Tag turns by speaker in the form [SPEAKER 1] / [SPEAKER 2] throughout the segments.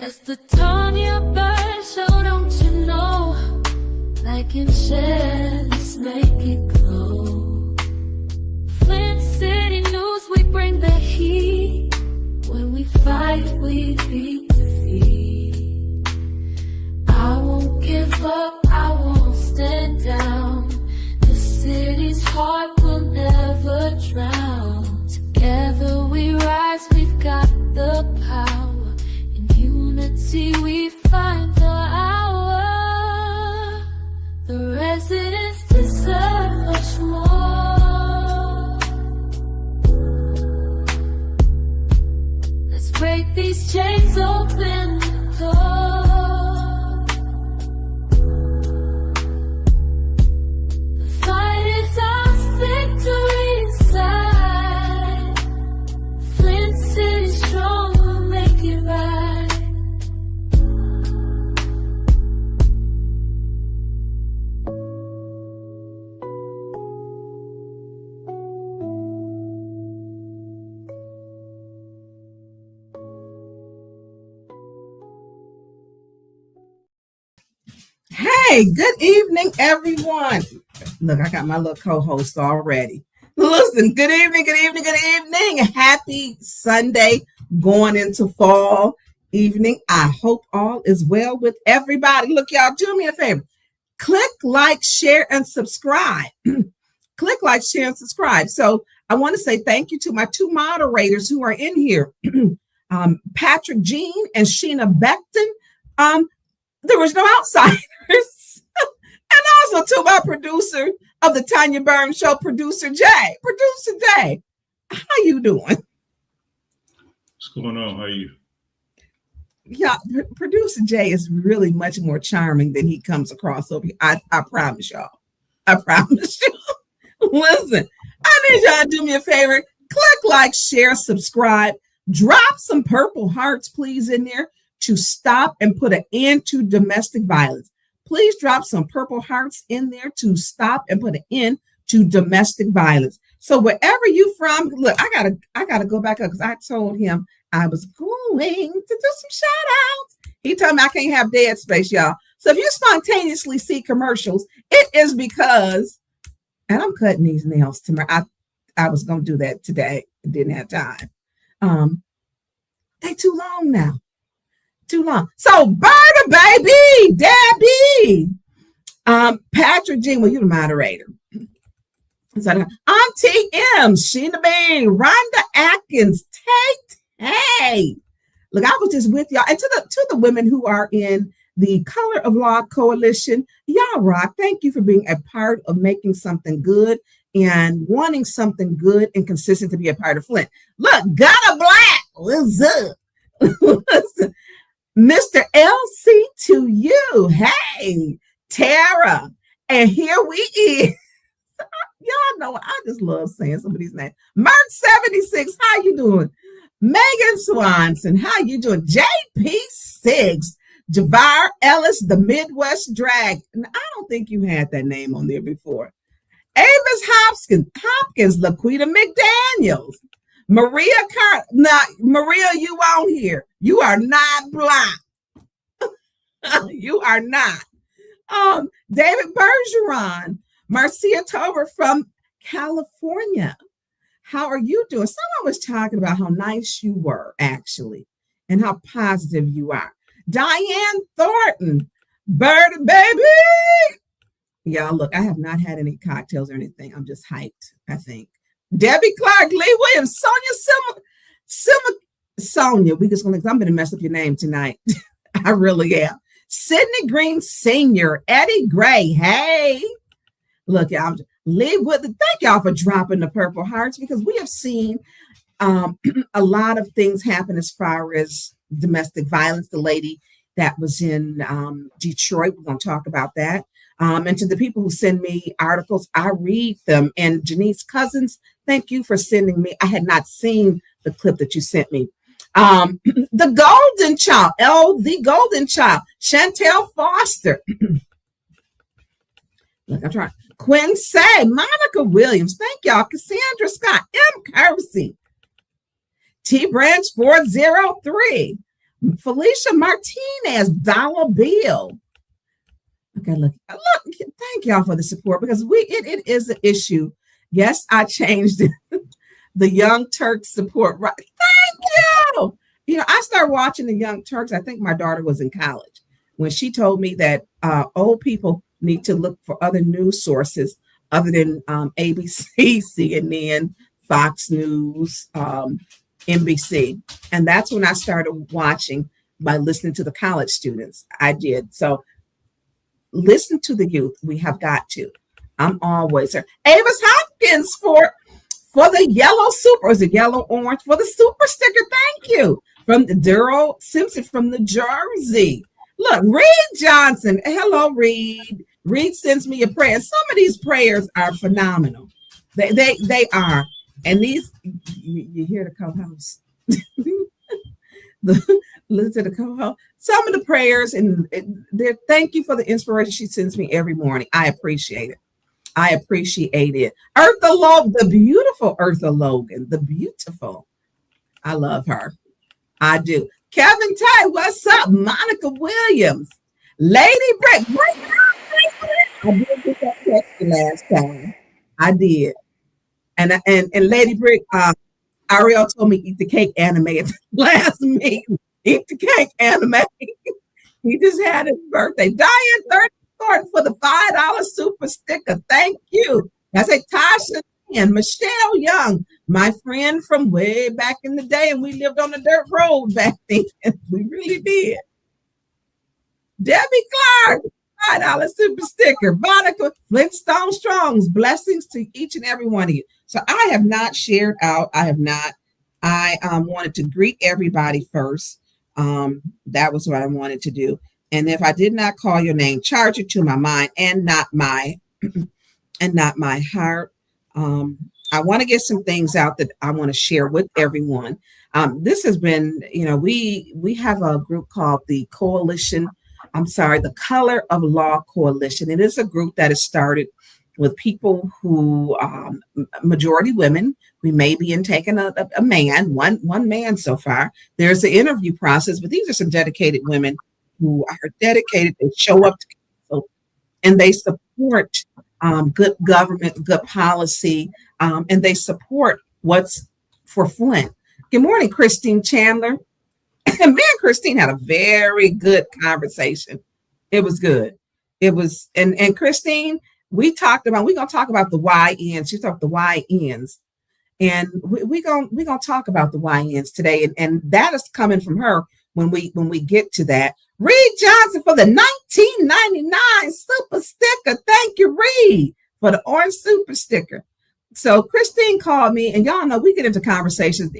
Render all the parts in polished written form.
[SPEAKER 1] It's the Tonya bird show, don't you know? Like and share, let's make it glow. Flint City News, we bring the heat. When we fight, we beat defeat. I won't give up, I won't stand down. The city's heart will never drown. Together we rise, we've got the power. In unity we find the hour. The residents deserve much more. Let's break these chains, open the door. The fight is ours, victory inside. Flint City strong, we'll make it right.
[SPEAKER 2] Hey, good evening, everyone. Look, I got my little co-host already. Listen, good evening, good evening, good evening. Happy Sunday, going into fall evening. I hope all is well with everybody. Look, y'all, do me a favor. Click like, share, and subscribe. Click like, share, and subscribe. So I want to say thank you to my two moderators who are in here, Patrick Jean and Sheena Beckton. There was no outsiders. And also to my producer of the Tonya Burns Show, Producer Jay. Producer Jay, how you doing?
[SPEAKER 3] What's going on? How are you?
[SPEAKER 2] Yeah, Producer Jay is really much more charming than he comes across over here. I promise y'all. I promise you. Listen, I need y'all to do me a favor. Click like, share, subscribe. Drop some purple hearts, please, in there to stop and put an end to domestic violence. Please drop some purple hearts in there to stop and put an end to domestic violence. So wherever you from, look, I gotta go back up because I told him I was going to do some shout outs. He told me I can't have dead space, y'all. So if you spontaneously see commercials, it is because, and I'm cutting these nails tomorrow. I was gonna do that today. I didn't have time. They too long now. Too long. So Berta, baby, Debbie, Patrick Jean, well, you're the moderator. So, Auntie M, Sheena Bean, Rhonda Atkins, Hey. Look, I was just with y'all. And to the women who are in the Color of Law Coalition, y'all rock. Thank you for being a part of making something good and wanting something good and consistent to be a part of Flint. Look, Ghana Black, what's up? Listen. Mr. LC to you. Hey, Tara. And here we is. Y'all know I just love saying some of these names. Merck 76, how you doing? Megan Swanson, how you doing? JP6, Javar Ellis, the Midwest Drag. And I don't think you had that name on there before. Avis Hopkins, Laquita McDaniels. Maria Maria, you on here. You are not blind. You are not. David Bergeron, Marcia Tober from California. How are you doing? Someone was talking about how nice you were, actually, and how positive you are. Diane Thornton, Bird Baby. Y'all, look, I have not had any cocktails or anything. I'm just hyped, I think. Debbie Clark, Lee Williams, Sonia. I'm gonna mess up your name tonight. I really am. Sydney Green Sr., Eddie Gray. Hey, look, y'all. Thank y'all for dropping the purple hearts because we have seen a lot of things happen as far as domestic violence. The lady that was in Detroit, we're gonna talk about that. And to the people who send me articles, I read them. And Janice Cousins, thank you for sending me. I had not seen the clip that you sent me. The Golden Child, the Golden Child, Chantel Foster. Look, I'm trying. Quinn Say, Monica Williams, thank y'all. Cassandra Scott, M. Kersey, T Branch 403, Felicia Martinez, Dollar Bill. Okay, look, thank y'all for the support because it is an issue. Yes, I changed it. The Young Turks support. Right. Thank you. You know, I started watching the Young Turks. I think my daughter was in college when she told me that old people need to look for other news sources other than ABC, CNN, Fox News, NBC. And that's when I started watching by listening to the college students. I did. So listen to the youth. We have got to. I'm always there. Avis Hopkins for the yellow super, is it yellow orange for the super sticker? Thank you. From Daryl Simpson from New Jersey. Look, Reed Johnson. Hello, Reed. Reed sends me a prayer. Some of these prayers are phenomenal. They are. And these, you hear the co-host. Listen to the co-host. Some of the prayers and thank you for the inspiration she sends me every morning. I appreciate it. I appreciate it. Eartha Logan, the beautiful Eartha Logan, the beautiful. I love her. I do. Kevin Ty, what's up? Monica Williams, Lady Brick. I did get that text last time. I did. And Lady Brick, Ariel told me eat the cake anime at the last meeting. Eat the cake anime. He just had his birthday. Diane 30 for the $5 super sticker. Thank you. That's a Tasha and Michelle Young, my friend from way back in the day, and we lived on the dirt road back then. We really did. Debbie Clark, $5 super sticker. Monica Flintstone Strong's blessings to each and every one of you. So I have not shared out. I wanted to greet everybody first. That was what I wanted to do. And if I did not call your name, charge it to my mind and not my heart. I want to get some things out that I want to share with everyone. This has been, we have a group called the the Color of Law Coalition. It is a group that has started with people who, majority women. We may be taking a man, one man so far. There's an interview process, but these are some dedicated women who are dedicated. They show up to council and they support good government, good policy, and they support what's for Flint. Good morning, Christine Chandler. Me and Christine had a very good conversation. It was good. It was, and Christine, we're going to talk about the YNs. She talked the YNs. And we're gonna talk about the YNs today. And that is coming from her when we get to that. Reed Johnson for the 1999 super sticker. Thank you, Reed, for the orange super sticker. So Christine called me, and y'all know we get into conversations.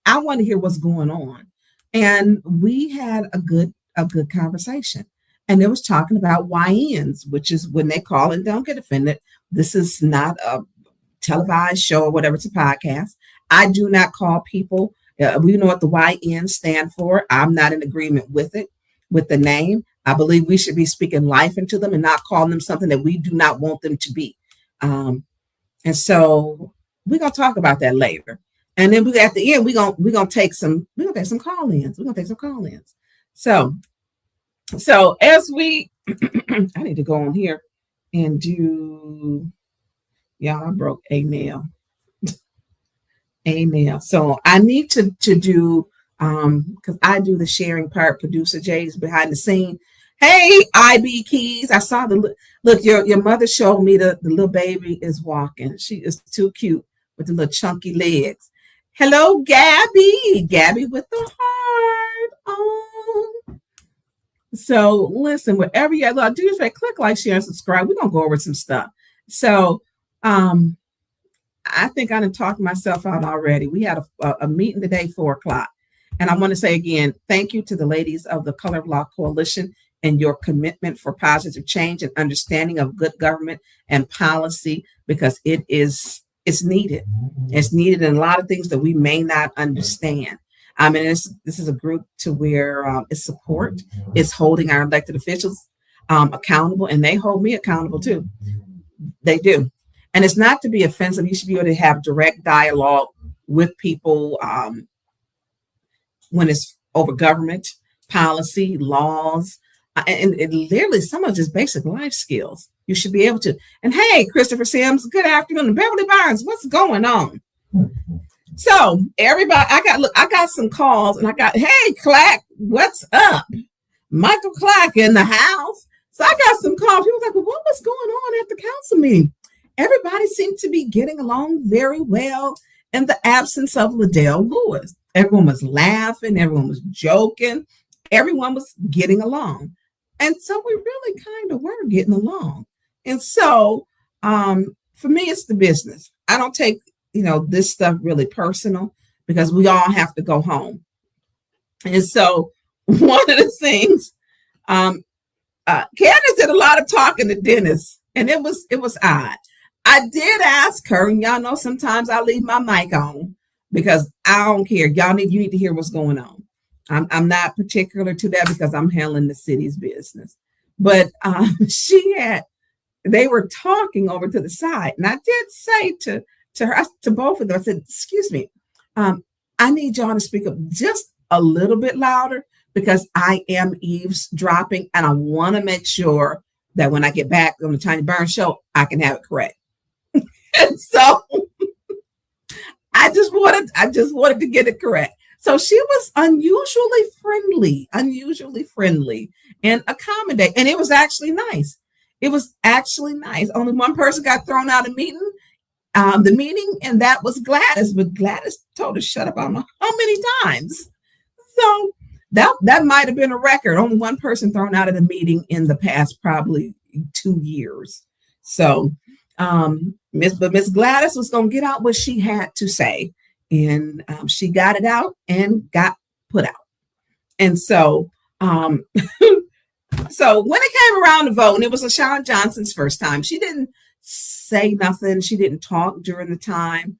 [SPEAKER 2] I want to hear what's going on. And we had a good conversation. And it was talking about YNs, which is when they call, and don't get offended. This is not a televised show or whatever, it's a podcast. I do not call people. We know what the YN stand for. I'm not in agreement with it, with the name. I believe we should be speaking life into them and not calling them something that we do not want them to be. And so we're gonna talk about that later. And then at the end, we're gonna take some call-ins. We're gonna take some call-ins. So as we I need to go on here and do, I broke a nail. So I need to do because I do the sharing part. Producer Jay's behind the scene. Hey, IB Keys, I saw look. Your mother showed me the little baby is walking. She is too cute with the little chunky legs. Hello, Gabby with the heart on. So listen, whatever you do, is click like, share, and subscribe. We're gonna go over some stuff. So I think I done talked myself out already. We had a meeting today, 4:00. And I want to say again, thank you to the ladies of the Color of Law Coalition and your commitment for positive change and understanding of good government and policy, because it's needed. It's needed in a lot of things that we may not understand. This is a group to where it's support, it's holding our elected officials accountable, and they hold me accountable too. They do. And it's not to be offensive. You should be able to have direct dialogue with people when it's over government, policy, laws, and literally some of just basic life skills. You should be able to. And hey, Christopher Sims, good afternoon. Beverly Barnes, what's going on? So everybody, I got some calls, and I got, hey, Clack, what's up? Michael Clack in the house. So I got some calls. People were like, well, what was going on at the council meeting? Everybody seemed to be getting along very well in the absence of Liddell Lewis. Everyone was laughing. Everyone was joking. Everyone was getting along. And so we really kind of were getting along. And so for me, it's the business. I don't take, this stuff really personal because we all have to go home. And so one of the things, Candace did a lot of talking to Dennis, and it was odd. I did ask her, and y'all know sometimes I leave my mic on because I don't care. You need to hear what's going on. I'm not particular to that because I'm handling the city's business. But they were talking over to the side, and I did say to her, to both of them, I said, excuse me, I need y'all to speak up just a little bit louder because I am eavesdropping, and I want to make sure that when I get back on the Tiny Burns show, I can have it correct. And so I just wanted to get it correct. So she was unusually friendly and accommodating. And it was actually nice. Only one person got thrown out of the meeting, and that was Gladys. But Gladys told her to shut up. I don't know how many times. So that might have been a record. Only one person thrown out of the meeting in the past probably 2 years. So Miss Gladys was going to get out what she had to say. And she got it out and got put out. And so so when it came around to vote, and it was LaShawn Johnson's first time, she didn't say nothing. She didn't talk during the time.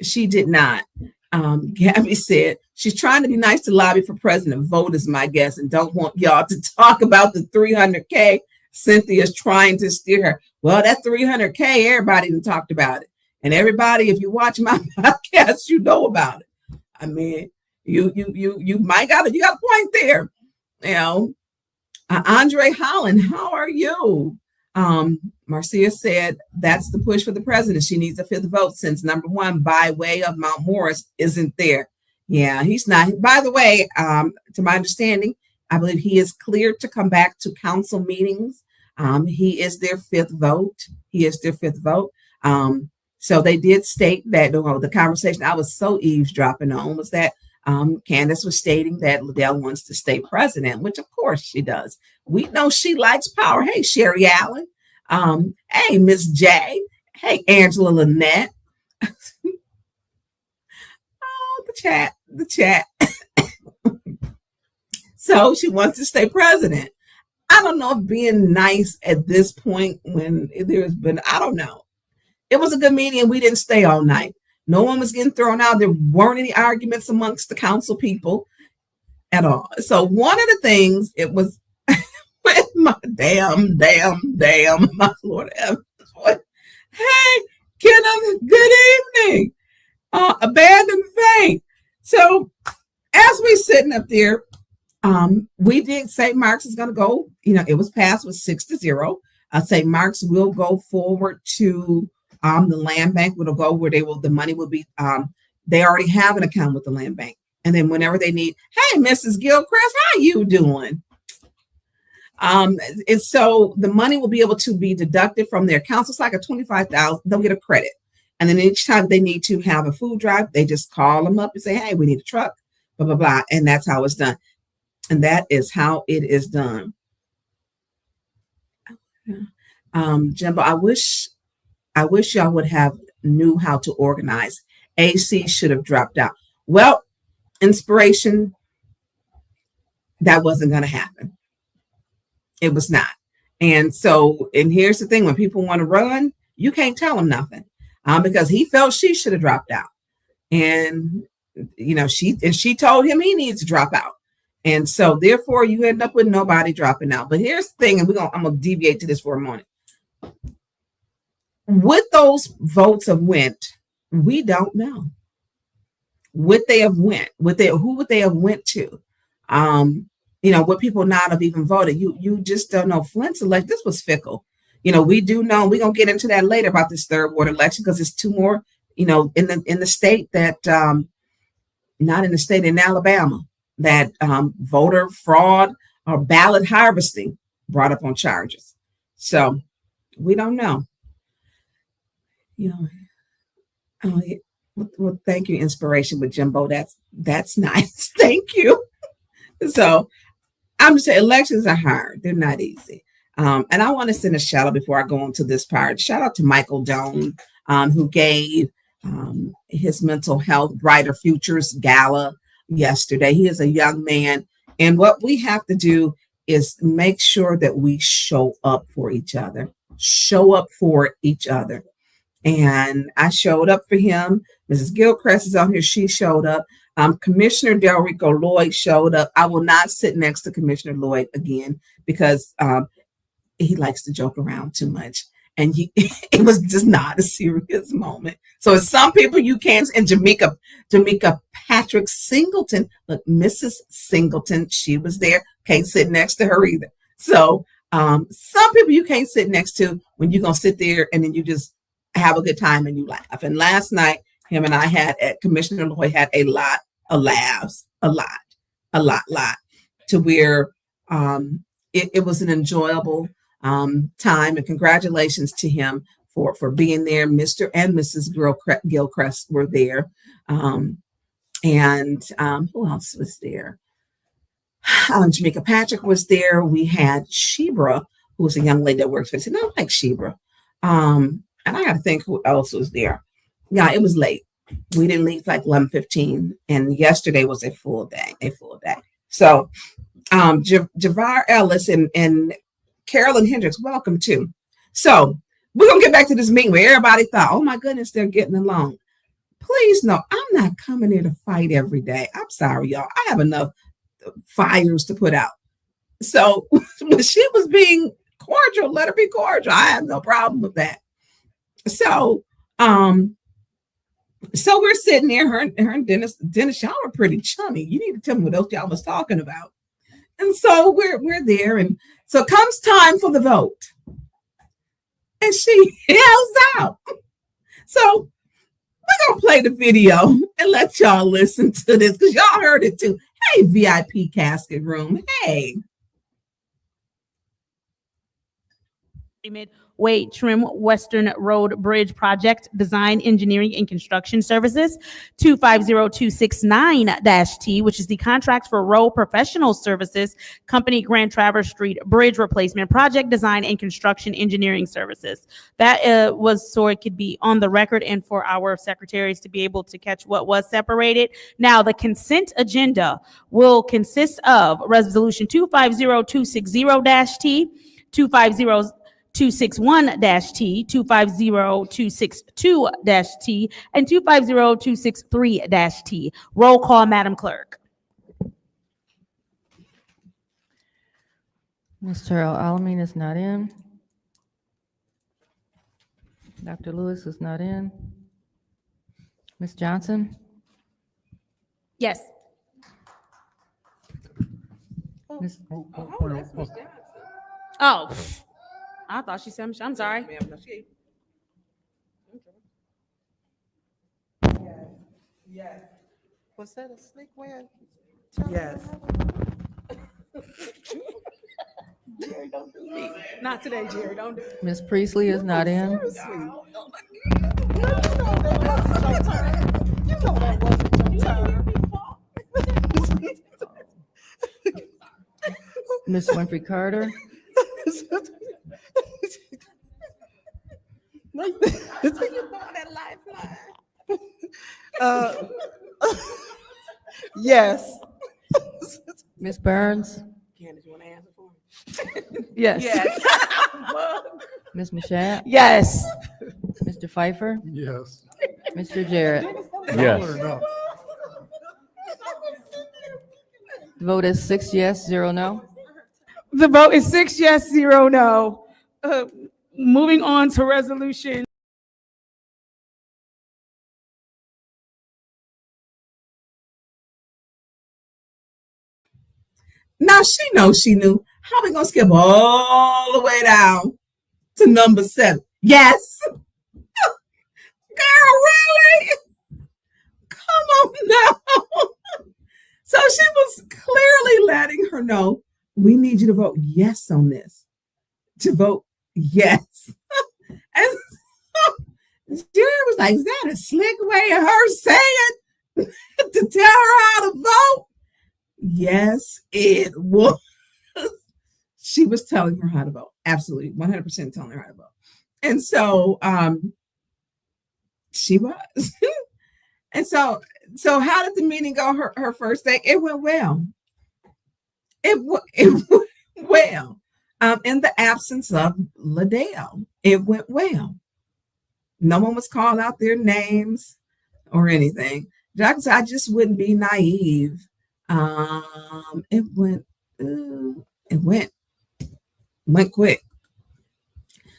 [SPEAKER 2] She did not. Gabby said she's trying to be nice to lobby for president. Vote is my guess, and don't want y'all to talk about the $300K. Cynthia's trying to steer her. Well, that $300K, everybody done talked about it. And everybody, if you watch my podcast, you know about it. I mean, you got a point there. Andre Holland, how are you? Marcia said that's the push for the president. She needs a fifth vote since number one by way of Mount Morris isn't there. Yeah, he's not. By the way, to my understanding, I believe he is cleared to come back to council meetings. He is their fifth vote. So they did state that the conversation I was so eavesdropping on was that Candace was stating that Liddell wants to stay president, which of course she does. We know she likes power. Hey, Sherry Allen. Hey, Miss J. Hey, Angela Lynette. Oh, the chat. So she wants to stay president. I don't know if being nice at this point when there's been, I don't know. It was a good meeting and we didn't stay all night. No one was getting thrown out. There weren't any arguments amongst the council people at all. So one of the things, it was with my damn, my Lord Evans. Hey, Kenneth, good evening. Abandoned faith. So as we sitting up there, we did St. Mark's is going to go, it was passed with 6-0. St. Mark's will go forward to the land bank. Will go where the money will be. They already have an account with the land bank. And then whenever they need, hey, Mrs. Gilchrist, how you doing? And so the money will be able to be deducted from their account. So it's like a $25,000, they'll get a credit. And then each time they need to have a food drive, they just call them up and say, hey, we need a truck, blah, blah, blah. And that's how it's done. And that is how it is done. Jimbo, I wish y'all would have knew how to organize. AC should have dropped out. Well, inspiration, that wasn't going to happen. It was not. And here's the thing. When people want to run, you can't tell them nothing because he felt she should have dropped out. And, she told him he needs to drop out. And so therefore you end up with nobody dropping out. But here's the thing, and I'm going to deviate to this for a moment. Would those votes have went? We don't know. would they have went? Who would they have went to? Would people not have even voted? You just don't know. Flint's election, this was fickle. We do know, we're gonna get into that later about this third ward election, because it's two more, in the state that not in the state in Alabama, that voter fraud or ballot harvesting brought up on charges. So we don't know. Well, thank you, inspiration with Jimbo. That's nice. Thank you. So I'm just saying, elections are hard. They're not easy. And I want to send a shout out before I go on to this part. Shout out to Michael Doan, who gave his mental health Brighter Futures Gala yesterday. He is a young man. And what we have to do is make sure that we show up for each other. And I showed up for him. Mrs. Gilchrist is on here. She showed up. Commissioner Del Rico Lloyd showed up. I will not sit next to Commissioner Lloyd again because he likes to joke around too much. And it was just not a serious moment. So some people you can't, and Jamaica Patrick Singleton, look, Mrs. Singleton, she was there. Can't sit next to her either. So some people you can't sit next to when you're going to sit there and then you just have a good time and you laugh. And last night, him and I Commissioner Lloyd had a lot of laughs, a lot, to where it was an enjoyable time. And congratulations to him for being there. Mr. and Mrs. Gilchrist were there. And who else was there? Jamaica Patrick was there. We had Shebra, who was a young lady that works for us. And I like Shebra. And I got to think who else was there. Yeah, it was late. We didn't leave like 11:15, and yesterday was a full day. So Javar Ellis and Carolyn Hendricks, welcome too. So we're going to get back to this meeting where everybody thought, oh my goodness, they're getting along. Please know, I'm not coming here to fight every day. I'm sorry, y'all. I have enough fires to put out. So when she was being cordial, let her be cordial. I have no problem with that. So we're sitting there, her and Dennis, y'all were pretty chummy. You need to tell me what else y'all was talking about. And so we're there. And so comes time for the vote. And she yells out. So we're going to play the video and let y'all listen to this because y'all heard it too. Hey, VIP casket room. Hey.
[SPEAKER 4] Wait, Trim Western Road Bridge Project Design, Engineering, and Construction Services, 250269-T, which is the contract for road professional services, company Grand Traverse Street Bridge Replacement, Project Design and Construction Engineering Services. That was so it could be on the record and for our secretaries to be able to catch what was separated. Now, the consent agenda will consist of Resolution 250260-T, 250261-T, 250262-T, and 250263-T. Roll call, Madam Clerk.
[SPEAKER 5] Mr. Alamin is not in. Dr. Lewis is not in. Ms. Johnson?
[SPEAKER 4] Yes.
[SPEAKER 5] Ms.
[SPEAKER 4] Oh, I thought she said, I'm sorry.
[SPEAKER 6] Yes. Was that a slick way of telling
[SPEAKER 7] Yes.
[SPEAKER 6] Jerry, don't do me.
[SPEAKER 4] Not today, Jerry. Don't do it.
[SPEAKER 5] Ms. Priestley is not in.
[SPEAKER 6] Seriously. No, you know that wasn't your turn. You know that wasn't your turn.
[SPEAKER 5] Ms. Winfrey Carter?
[SPEAKER 6] Yes.
[SPEAKER 5] Ms. Burns?
[SPEAKER 6] Candace, you want to answer for me?
[SPEAKER 4] Yes.
[SPEAKER 6] Yes.
[SPEAKER 5] Ms. Mashat?
[SPEAKER 4] Yes.
[SPEAKER 5] Mr. Pfeiffer?
[SPEAKER 7] Yes.
[SPEAKER 5] Mr. Jarrett?
[SPEAKER 7] Yes. No.
[SPEAKER 5] The vote is 6 yes, 0 no.
[SPEAKER 4] The vote is 6 yes, 0 no. Moving on to resolution
[SPEAKER 2] Now she knows she knew. How we gonna skip all the way down to number 7? Yes. Girl, really? Come on now. So she was clearly letting her know, we need you to vote yes on this. To vote yes. And so Jerry was like, is that a slick way of her saying to tell her how to vote? Yes, it was. She was telling her how to vote. Absolutely, 100% telling her how to vote. And so she was. And so how did the meeting go her first day? It went well. It went well. In the absence of Liddell, it went well. No one was called out their names or anything. I just wouldn't be naive. It went quick.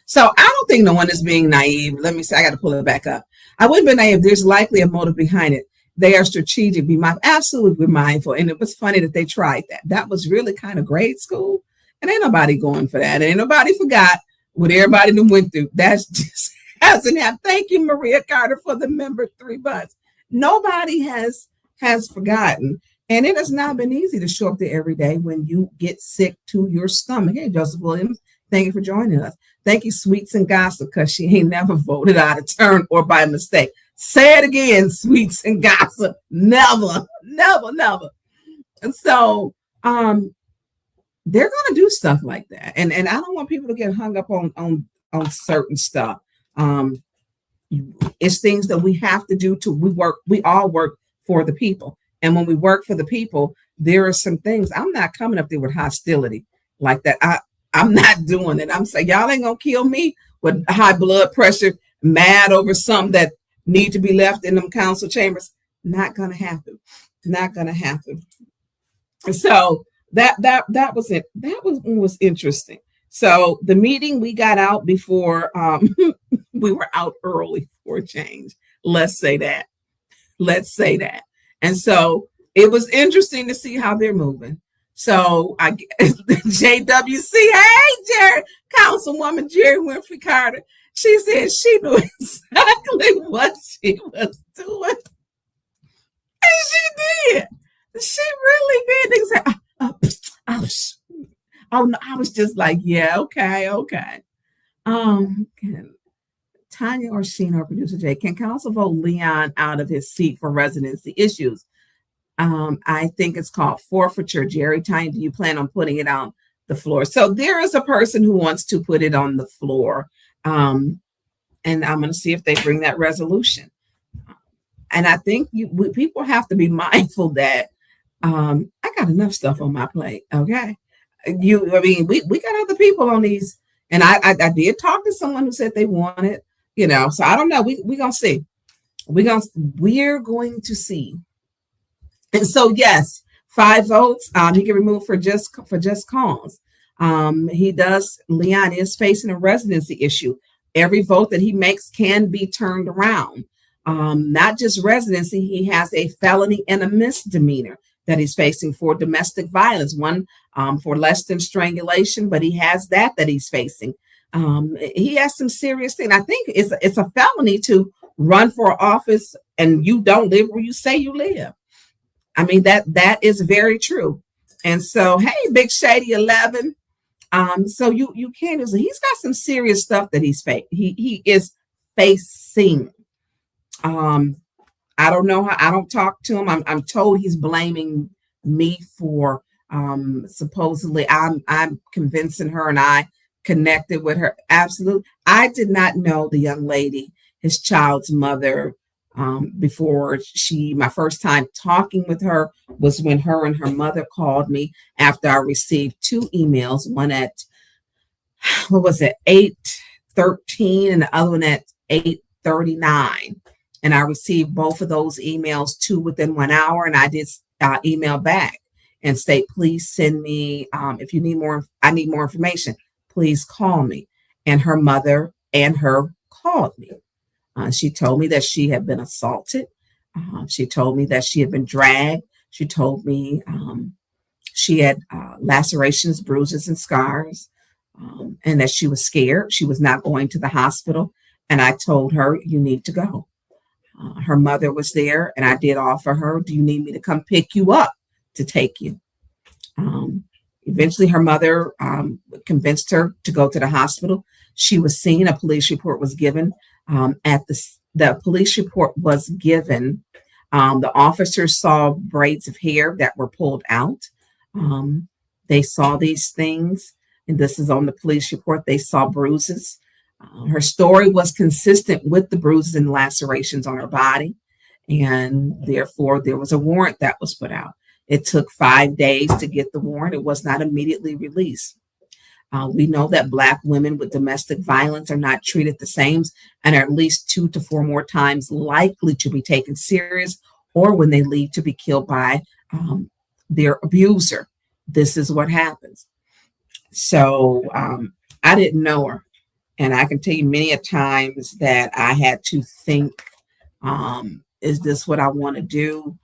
[SPEAKER 2] So I don't think no one is being naive. Let me say, I got to pull it back up. I wouldn't be naive. There's likely a motive behind it. They are strategic, absolutely mindful. And it was funny that they tried that. That was really kind of grade school. And ain't nobody going for that. Ain't nobody forgot what everybody went through. That's just hasn't happened. Thank you, Maria Carter, for the member 3 bucks. Nobody has forgotten. And it has not been easy to show up there every day when you get sick to your stomach. Hey, Joseph Williams, thank you for joining us. Thank you, Sweets and Gossip, because she ain't never voted out of turn or by mistake. Say it again, Sweets and Gossip. Never, never, never. And so they're going to do stuff like that. And I don't want people to get hung up on certain stuff. It's things that we have to do we all work for the people. And when we work for the people, there are some things. I'm not coming up there with hostility like that. I'm not doing it. I'm saying, y'all ain't going to kill me with high blood pressure, mad over something that need to be left in them council chambers. Not going to happen. Not going to happen. So that was it. That was interesting. So the meeting, we got out before we were out early for a change. Let's say that. And so it was interesting to see how they're moving. So JWC, hey, Jerry, Councilwoman Jerry Winfrey Carter, she said she knew exactly what she was doing. And she did. She really did. Exactly. I was just like, yeah, okay. Tonya or Sheena or producer Jay, can council vote Leon out of his seat for residency issues? I think it's called forfeiture. Jerry, Tonya, do you plan on putting it on the floor? So there is a person who wants to put it on the floor. And I'm going to see if they bring that resolution. And I think people have to be mindful that I got enough stuff on my plate. Okay. We got other people on these. And I did talk to someone who said they wanted, so I don't know. We're going to see. We're going to see. And so, yes, 5 votes. He can remove for just cause. Leon is facing a residency issue. Every vote that he makes can be turned around. Not just residency, he has a felony and a misdemeanor that he's facing for domestic violence, one for less than strangulation, but he has that he's facing. He has some serious things. I think it's a felony to run for office and you don't live where you say you live. I mean, that is very true. And so, hey, Big Shady 11. So you can't. He's got some serious stuff that he is facing. I don't know how. I don't talk to him. I'm told he's blaming me for supposedly I'm convincing her and I connected with her. Absolutely. I did not know the young lady, his child's mother, before my first time talking with her was when her and her mother called me after I received 2 emails, one at 8:13 and the other one at 8:39. And I received both of those emails, 2 within 1 hour. And I did email back and say, please send me, if you need more, I need more information, please call me. And her mother and her called me. She told me that she had been assaulted. She told me that she had been dragged. She told me She had lacerations, bruises, and scars, and that she was scared. She was not going to the hospital. And I told her, you need to go. Her mother was there, and I did offer her, do you need me to come pick you up to take you? Eventually, her mother convinced her to go to the hospital. She was seen. A police report was given. The police report was given. The officers saw braids of hair that were pulled out. They saw these things, and this is on the police report. They saw bruises. Her story was consistent with the bruises and lacerations on her body, and therefore there was a warrant that was put out. It took 5 days to get the warrant. It was not immediately released. We know that Black women with domestic violence are not treated the same and are at least 2 to 4 more times likely to be taken serious, or when they leave, to be killed by their abuser. This is what happens. So I didn't know her. And I can tell you many a times that I had to think, is this what I want to do?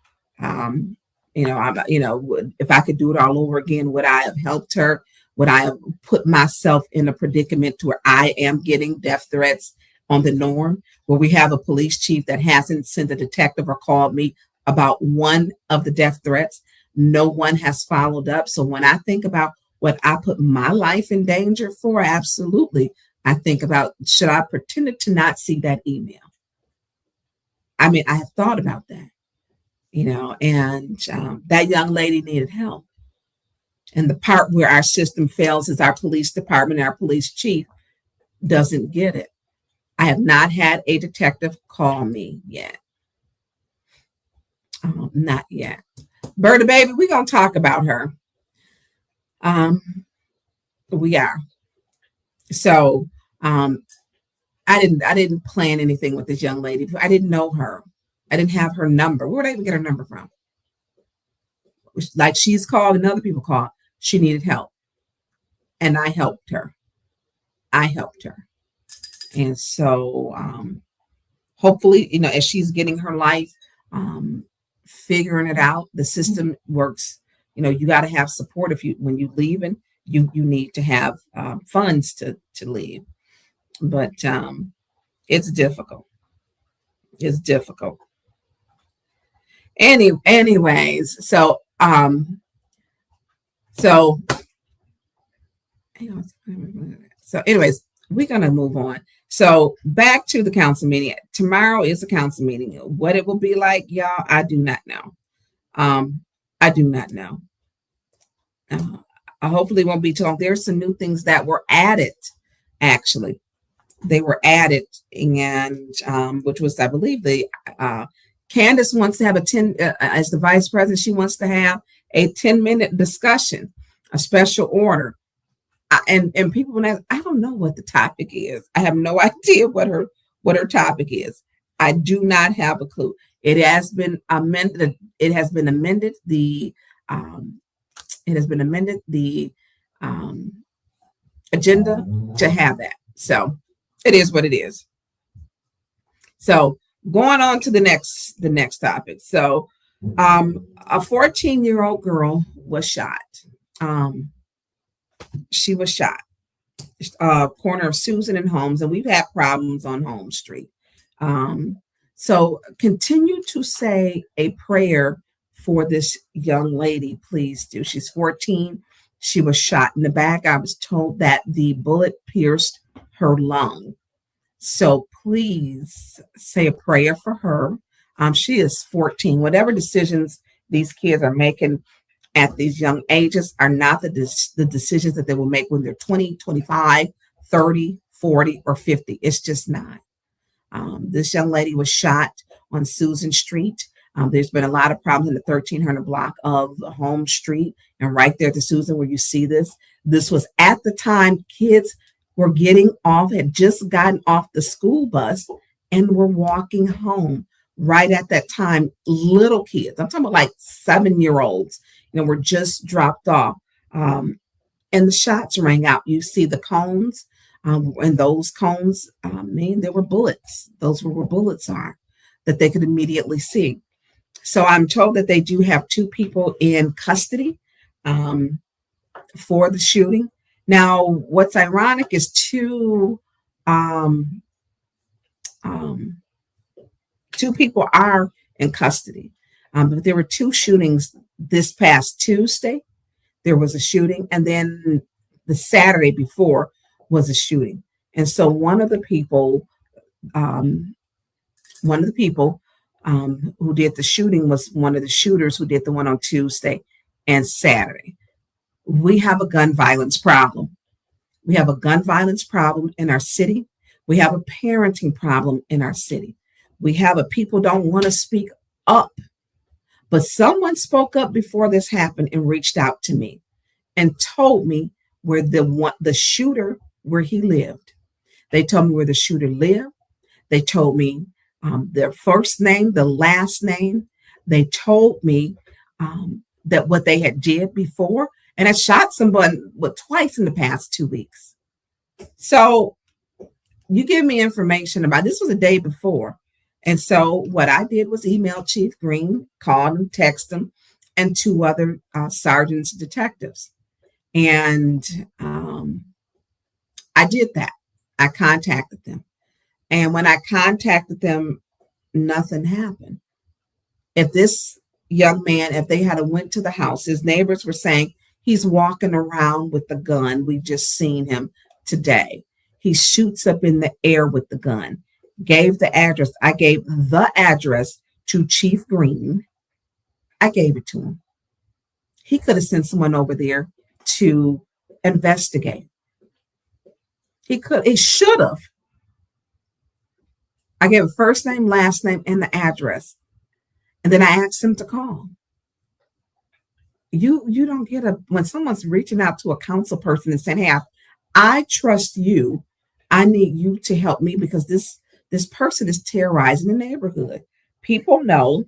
[SPEAKER 2] If I could do it all over again, would I have helped her? Would I have put myself in a predicament to where I am getting death threats on the norm, where we have a police chief that hasn't sent a detective or called me about one of the death threats? No one has followed up. So when I think about what I put my life in danger for, absolutely, I think about, should I pretend to not see that email? I mean, I have thought about that, and that young lady needed help. And the part where our system fails is our police department, our police chief doesn't get it. I have not had a detective call me yet. Not yet. Berta baby, we're going to talk about her. We are. So I didn't plan anything with this young lady. I didn't know her. I didn't have her number. Where would I even get her number from? Like, she's called and other people called. She needed help. And I helped her. And so hopefully, as she's getting her life, figuring it out, the system works. You got to have support when you leave, and you need to have funds to leave. But it's difficult. It's difficult. Anyways, so anyways, we're gonna move on. So back to the council meeting. Tomorrow is a council meeting. What it will be like, y'all, I do not know. I do not know. Hopefully it won't be too long. There's some new things that were added, actually. They were added, and which was, I believe, Candace wants to have as the vice president, she wants to have a 10-minute discussion, a special order. And people, when I don't know what the topic is. I have no idea what her topic is. I do not have a clue. It has been amended. It has been amended. The agenda to have that. So it is what it is. So going on to the next topic. So a 14-year-old girl was shot. She was shot. Corner of Susan and Holmes, and we've had problems on Holmes Street. So continue to say a prayer for this young lady, please do. She's 14. She was shot in the back. I was told that the bullet pierced her lung. So please say a prayer for her. She is 14. Whatever decisions these kids are making at these young ages are not the decisions that they will make when they're 20, 25, 30, 40, or 50. It's just not. This young lady was shot on Susan Street. There's been a lot of problems in the 1300 block of Holmes Street, and right there to Susan where you see this. This was at the time kids were had just gotten off the school bus and were walking home. Right at that time, little kids, I'm talking about like 7-year-olds, were just dropped off. And the shots rang out. You see the cones, and those cones, there were bullets. Those were where bullets are that they could immediately see. So I'm told that they do have 2 people in custody. for the shooting. Now, what's ironic is two people are in custody. But there were two shootings this past Tuesday. There was a shooting, and then the Saturday before was a shooting. And so one of the people who did the shooting was one of the shooters who did the one on Tuesday and Saturday. We have a gun violence problem. We have a gun violence problem in our city. We have a parenting problem in our city. We have a people don't want to speak up. But someone spoke up before this happened and reached out to me and told me where the shooter, where he lived. They told me where the shooter lived. They told me their first name, the last name. They told me that what they had did before, and I shot someone twice in the past 2 weeks. So you give me information about this was a day before. And so what I did was email Chief Green, called him, text him, and two other sergeants, detectives. And I did that. I contacted them. And when I contacted them, nothing happened. If this young man, if they had went to the house, his neighbors were saying he's walking around with the gun. We've just seen him today. He shoots up in the air with the gun. Gave the address. I gave the address to Chief Green. I gave it to him. He could have sent someone over there to investigate. He should have. I gave a first name, last name, and the address. And then I asked him to call. You don't get when someone's reaching out to a council person and saying, hey, I trust you. I need you to help me because this person is terrorizing the neighborhood. People know,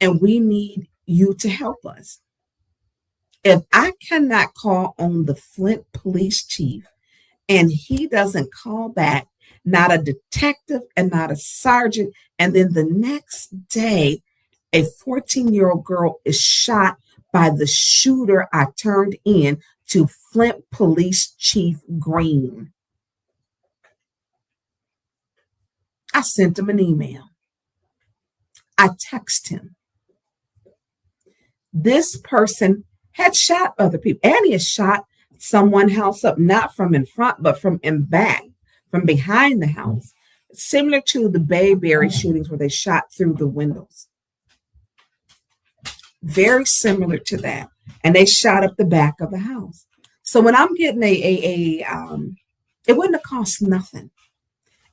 [SPEAKER 2] and we need you to help us. If I cannot call on the Flint police chief and he doesn't call back, not a detective and not a sergeant, and then the next day, a 14-year-old girl is shot by the shooter I turned in to Flint Police Chief Green. I sent him an email. I texted him. This person had shot other people, and he had shot someone else up, not from in front, but from in back, from behind the house, similar to the Bayberry shootings where they shot through the windows. Very similar to that. And they shot up the back of the house. So when I'm getting it wouldn't have cost nothing.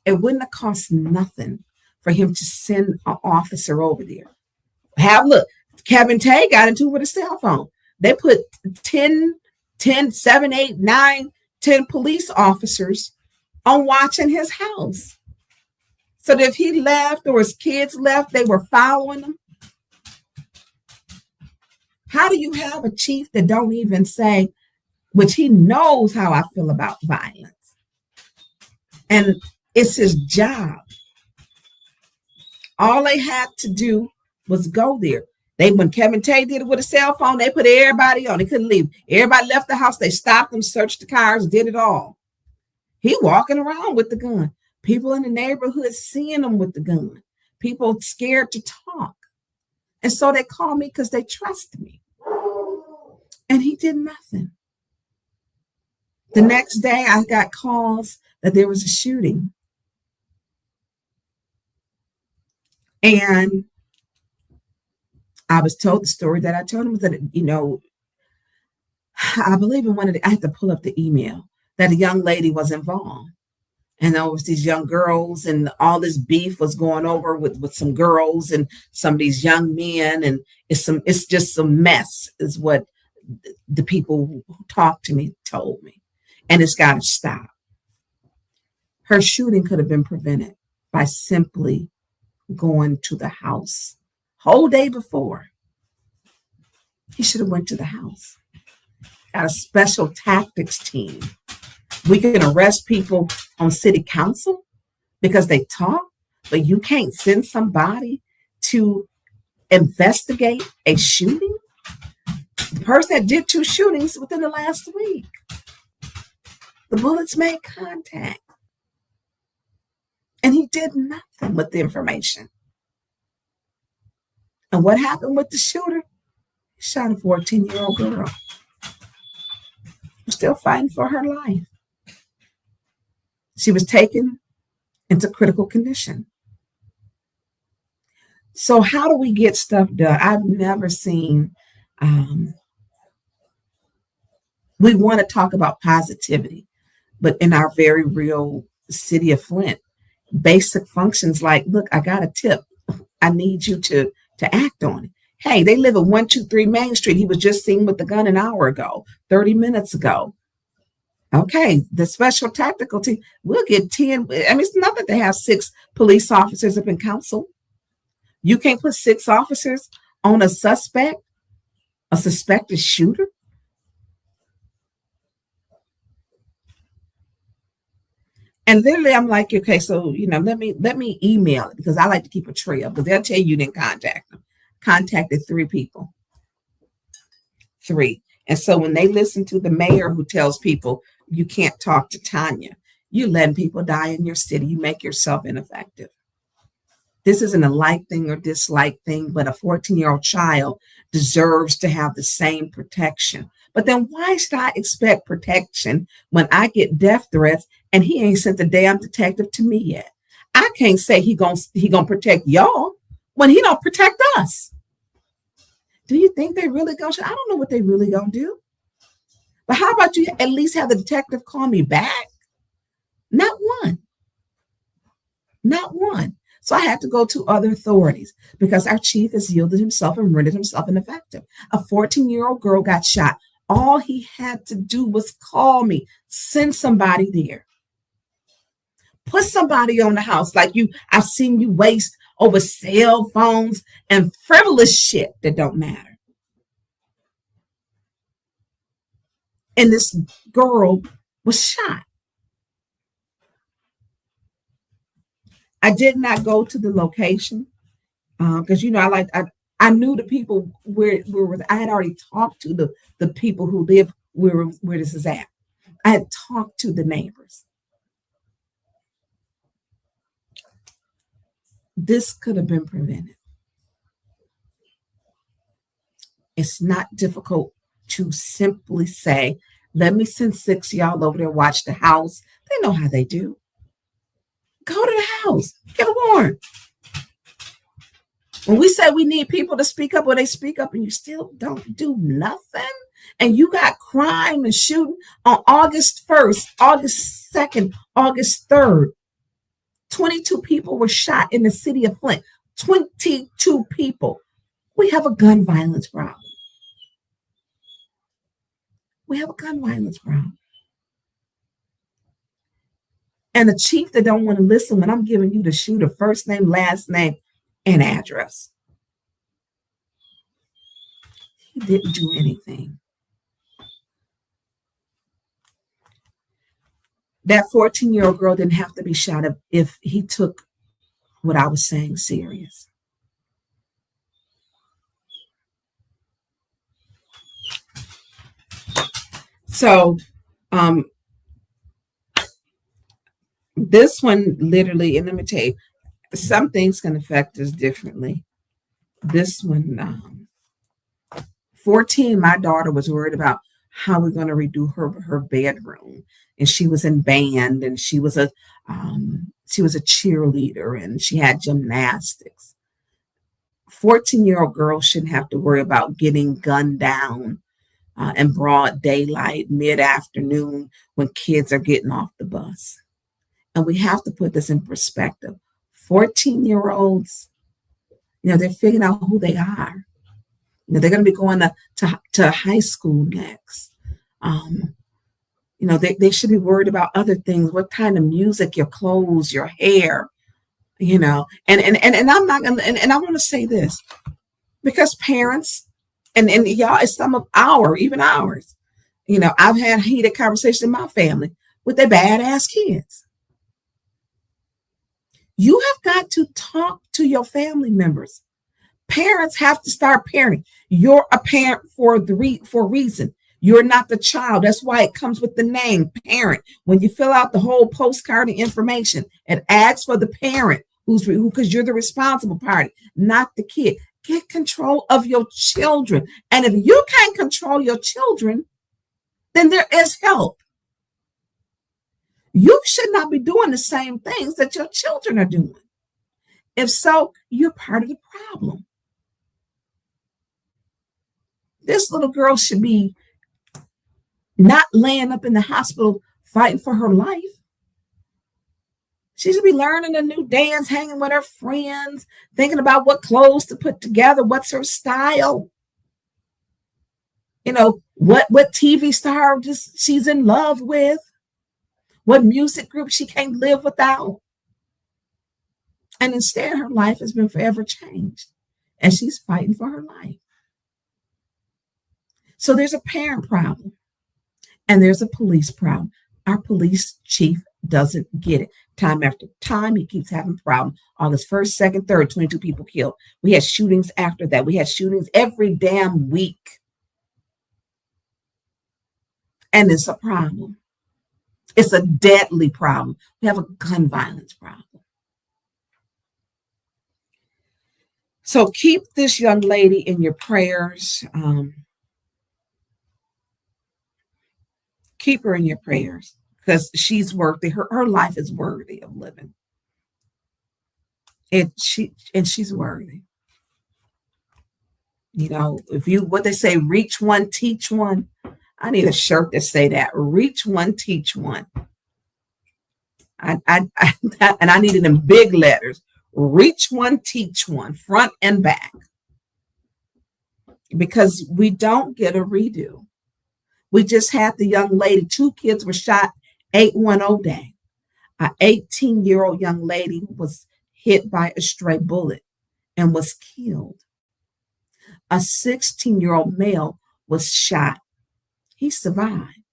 [SPEAKER 2] It wouldn't have cost nothing for him to send an officer over there. Look, Kevin Tay got into it with a cell phone. They put 10, 7, 8, 9, 10 police officers on watching his house. So that if he left or his kids left, they were following him. How do you have a chief that don't even say, which he knows how I feel about violence? And it's his job. All they had to do was go there. When Kevin Tay did it with a cell phone, they put everybody on. They couldn't leave. Everybody left the house. They stopped them, searched the cars, did it all. He walking around with the gun. People in the neighborhood seeing him with the gun. People scared to talk. And so they call me because they trust me. And he did nothing. The next day, I got calls that there was a shooting. And I was told the story that I told him that, I believe in I had to pull up the email that a young lady was involved. And there was these young girls and all this beef was going over with some girls and some of these young men. And it's just some mess is what the people who talked to me told me. And it's got to stop. Her shooting could have been prevented by simply going to the house. Whole day before, he should have went to the house. Got a special tactics team. We can arrest people on city council because they talk, but you can't send somebody to investigate a shooting. The person that did 2 shootings within the last week. The bullets made contact. And he did nothing with the information. And what happened with the shooter? He shot a 14-year-old girl who's still fighting for her life. She was taken into critical condition. So how do we get stuff done? I've never seen, we want to talk about positivity, but in our very real city of Flint, basic functions like, look, I got a tip. I need you to act on it. Hey, they live at 123 Main Street. He was just seen with the gun an hour ago, 30 minutes ago. Okay, the special tactical team, we'll get 10. I mean, it's nothing to have 6 police officers up in council. You can't put 6 officers on a suspect, a suspected shooter. And literally, I'm like, okay, so, let me email it, because I like to keep a trail, because they'll tell you didn't contact them. Contacted 3 people. 3. And so when they listen to the mayor who tells people you can't talk to Tonya, you letting people die in your city. You make yourself ineffective. This isn't a like thing or dislike thing, but a 14-year-old child deserves to have the same protection. But then why should I expect protection when I get death threats and he ain't sent the damn detective to me yet? I can't say he gonna protect y'all when he don't protect us. Do you think they really gonna? I don't know what they really gonna do. But how about you at least have the detective call me back? Not one. Not one. So I had to go to other authorities because our chief has yielded himself and rendered himself ineffective. A 14-year-old girl got shot. All he had to do was call me, send somebody there. Put somebody on the house like you. I've seen you waste over cell phones and frivolous shit that don't matter. And this girl was shot. I did not go to the location because I knew the people where I had already talked to the people who live where this is at. I had talked to the neighbors. This could have been prevented. It's not difficult to simply say, let me send 6 of y'all over there, watch the house. They know how they do. Go to the house, get a warrant. When we say we need people to speak up, or they speak up and you still don't do nothing, and you got crime and shooting on August 1st, August 2nd, August 3rd, 22 people were shot in the city of Flint. 22 people. We have a gun violence problem. We have a gun violence problem. And the chief that don't want to listen when I'm giving you the shooter first name, last name, and address. He didn't do anything. That 14-year-old girl didn't have to be shot if he took what I was saying serious. So, this one literally, and let me tell you, some things can affect us differently. This one, 14, my daughter was worried about how we're going to redo her bedroom, and she was in band, and she was a cheerleader, and she had gymnastics. 14-year-old girls shouldn't have to worry about getting gunned down in broad daylight, mid-afternoon, when kids are getting off the bus. And we have to put this in perspective. 14-year-olds, they're figuring out who they are. They're going to be going to high school next. They should be worried about other things. What kind of music, your clothes, your hair, and I'm not going to, and I want to say this, because parents, and y'all, it's some of even ours, I've had heated conversations in my family with their badass kids. You have got to talk to your family members. Parents have to start parenting. You're a parent for a reason. You're not the child. That's why it comes with the name parent. When you fill out the whole postcard and information, it asks for the parent because you're the responsible party, not the kid. Get control of your children. And if you can't control your children, then there is help. You should not be doing the same things that your children are doing. If so, you're part of the problem. This little girl should be not laying up in the hospital fighting for her life. She should be learning a new dance, hanging with her friends, thinking about what clothes to put together, what's her style. You know, what TV star she's in love with, what music group she can't live without. And instead, her life has been forever changed, and she's fighting for her life. So there's a parent problem, and there's a police problem. Our police chief doesn't get it. Time after time, he keeps having problems. August 1st, 2nd, 3rd, 22 people killed. We had shootings after that. We had shootings every damn week. And it's a problem. It's a deadly problem. We have a gun violence problem. So keep this young lady in your prayers. Keep her in your prayers because she's worthy. Her life is worthy of living. And she's worthy. You know, what they say, reach one, teach one. I need a shirt that say that. Reach one, teach one. And I need it in big letters. Reach one, teach one, front and back. Because we don't get a redo. We just had the young lady, 2 kids were shot 810 day. An 18-year-old young lady was hit by a stray bullet and was killed. A 16-year-old male was shot. He survived.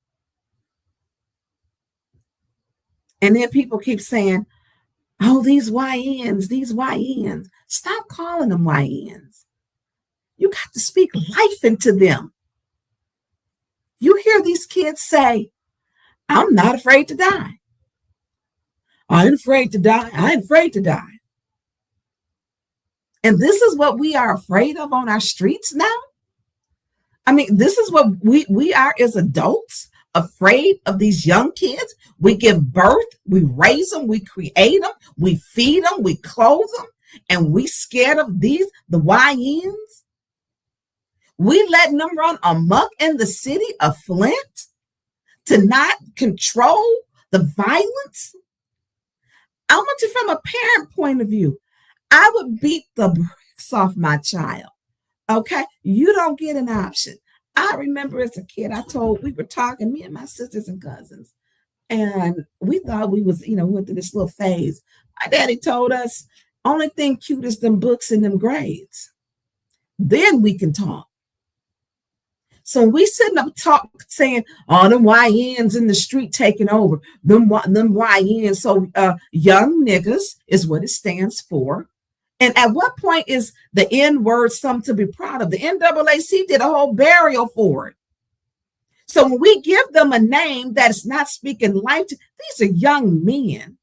[SPEAKER 2] And then people keep saying, oh, these YNs. Stop calling them YNs. You got to speak life into them. You hear these kids say, I'm not afraid to die. I ain't afraid to die. I ain't afraid to die. And this is what we are afraid of on our streets now. I mean, this is what we are as adults, afraid of these young kids. We give birth, we raise them, we create them, we feed them, we clothe them, and we scared of the YNs. We letting them run amok in the city of Flint to not control the violence. I want you from a parent point of view. I would beat the brakes off my child. Okay, you don't get an option. I remember as a kid, we were talking, me and my sisters and cousins, and we thought we was, went through this little phase. My daddy told us, only thing cute is them books and them grades. Then we can talk. So we sitting up saying, oh, them YNs in the street taking over. Them YNs. So young niggas is what it stands for. And at what point is the N word something to be proud of? The NAACP did a whole burial for it. So when we give them a name that's not speaking life to, these are young men.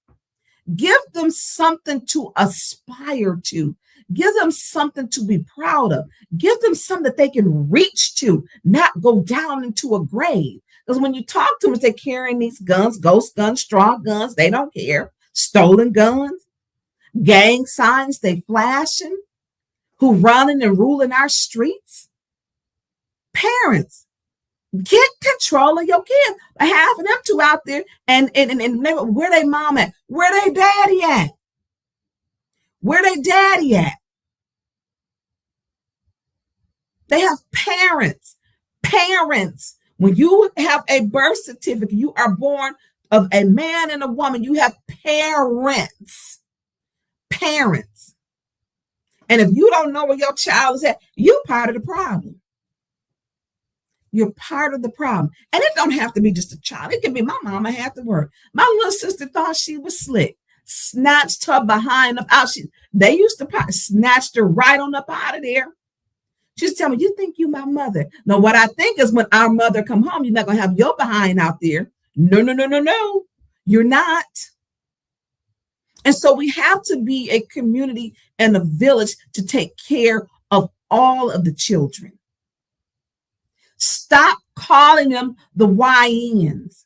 [SPEAKER 2] Give them something to aspire to. Give them something to be proud of. Give them something that they can reach to, not go down into a grave. Because when you talk to them, they're carrying these guns, ghost guns, straw guns. They don't care. Stolen guns, gang signs they flashing, who running and ruling our streets. Parents, get control of your kids. Half of them two out there, and where they mom at? Where they daddy at? Where they daddy at? They have parents. Parents. When you have a birth certificate, you are born of a man and a woman. You have parents. Parents. And if you don't know where your child is at, you're part of the problem. You're part of the problem. And it don't have to be just a child. It can be my mama had to work. My little sister thought she was slick. snatched her behind up out. They used to snatched her right on up out of there. She's telling me, you think you my mother? No, what I think is when our mother come home, you're not going to have your behind out there. No, no, no, no, no. You're not. And so we have to be a community and a village to take care of all of the children. Stop calling them the YNs.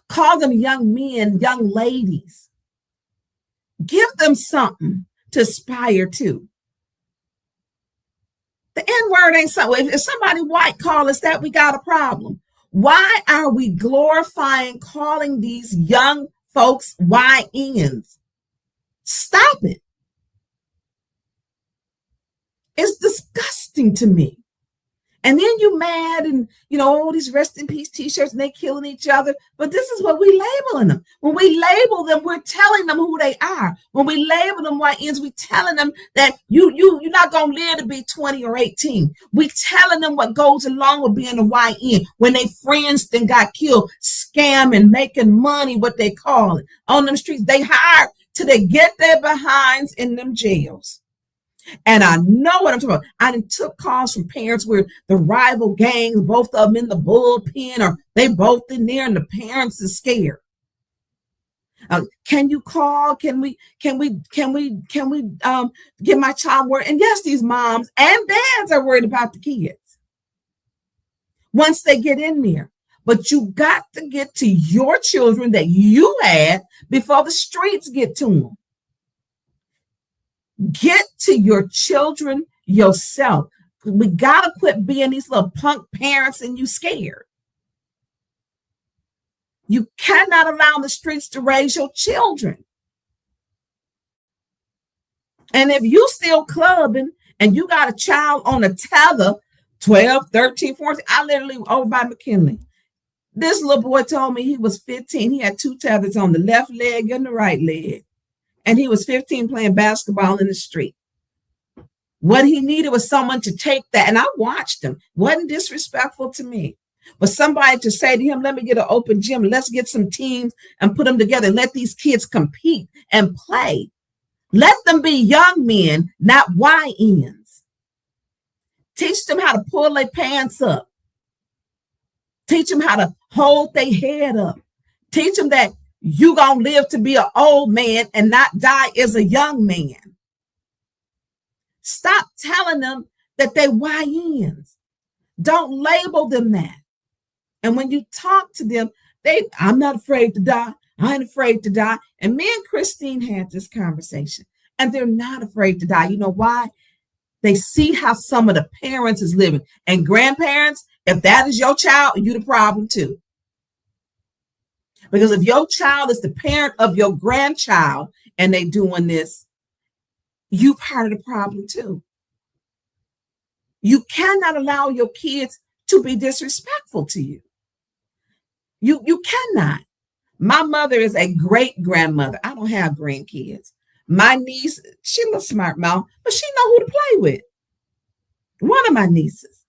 [SPEAKER 2] Call them young men, young ladies. Give them something to aspire to. The N-word ain't something. If somebody white call us that, we got a problem. Why are we glorifying calling these young folks YNs? Stop it. It's disgusting to me. And then you mad and, all these rest in peace t-shirts and they killing each other. But this is what we labeling them. When we label them, we're telling them who they are. When we label them YNs, we telling them that you're not going to live to be 20 or 18. We telling them what goes along with being a YN. When they friends then got killed, scamming, making money, what they call it. On them streets, they hired till they get their behinds in them jails. And I know what I'm talking about. I took calls from parents where the rival gangs, both of them in the bullpen, or they both in there, and the parents are scared. Can you call? Can we get my child word? And yes, these moms and dads are worried about the kids once they get in there. But you got to get to your children that you had before the streets get to them. Get to your children yourself. We got to quit being these little punk parents and you scared. You cannot allow the streets to raise your children. And if you still clubbing and you got a child on a tether, 12, 13, 14, I literally over by McKinley. This little boy told me he was 15. He had 2 tethers on the left leg and the right leg. And he was 15 playing basketball in the street. What he needed was someone to take that. And I watched him. Wasn't disrespectful to me. But somebody to say to him, let me get an open gym. Let's get some teams and put them together and let these kids compete and play. Let them be young men, not YNs. Teach them how to pull their pants up. Teach them how to hold their head up. Teach them that you gonna live to be an old man and not die as a young man. Stop telling them that they YNs. Don't label them that. And when you talk to them, I'm not afraid to die. I ain't afraid to die. And me and Christine had this conversation, and they're not afraid to die. You know why? They see how some of the parents is living. And grandparents, if that is your child, you the problem too. Because if your child is the parent of your grandchild and they doing this, you part of the problem too. You cannot allow your kids to be disrespectful to you. You cannot. My mother is a great grandmother. I don't have grandkids. My niece, she a smart mouth, but she know who to play with. One of my nieces.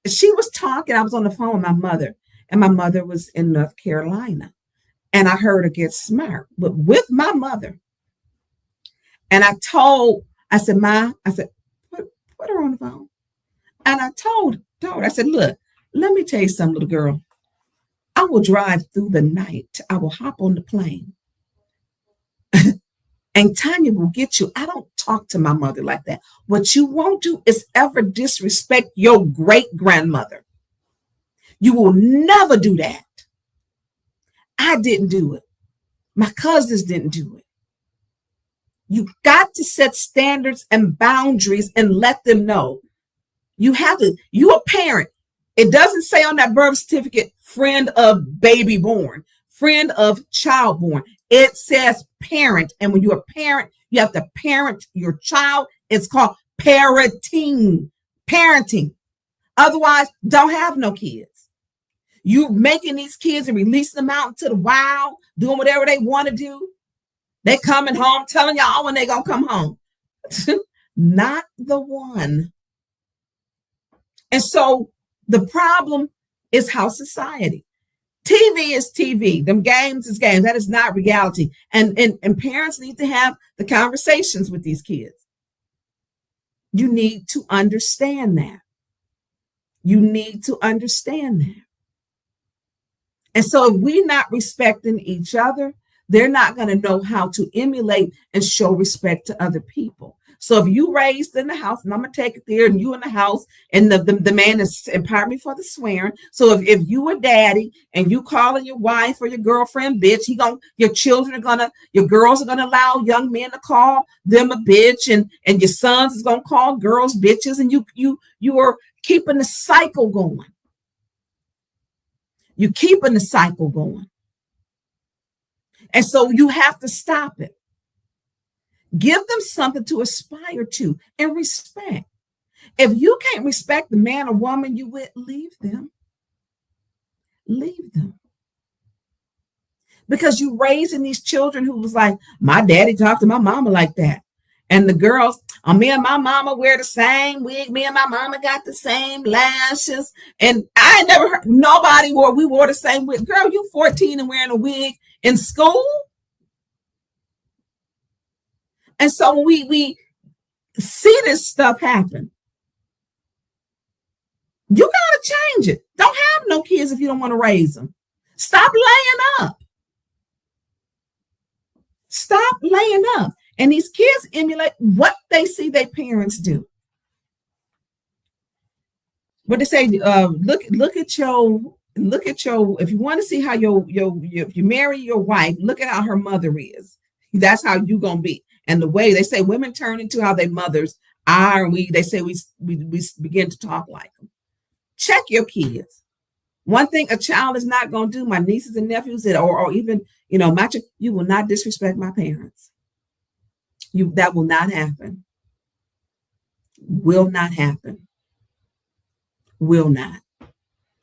[SPEAKER 2] She was talking. I was on the phone with my mother. And my mother was in North Carolina. And I heard her get smart, but with my mother. And I said, Ma, put her on the phone. And I told her, I said, look, let me tell you something, little girl. I will drive through the night. I will hop on the plane. And Tonya will get you. I don't talk to my mother like that. What you won't do is ever disrespect your great grandmother. You will never do that. I didn't do it. My cousins didn't do it. You got to set standards and boundaries and let them know. You have to, you a parent. It doesn't say on that birth certificate, friend of baby born, friend of child born. It says parent. And when you're a parent, you have to parent your child. It's called parenting. Otherwise, don't have no kids. You making these kids and releasing them out into the wild, doing whatever they want to do. They coming home, telling y'all when they gonna come home. Not the one. And so the problem is how society. TV is TV. Them games is games. That is not reality. And parents need to have the conversations with these kids. You need to understand that. You need to understand that. And so if we're not respecting each other, they're not going to know how to emulate and show respect to other people. So if you raised in the house, and I'm going to take it there, and you in the house, and the man is, and pardon me for the swearing. So if you a daddy and you calling your wife or your girlfriend bitch, your girls are gonna allow young men to call them a bitch, and your sons is gonna call girls bitches, and you are keeping the cycle going. You're keeping the cycle going. And so you have to stop it. Give them something to aspire to and respect. If you can't respect the man or woman you with, leave them. Leave them. Because you're raising these children who was like, my daddy talked to my mama like that. And the girls, me and my mama wear the same wig. Me and my mama got the same lashes. And I never heard nobody we wore the same wig. Girl, you 14 and wearing a wig in school? And so when we see this stuff happen, you got to change it. Don't have no kids if you don't want to raise them. Stop laying up. Stop laying up. And these kids emulate what they see their parents do. What they say, look at your, if you want to see how if you marry your wife, look at how her mother is. That's how you gonna be. And the way they say women turn into how their mothers are, and they say we begin to talk like them. Check your kids. One thing a child is not going to do, my nieces and nephews, or even, you will not disrespect my parents. That will not happen. Will not happen. Will not.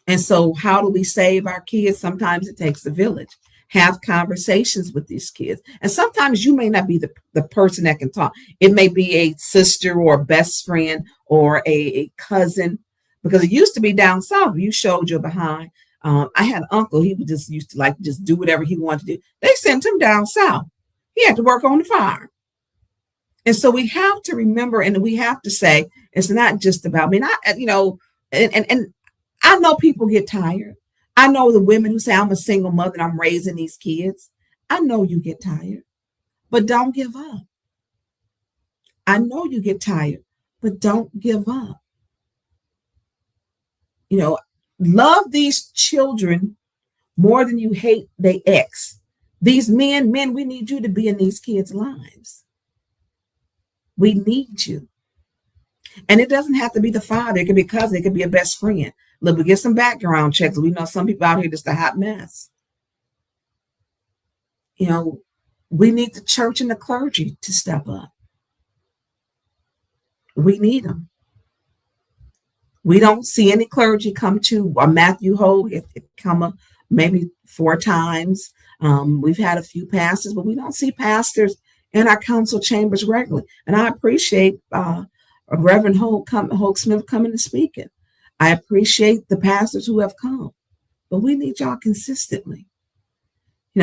[SPEAKER 2] And so how do we save our kids? Sometimes it takes a village. Have conversations with these kids. And sometimes you may not be the person that can talk. It may be a sister or a best friend or a cousin. Because it used to be down south, you showed your behind. I had an uncle, he used to just do whatever he wanted to do. They sent him down south. He had to work on the farm. And so we have to remember, and we have to say, it's not just about me. And I know people get tired. I know the women who say, I'm a single mother and I'm raising these kids. I know you get tired, but don't give up. I know you get tired, but don't give up. Love these children more than you hate their ex. These men, we need you to be in these kids' lives. We need you. And it doesn't have to be the father. It could be a cousin. It could be a best friend. Look, we get some background checks. We know some people out here just a hot mess. We need the church and the clergy to step up. We need them. We don't see any clergy come to Matthew Hogue. It come maybe 4 times. We've had a few pastors, but we don't see pastors in our council chambers regularly. And I appreciate Reverend Hogue Smith coming and speaking. I appreciate the pastors who have come, but we need y'all consistently.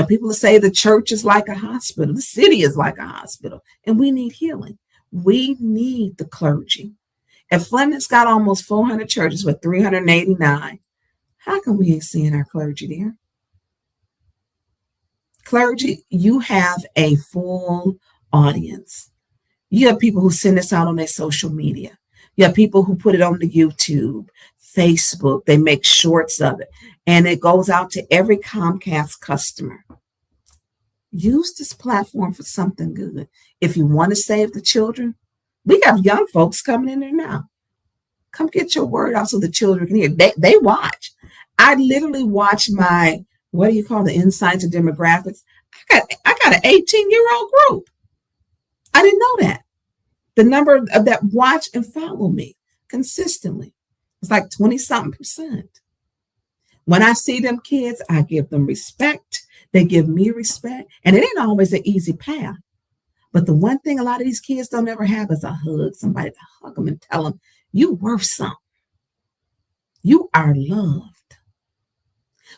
[SPEAKER 2] People say the church is like a hospital. The city is like a hospital, and we need healing. We need the clergy. If Fleming's got almost 400 churches with 389, how come we ain't seeing our clergy there? Clergy, you have a full audience. You have people who send this out on their social media. You have people who put it on the YouTube, Facebook. They make shorts of it, and it goes out to every Comcast customer. Use this platform for something good. If you want to save the children, we got young folks coming in there now. Come get your word out so the children can hear. They watch. I literally watch my, what do you call the insights and demographics? I got an 18-year-old group. I didn't know that. The number of that watch and follow me consistently, it's like 20-something%. When I see them kids, I give them respect. They give me respect. And it ain't always an easy path. But the one thing a lot of these kids don't ever have is a hug, somebody to hug them and tell them, you worth something. You are loved.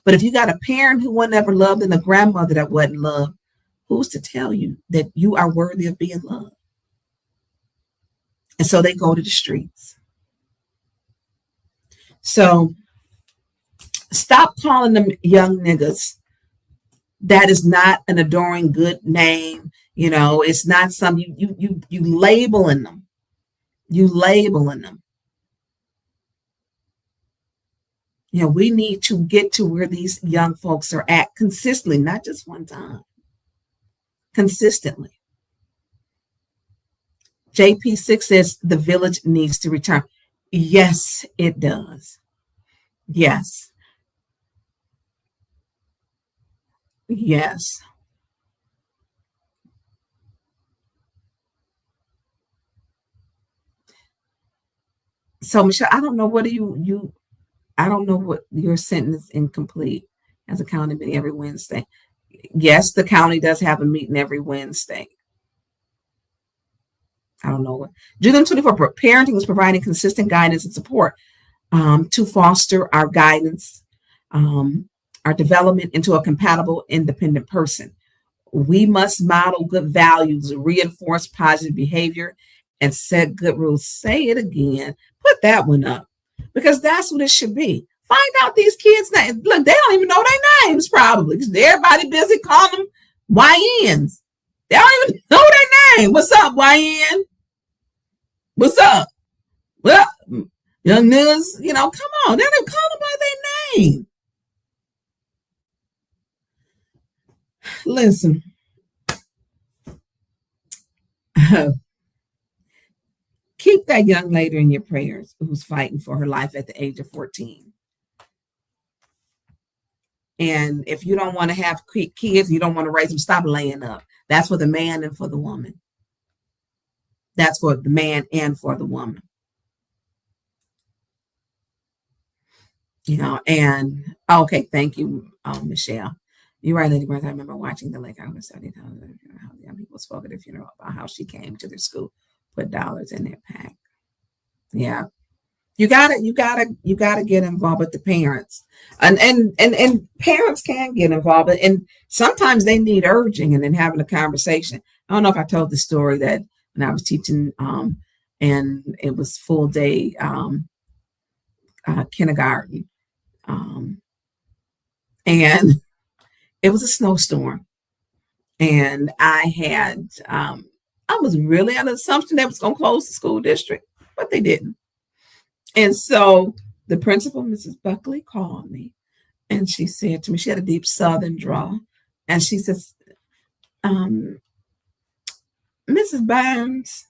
[SPEAKER 2] But if you got a parent who wasn't ever loved and a grandmother that wasn't loved, who's to tell you that you are worthy of being loved? And so they go to the streets. So stop calling them young niggas. That is not an adoring good name. You know, it's not something you labeling them. You labeling them. You know, we need to get to where these young folks are at consistently, not just one time. Consistently. JP6 says the village needs to return. Yes, it does. Yes. Yes. So Michelle, I don't know what I don't know what your sentence incomplete as a county meeting every Wednesday. Yes, the county does have a meeting every Wednesday. I don't know what. June 24, parenting is providing consistent guidance and support to foster our guidance, our development into a compatible, independent person. We must model good values, reinforce positive behavior, and set good rules. Say it again. Put that one up because that's what it should be. Find out these kids' names. Look, they don't even know their names probably because everybody busy calling them YNs. They don't even know their name. What's up, YN? What's up? Well, young niggas, you know, come on. They don't call them by their name. Listen. Keep that young lady in your prayers who's fighting for her life at the age of 14. And if you don't want to have kids, you don't want to raise them, stop laying up. That's for the man and for the woman. That's for the man and for the woman. You know, and okay, thank you, Michelle. You're right, Lady Birth. I remember watching the Lake Island study, how young people spoke at the funeral about how she came to their school, put dollars in their pack. Yeah. You gotta get involved with the parents. And parents can get involved, and sometimes they need urging and then having a conversation. I don't know if I told the story that when I was teaching and it was full day kindergarten. And it was a snowstorm. And I was really under the assumption that was going to close the school district, but they didn't. And so the principal, Mrs. Buckley, called me and she said to me, she had a deep Southern drawl. And she says, Mrs. Burns,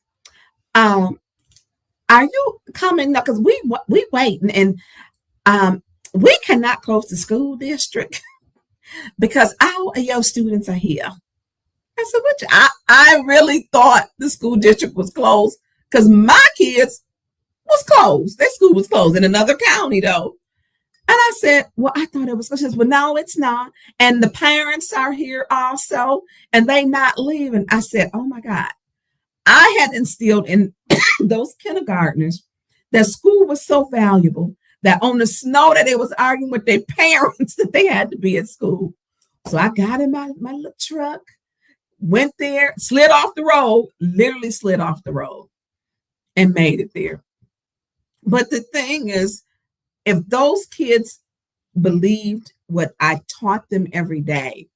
[SPEAKER 2] are you coming? Because we waiting and we cannot close the school district because all of your students are here. I said, what? I really thought the school district was closed because my kids was closed. Their school was closed in another county though. And I said, well, I thought it was closed. She says, well, no, it's not. And the parents are here also, and they not leaving. I said, oh my God. I had instilled in those kindergartners that school was so valuable that on the snow that they was arguing with their parents that they had to be at school. So I got in my little truck, went there, slid off the road, literally slid off the road and made it there. But the thing is, if those kids believed what I taught them every day,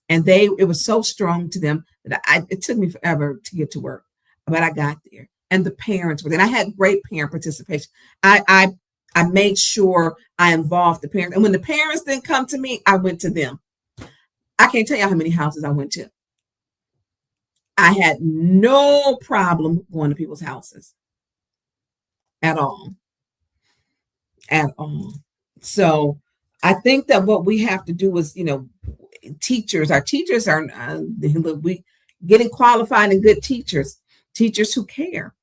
[SPEAKER 2] and it was so strong to them that it took me forever to get to work, but I got there. And the parents were there. And I had great parent participation. I made sure I involved the parents. And when the parents didn't come to me, I went to them. I can't tell you how many houses I went to. I had no problem going to people's houses. At all. So I think that what we have to do is, our teachers are we getting qualified and good teachers who care.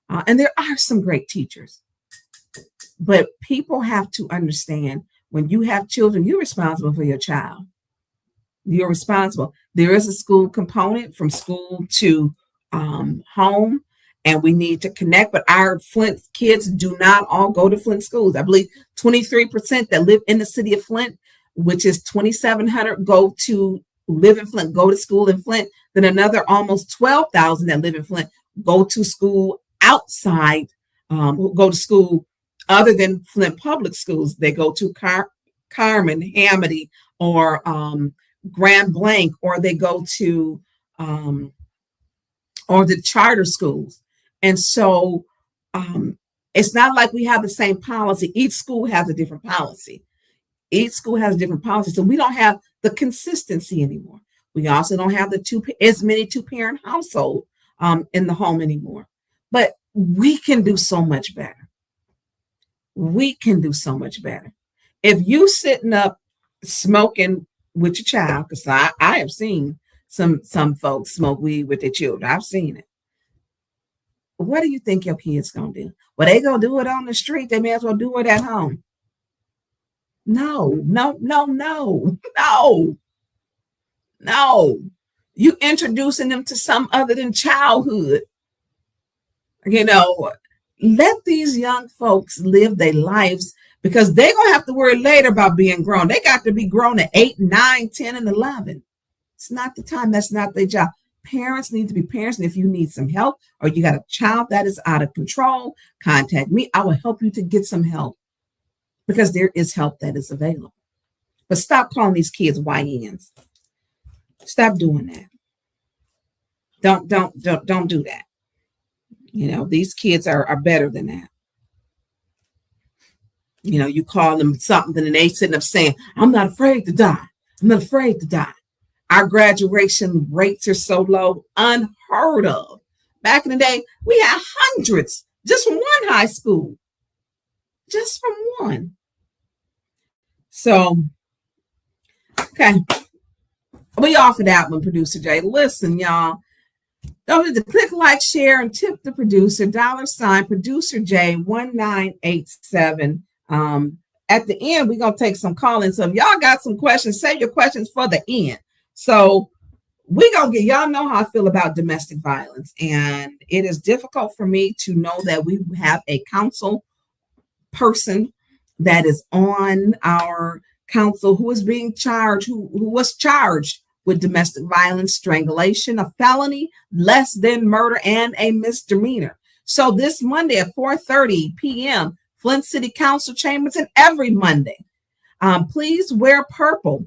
[SPEAKER 2] And there are some great teachers. But people have to understand when you have children, you're responsible for your child. You're responsible. There is a school component from school to home. And we need to connect, but our Flint kids do not all go to Flint schools. I believe 23% that live in the city of Flint which is 2,700 go to live in Flint, go to school in Flint. Then another almost 12,000 that live in Flint go to school outside, go to school other than Flint public schools. They go to Carmen, Hamady, or Grand Blanc, or they go to or the charter schools. And so it's not like we have the same policy. Each school has a different policy. Each school has a different policy. So we don't have the consistency anymore. We also don't have as many two-parent household in the home anymore. But we can do so much better. We can do so much better. If you sitting up smoking with your child, because I have seen some folks smoke weed with their children. I've seen it. What do you think your kids gonna do? Well, they gonna do it on the street. They may as well do it at home. No. You introducing them to some other than childhood. Let these young folks live their lives, because they're going to have to worry later about being grown. They got to be grown at 8, 9, 10, and 11. It's not the time. That's not their job. Parents need to be parents. And if you need some help, or you got a child that is out of control, contact me. I will help you to get some help, because there is help that is available. But stop calling these kids YNs. Stop doing that. Don't do that. These kids are better than that. You call them something and they sitting up saying, I'm not afraid to die. I'm not afraid to die. Our graduation rates are so low, unheard of. Back in the day, we had hundreds just from one high school. Just from one. So, okay. We offer that one, Producer Jay. Listen, y'all. Don't forget to click, like, share, and tip the producer, $ Producer J 1987. At the end, we're going to take some call-ins. So if y'all got some questions, save your questions for the end. So we're going to get, y'all know how I feel about domestic violence. And it is difficult for me to know that we have a council person that is on our council who is being charged, who was charged with domestic violence, strangulation, a felony, less than murder, and a misdemeanor. So this Monday at 4:30 p.m., Flint City Council chambers, and every Monday, please wear purple.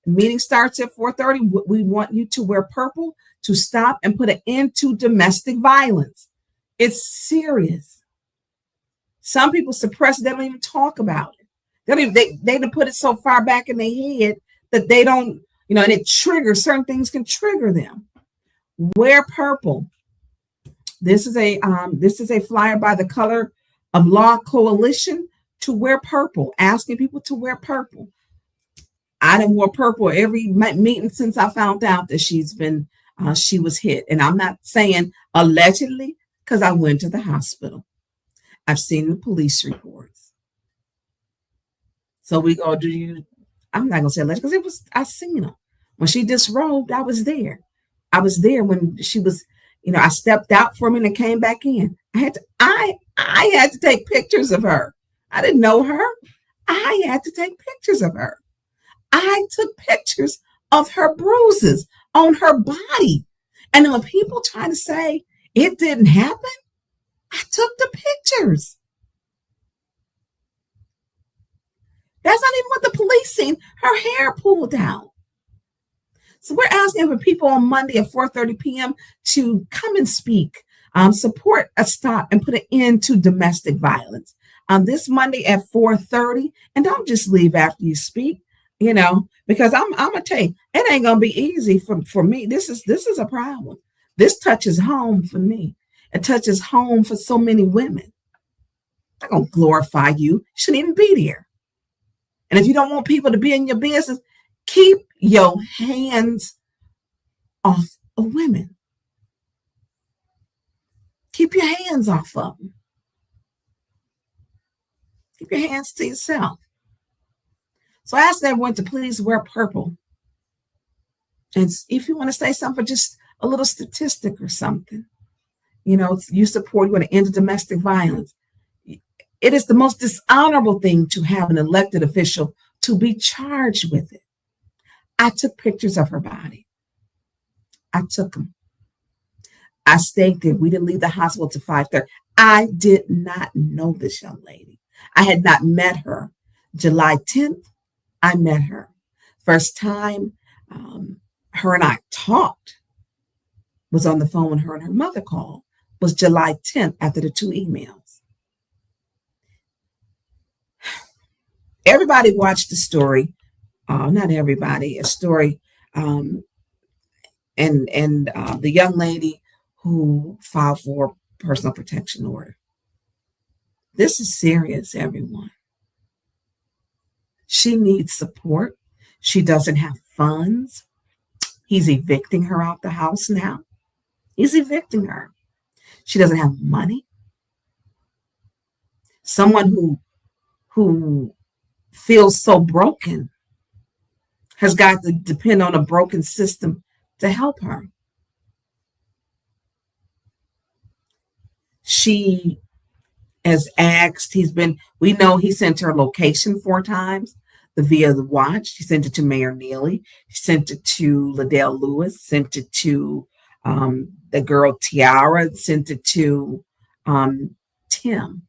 [SPEAKER 2] Meeting starts at 4:30. We want you to wear purple to stop and put an end to domestic violence. It's serious. Some people suppress it. They don't even talk about it. They don't put it so far back in their head that they don't, and it triggers, certain things can trigger them. Wear purple. This is a flyer by the Color of Law Coalition to wear purple, asking people to wear purple. I done wore purple every meeting since I found out that she was hit. And I'm not saying allegedly, because I went to the hospital. I've seen the police reports. So we go, I'm not gonna say alleged, because I seen them. When she disrobed, I was there. I was there when she was, I stepped out for a minute and came back in. I had to take pictures of her. I didn't know her. I had to take pictures of her. I took pictures of her bruises on her body. And then when people try to say it didn't happen, I took the pictures. That's not even what the police seen. Her hair pulled out. So we're asking for people on Monday at 4:30 p.m. to come and speak, support a stop and put an end to domestic violence. This Monday at 4:30, and don't just leave after you speak, because I'm gonna tell you, it ain't gonna be easy for me. This is a problem. This touches home for me. It touches home for so many women. I'm not gonna glorify you. You shouldn't even be there. And if you don't want people to be in your business, keep your hands off of women. Keep your hands off of them. Keep your hands to yourself. So I ask everyone to please wear purple. And if you want to say something, just a little statistic or something, you support, you want to end domestic violence. It is the most dishonorable thing to have an elected official to be charged with it. I took pictures of her body. I took them. I stayed there. We didn't leave the hospital till 5:30. I did not know this young lady. I had not met her. July 10th, I met her. First time her and I talked was on the phone when her and her mother called, was July 10th after the 2 emails. Everybody watched the story. Not everybody, a story. And the young lady who filed for personal protection order. This is serious, everyone. She needs support. She doesn't have funds. He's evicting her out the house now. He's evicting her. She doesn't have money. Someone who feels so broken has got to depend on a broken system to help her. She has asked, we know he sent her location 4 times via the watch. He sent it to Mayor Neely. He sent it to Liddell Lewis, sent it to the girl Tiara, sent it to Tim.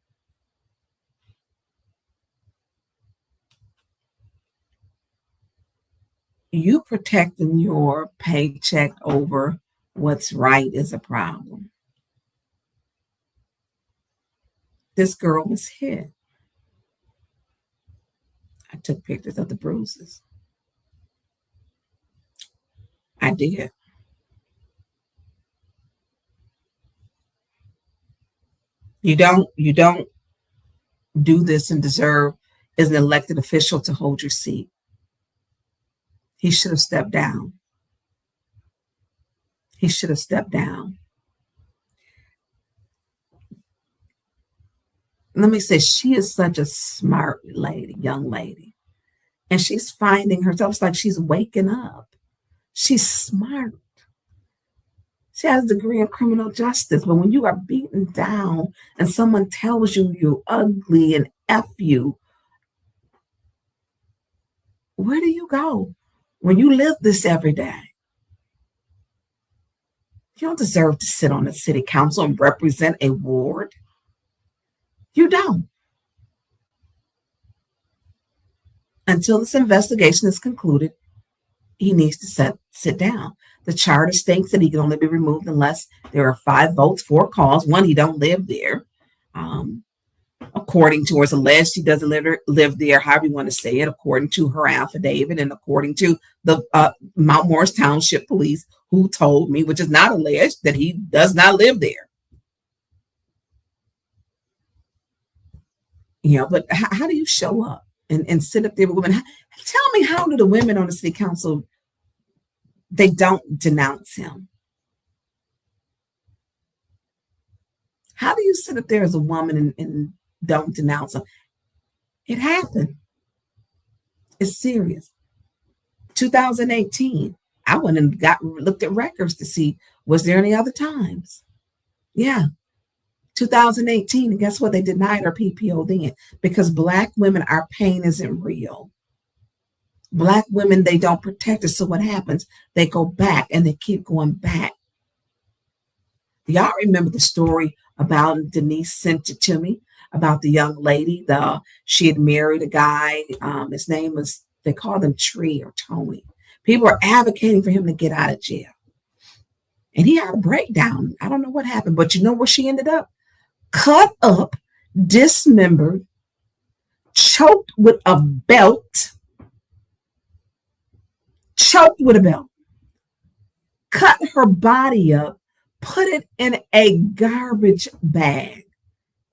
[SPEAKER 2] You protecting your paycheck over what's right is a problem. This girl was hit. I took pictures of the bruises. I did. You don't do this and deserve as an elected official to hold your seat. He should have stepped down. He should have stepped down. Let me say, she is such a smart lady, young lady. And she's finding herself. It's like she's waking up. She's smart. She has a degree in criminal justice. But when you are beaten down and someone tells you you're ugly and F you, where do you go when you live this every day? You don't deserve to sit on the city council and represent a ward. You don't. Until this investigation is concluded, he needs to sit down. The charter states that he can only be removed unless there are 5 votes, 4 calls. 1, he don't live there. According to, or it's alleged he doesn't live there, however you want to say it, according to her affidavit and according to the Mount Morris Township Police, who told me, which is not alleged, that he does not live there. You know, but how do you show up and sit up there with women? Tell me, how do the women on the city council, they don't denounce him? How do you sit up there as a woman and don't denounce him? It happened. It's serious. 2018, I went and looked at records to see, was there any other times? Yeah. 2018, and guess what? They denied her PPO then, because Black women, our pain isn't real. Black women, they don't protect us. So what happens? They go back and they keep going back. Y'all remember the story about, Denise sent it to me, about the young lady. She had married a guy. His name was, they called him Tree or Tony. People were advocating for him to get out of jail. And he had a breakdown. I don't know what happened, but you know where she ended up? Cut up, dismembered, choked with a belt. Choked with a belt. Cut her body up, put it in a garbage bag.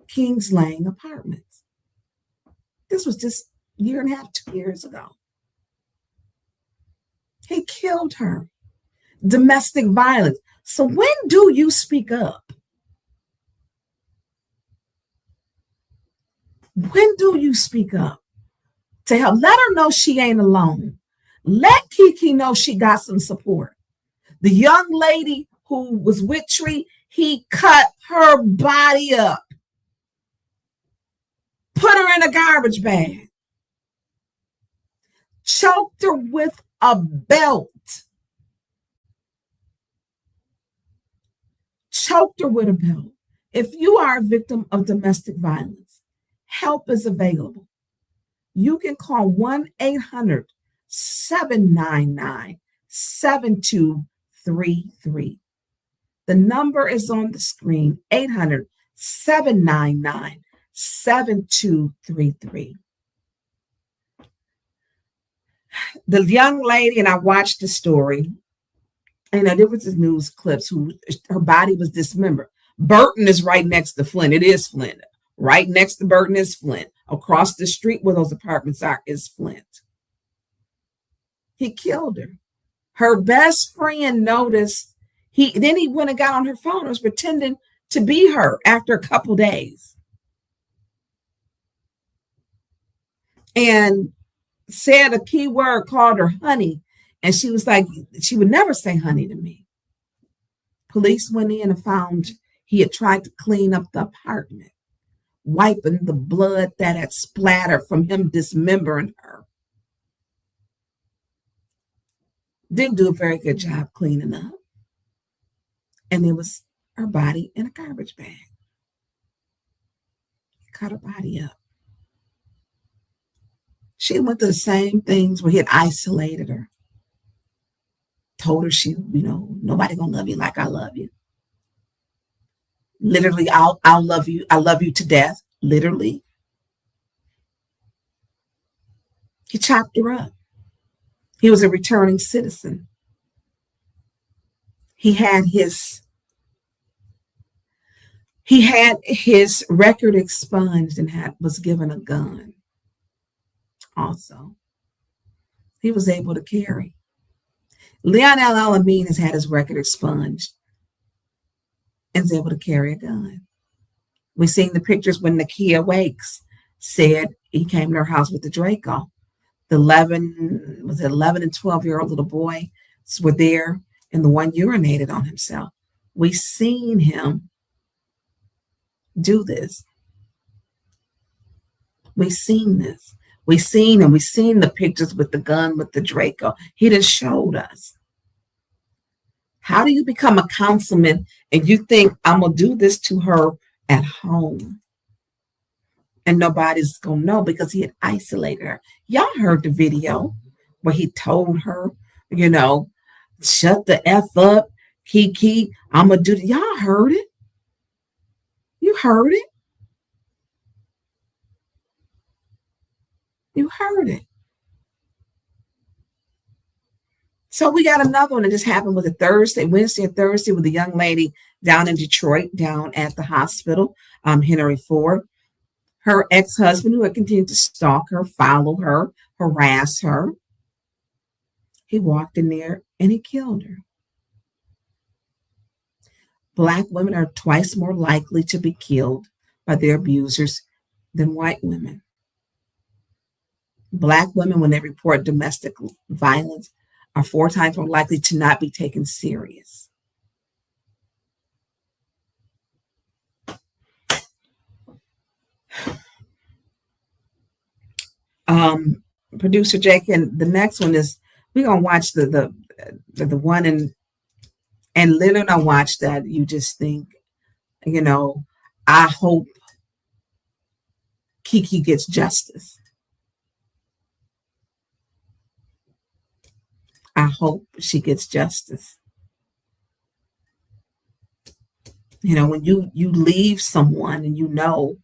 [SPEAKER 2] Kings Lane Apartments. This was just a year and a half, 2 years ago. He killed her. Domestic violence. So when do you speak up? When do you speak up to help? Let her know she ain't alone. Let Kiki know she got some support. The young lady who was with Tree, he cut her body up, put her in a garbage bag. choked her with a belt. Choked her with a belt. If you are a victim of domestic violence, help is available. You can call 1-800-799-7233. The number is on the screen, 800-799-7233. The young lady, and I watched the story, and there was this news clips her body was dismembered. Burton is right next to Flint. It is Flint. Right next to Burton is Flint. Across the street where those apartments are is Flint. He killed her. Her best friend noticed. Then he went and got on her phone and was pretending to be her after a couple days. And said a key word, called her honey. And she was like, she would never say honey to me. Police went in and found he had tried to clean up the apartment, wiping the blood that had splattered from him dismembering her. Didn't do a very good job cleaning up. And there was her body in a garbage bag. He cut her body up. She went through the same things where he had isolated her. Told her nobody gonna love you like I love you. Literally, I'll love you. I love you to death. Literally. He chopped her up. He was a returning citizen. He had his record expunged and was given a gun. Also, he was able to carry. Leon L. Alameen has had his record expunged and is able to carry a gun. We've seen the pictures when Nakia Wakes said he came to her house with the Draco. The 11 and 12-year-old little boy were there, and the one urinated on himself. We've seen him do this. We've seen this. We've seen the pictures with the gun, with the Draco. He just showed us. How do you become a councilman and you think I'm going to do this to her at home? And nobody's going to know because he had isolated her. Y'all heard the video where he told her, shut the F up, Kiki, I'm going to do it. Y'all heard it. You heard it. You heard it. So we got another one that just happened with Wednesday or Thursday with a young lady down in Detroit, down at the hospital, Henry Ford. Her ex-husband, who had continued to stalk her, follow her, harass her. He walked in there and he killed her. Black women are twice more likely to be killed by their abusers than white women. Black women, when they report domestic violence, are 4 times more likely to not be taken serious. Producer Jake, and the next one is we're gonna watch the one and literally I watch that you just think, I hope Kiki gets justice. I hope she gets justice. When you leave someone and you know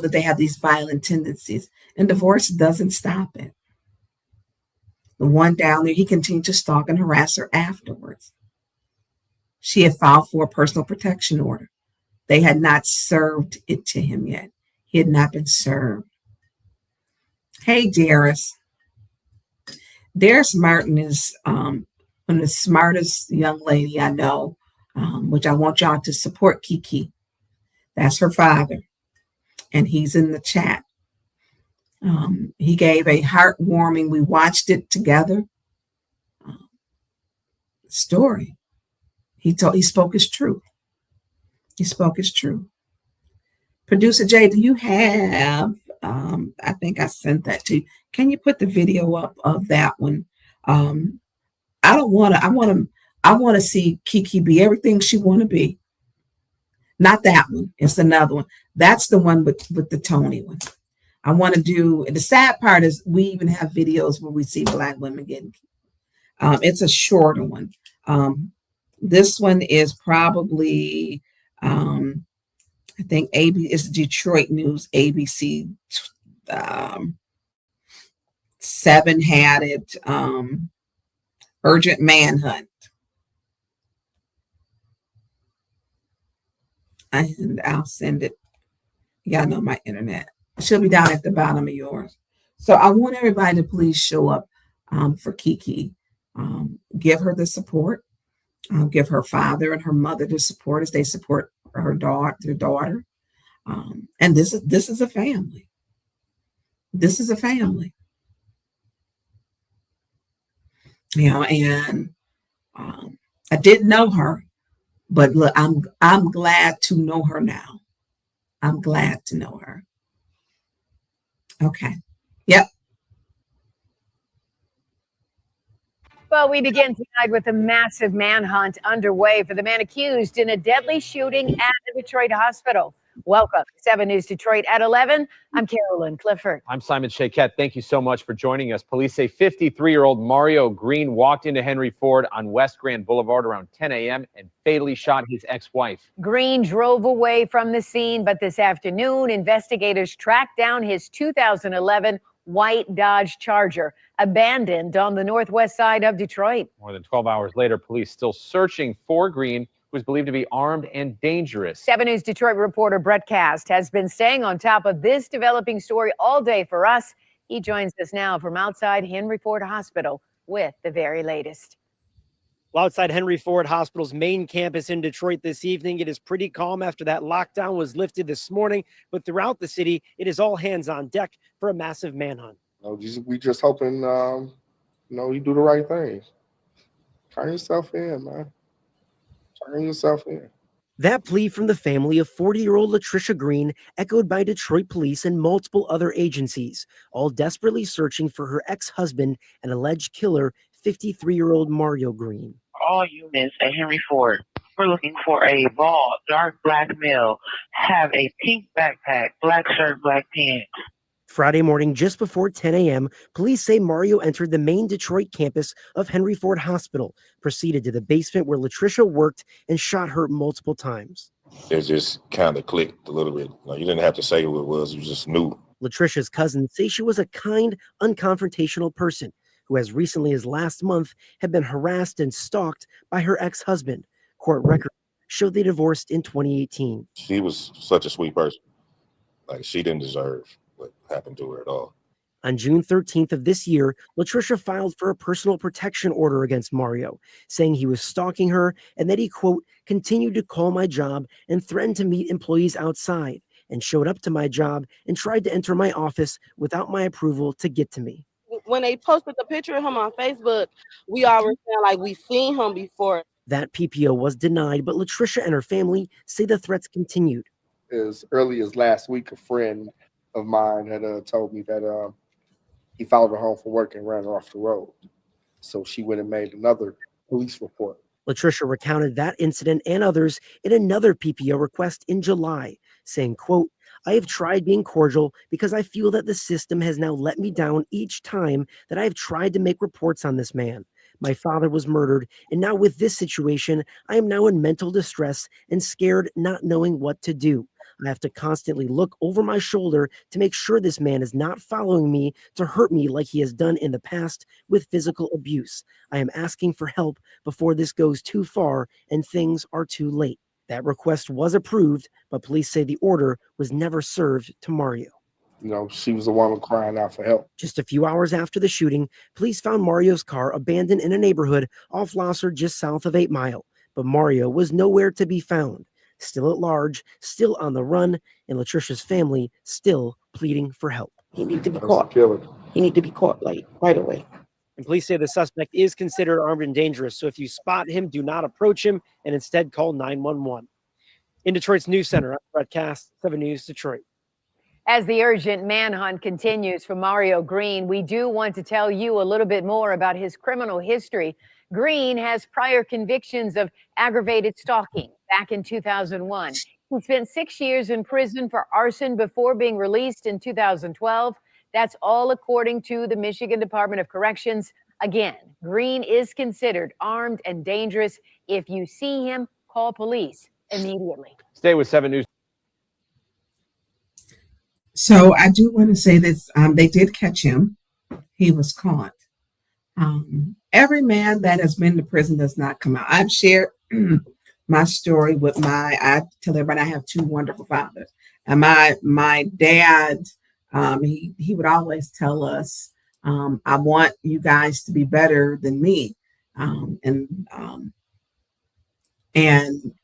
[SPEAKER 2] that they have these violent tendencies, and divorce doesn't stop it. The one down there, he continued to stalk and harass her afterwards. She had filed for a personal protection order. They had not served it to him yet. He had not been served. Hey, Darius. Darius Martin is one of the smartest young lady I know, which I want y'all to support Kiki. That's her father. And he's in the chat. He gave a heartwarming, we watched it together, story. He spoke his truth. He spoke his truth. Producer Jay, do you have I think I sent that to you. Can you put the video up of that one? I don't want to. I want to see Kiki be everything she want to be. Not that one. It's another one. That's the one with the Tony one. I want to do. The sad part is we even have videos where we see Black women getting. It's a shorter one. This one is probably. I think it's Detroit News, ABC 7 had it, urgent manhunt. And I'll send it. Y'all know my internet. She'll be down at the bottom of yours. So I want everybody to please show up for Kiki. Give her the support. Give her father and her mother the support as they support her daughter. And this is a family. This is a family. You know, and I didn't know her, but look, I'm glad to know her now. I'm glad to know her. Okay. Yep.
[SPEAKER 7] Well, we begin tonight with a massive manhunt underway for the man accused in a deadly shooting at the Detroit hospital. Welcome to 7 News Detroit at 11. I'm Carolyn Clifford.
[SPEAKER 8] I'm Simon Shaquette. Thank you so much for joining us. Police say 53-year-old Mario Green walked into Henry Ford on West Grand Boulevard around 10 a.m. and fatally shot his ex-wife.
[SPEAKER 7] Green drove away from the scene, but this afternoon, investigators tracked down his 2011 white Dodge Charger, abandoned on the northwest side of Detroit.
[SPEAKER 8] More than 12 hours later, police still searching for Green, who is believed to be armed and dangerous.
[SPEAKER 7] 7 News Detroit reporter Brett Cast has been staying on top of this developing story all day for us. He joins us now from outside Henry Ford Hospital with the very latest.
[SPEAKER 9] Well, outside Henry Ford Hospital's main campus in Detroit this evening, it is pretty calm after that lockdown was lifted this morning. But throughout the city, it is all hands on deck for a massive manhunt.
[SPEAKER 10] We just hoping, you do the right thing. Turn yourself in, man. Turn yourself in.
[SPEAKER 9] That plea from the family of 40-year-old Latricia Green echoed by Detroit police and multiple other agencies, all desperately searching for her ex-husband and alleged killer, 53-year-old Mario Green.
[SPEAKER 11] All units at Henry Ford, we're looking for a bald, dark black male, have a pink backpack, black shirt, black pants.
[SPEAKER 9] Friday morning, just before 10 a.m., police say Mario entered the main Detroit campus of Henry Ford Hospital, proceeded to the basement where Latricia worked, and shot her multiple times.
[SPEAKER 12] It just kind of clicked a little bit. You didn't have to say who it was, you just knew.
[SPEAKER 9] Latricia's cousins say she was a kind, unconfrontational person who, as recently as last month, had been harassed and stalked by her ex-husband. Court records show they divorced in 2018.
[SPEAKER 12] She was such a sweet person. She didn't deserve what happened to her at all.
[SPEAKER 9] On June 13th of this year, Latricia filed for a personal protection order against Mario, saying he was stalking her and that he, quote, continued to call my job and threatened to meet employees outside and showed up to my job and tried to enter my office without my approval to get to me.
[SPEAKER 13] When they posted the picture of him on Facebook, we all were saying like we've seen him before.
[SPEAKER 9] That PPO was denied, but Latricia and her family say the threats continued.
[SPEAKER 10] As early as last week, a friend of mine had told me that he followed her home from work and ran her off the road. So she went and made another police report.
[SPEAKER 9] Latricia recounted that incident and others in another PPO request in July, saying, quote, I have tried being cordial because I feel that the system has now let me down each time that I have tried to make reports on this man. My father was murdered, and now with this situation, I am now in mental distress and scared, not knowing what to do. I have to constantly look over my shoulder to make sure this man is not following me to hurt me like he has done in the past with physical abuse. I am asking for help before this goes too far and things are too late. That request was approved, but police say the order was never served to Mario.
[SPEAKER 10] She was the woman crying out for help.
[SPEAKER 9] Just a few hours after the shooting, police found Mario's car abandoned in a neighborhood off Losser just south of 8 Mile, but Mario was nowhere to be found. Still at large, still on the run, and Latricia's family still pleading for help.
[SPEAKER 13] He needs to be caught. He needs to be caught right away.
[SPEAKER 9] And police say the suspect is considered armed and dangerous, so if you spot him, do not approach him and instead call 911. In Detroit's News Center, I'm Brett Cast, 7 News Detroit.
[SPEAKER 7] As the urgent manhunt continues for Mario Green, we do want to tell you a little bit more about his criminal history. Green has prior convictions of aggravated stalking back in 2001. He spent 6 years in prison for arson before being released in 2012. That's all according to the Michigan Department of Corrections. Again, Green is considered armed and dangerous. If you see him, call police immediately.
[SPEAKER 8] Stay with 7 News.
[SPEAKER 2] So I do want to say this. They did catch him. He was caught. Every man that has been to prison does not come out. I've shared my story with I tell everybody I have 2 wonderful fathers. And my dad, he would always tell us, I want you guys to be better than me. And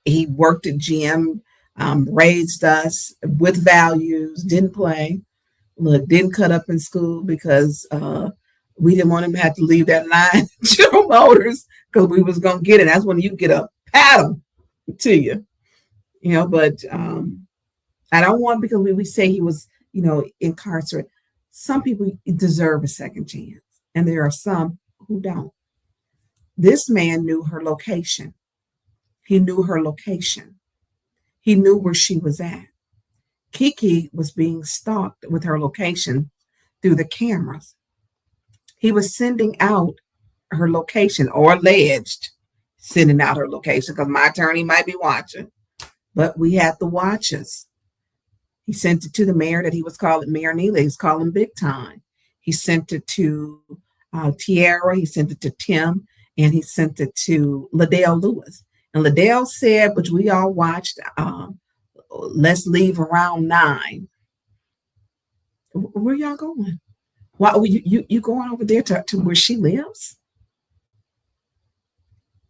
[SPEAKER 2] he worked at GM, raised us with values, didn't play, didn't cut up in school because we didn't want him to have to leave that line General Motors because we was going to get it. That's when you get a paddle to you, but I don't want, because we say he was, incarcerated. Some people deserve a second chance, and there are some who don't. This man knew her location. He knew her location. He knew where she was at. Kiki was being stalked with her location through the cameras. He was sending out her location, or alleged sending out her location, because my attorney might be watching, but we had the watches. He sent it to the mayor that he was calling Mayor Neely. He's calling big time. He sent it to Tiara. He sent it to Tim, and he sent it to Liddell Lewis. And Liddell said, which we all watched, let's leave around 9. Where y'all going? Why you going over there to where she lives?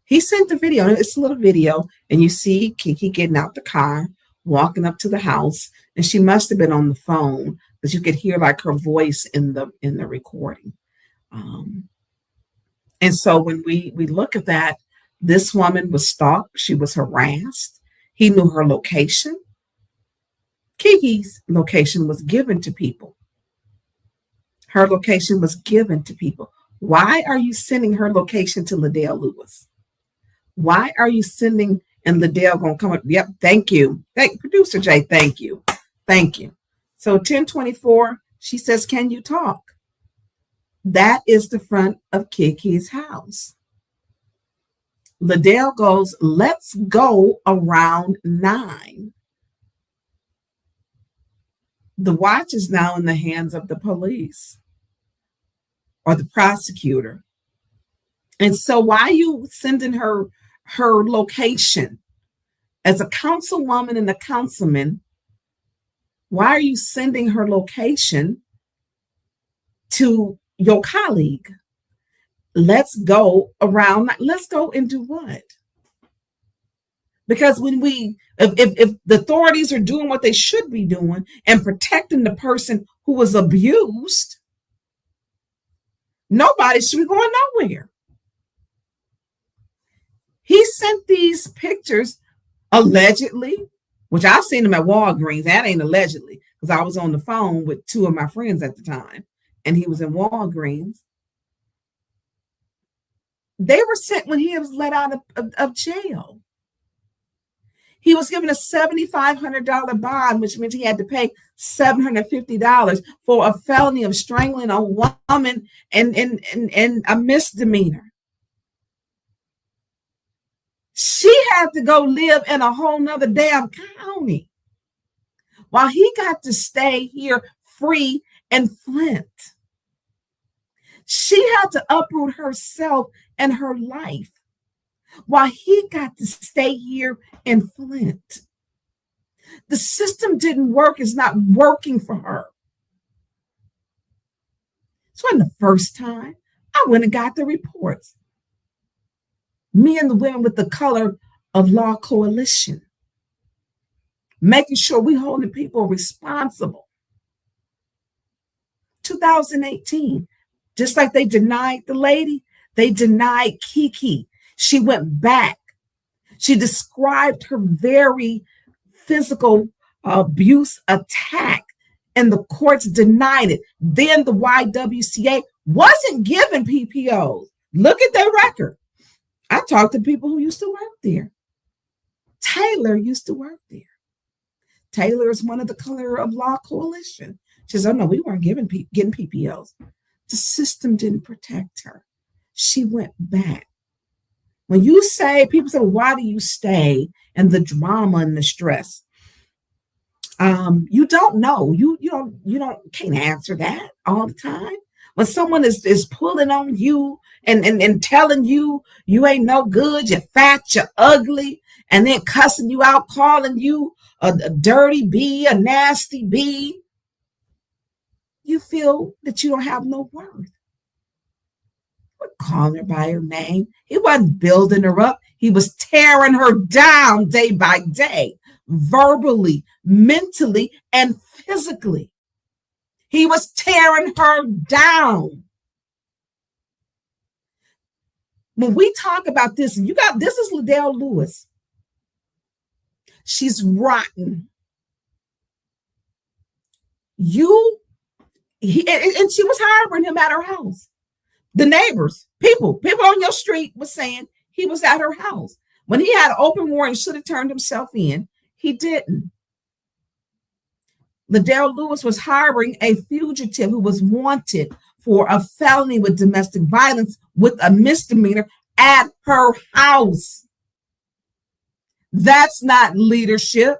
[SPEAKER 2] He sent the video. It's a little video, and you see Kiki getting out the car, walking up to the house, and she must have been on the phone because you could hear like her voice in the recording. And so when we look at that, this woman was stalked. She was harassed. He knew her location. Kiki's location was given to people. Her location was given to people. Why are you sending her location to Liddell Lewis? Why are you sending, and Liddell going to come up? Yep, thank you. Producer Jay, thank you. Thank you. So 1024, she says, can you talk? That is the front of Kiki's house. Liddell goes, let's go around 9. The watch is now in the hands of the police or the prosecutor. And so why are you sending her location? As a councilwoman and a councilman, why are you sending her location to your colleague? Let's go around. Let's go and do what? Because when if the authorities are doing what they should be doing and protecting the person who was abused, nobody should be going nowhere. He sent these pictures allegedly, which I've seen them at Walgreens. That ain't allegedly, because I was on the phone with 2 of my friends at the time, and he was in Walgreens. They were sent when he was let out of jail. He was given a $7,500 bond, which means he had to pay $750 for a felony of strangling a woman and a misdemeanor. She had to go live in a whole nother damn county while he got to stay here free in Flint. She had to uproot herself and her life while he got to stay here in Flint. The system didn't work. It's not working for her. It wasn't the first time. I went and got the reports. Me and the women with the Color of Law Coalition, making sure we holding people responsible. 2018, just like they denied the lady, they denied Kiki. She went back. She described her very physical abuse attack and the courts denied it. Then the YWCA wasn't given PPOs. Look at their record. I talked to people who used to work there. Taylor used to work there. Taylor is one of the Color of Law Coalition. She says, oh no, we weren't getting PPOs. The system didn't protect her. She went back. When you say, people say, why do you stay? And the drama and the stress. You don't know. You can't answer that all the time. When someone is pulling on you and telling you you ain't no good, you're fat, you're ugly, and then cussing you out, calling you a dirty bee, a nasty bee, you feel that you don't have no worth. We're calling her by her name. He wasn't building her up. He was tearing her down day by day, verbally, mentally, and physically. He was tearing her down. When we talk about this, this is Liddell Lewis. She's rotten. And she was harboring him at her house. The neighbors, people on your street was saying he was at her house. When he had an open warrant, he should have turned himself in. He didn't. Liddell Lewis was harboring a fugitive who was wanted for a felony with domestic violence with a misdemeanor at her house. That's not leadership.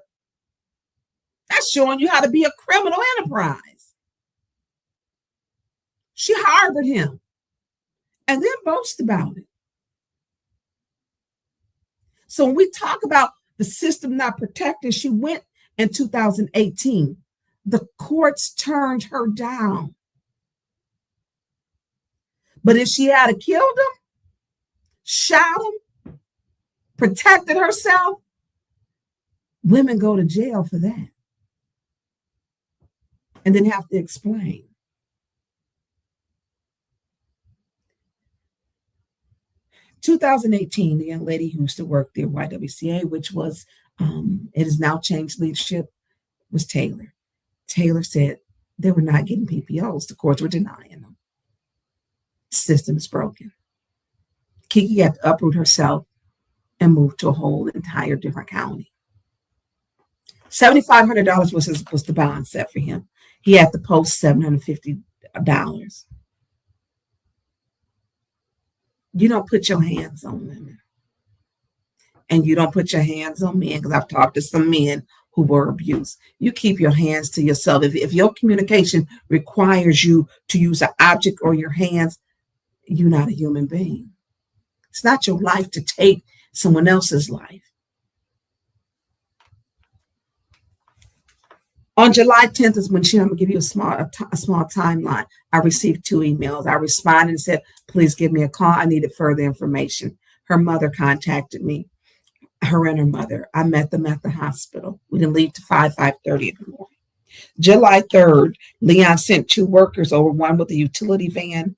[SPEAKER 2] That's showing you how to be a criminal enterprise. She harbored him and then boasted about it. So when we talk about the system not protecting, she went in 2018. The courts turned her down. But if she had killed him, shot him, protected herself, women go to jail for that and then have to explain. In 2018, the young lady who used to work there, YWCA, which was, it has now changed leadership, was Taylor. Taylor said they were not getting PPOs. The courts were denying them. The system is broken. Kiki had to uproot herself and move to a whole entire different county. $7,500 was the bond set for him. He had to post $750. You don't put your hands on women. And you don't put your hands on men, because I've talked to some men who were abused. You keep your hands to yourself. If your communication requires you to use an object or your hands, you're not a human being. It's not your life to take someone else's life. On July 10th is when I'm going to give you a small timeline. I received 2 emails. I responded and said, please give me a call. I needed further information. Her mother contacted me. Her and her mother. I met them at the hospital. We didn't leave to 5:30 in the morning. July 3rd, Leon sent 2 workers over, one with a utility van.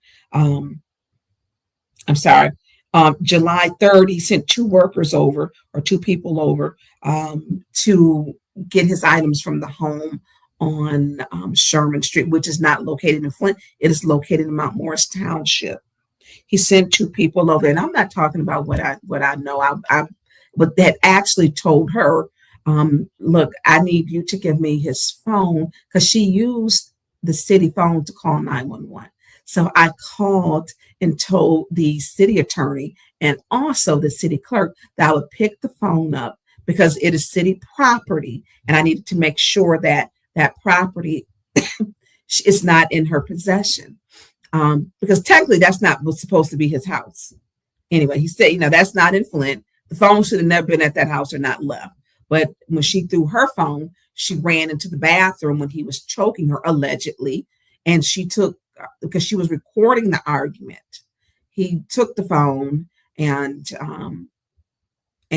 [SPEAKER 2] July 3rd, he sent 2 workers over, or 2 people over, to get his items from the home on Sherman Street, which is not located in Flint. It is located in Mount Morris Township. He sent 2 people over, and I'm not talking about what I know. But that actually told her, look, I need you to give me his phone, because she used the city phone to call 911. So I called and told the city attorney and also the city clerk that I would pick the phone up because it is city property, and I needed to make sure that that property is not in her possession, because technically that's not what's supposed to be his house. Anyway, he said, that's not in Flint. The phone should have never been at that house or not left. But when she threw her phone, she ran into the bathroom when he was choking her, allegedly. And she took, because she was recording the argument, he took the phone and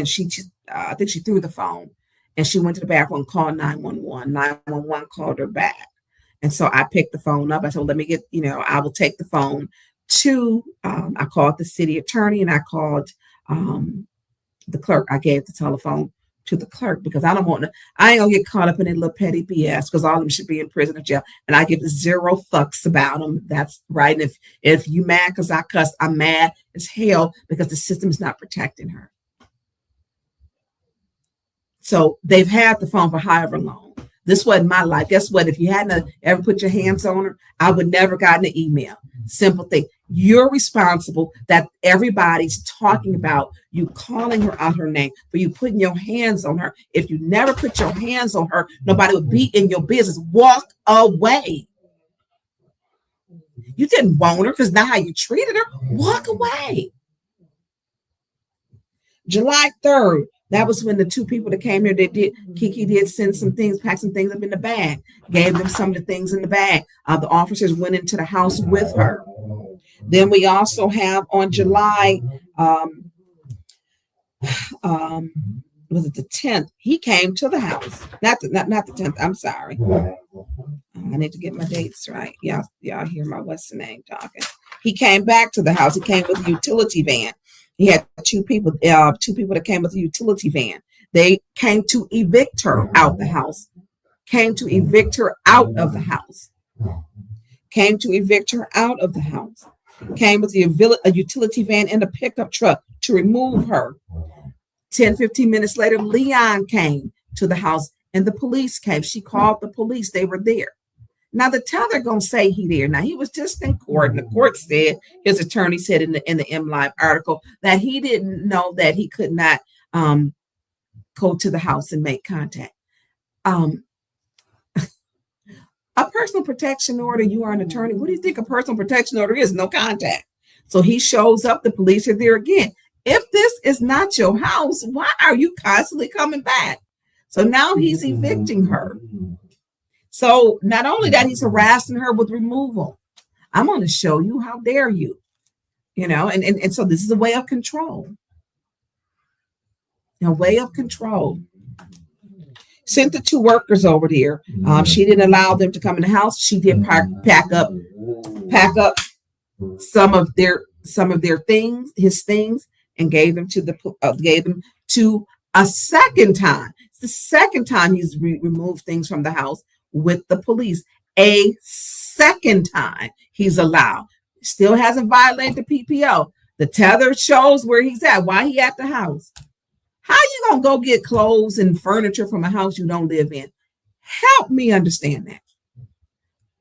[SPEAKER 2] she just, I think she threw the phone and she went to the bathroom and called 911. 911 called her back. And so I picked the phone up. I said, let me get, I will take the phone to, I called the city attorney and I called, the clerk. I gave the telephone to the clerk because I ain't gonna get caught up in a little petty BS because all of them should be in prison or jail. And I give zero fucks about them. That's right. And if you mad because I cussed, I'm mad as hell because the system is not protecting her. So they've had the phone for however long. This wasn't my life. Guess what? If you hadn't ever put your hands on her, I would never gotten an email. Simple thing. You're responsible that everybody's talking about you calling her out her name, for you putting your hands on her. If you never put your hands on her, nobody would be in your business. Walk away. You didn't want her because now how you treated her. Walk away. July 3rd. That was when the two people that came here, Kiki did send some things, pack some things up in the bag, gave them some of the things in the bag. The officers went into the house with her. Then we also have on July, was it the 10th? He came to the house. Not the 10th. I'm sorry. I need to get my dates right. Y'all hear my what's the name talking. He came back to the house. He came with a utility van. He had two people that came with a utility van. They came to evict her out the house. Came to evict her out of the house. Came to evict her out of the house. Came with a utility van and a pickup truck to remove her. 10, 15 minutes later, Leon came to the house and the police came. She called the police. They were there. Now the tether gonna say he there. Now he was just in court, and the court said, his attorney said in the MLive article that he didn't know that he could not go to the house and make contact. A personal protection order, you are an attorney. What do you think a personal protection order is? No contact. So he shows up, the police are there again. If this is not your house, why are you constantly coming back? So now he's evicting her. So not only that, he's harassing her with removal. I'm going to show you, how dare you, and so this is a way of control. A way of control. Sent the two workers over there. She didn't allow them to come in the house. She did pack up some of their things, his things, and gave them to a second time. It's the second time he's removed things from the house with the police. A second time he's allowed. Still hasn't violated the PPO. The tether shows where he's at. Why he at the house? How you gonna go get clothes and furniture from a house you don't live in? Help me understand that.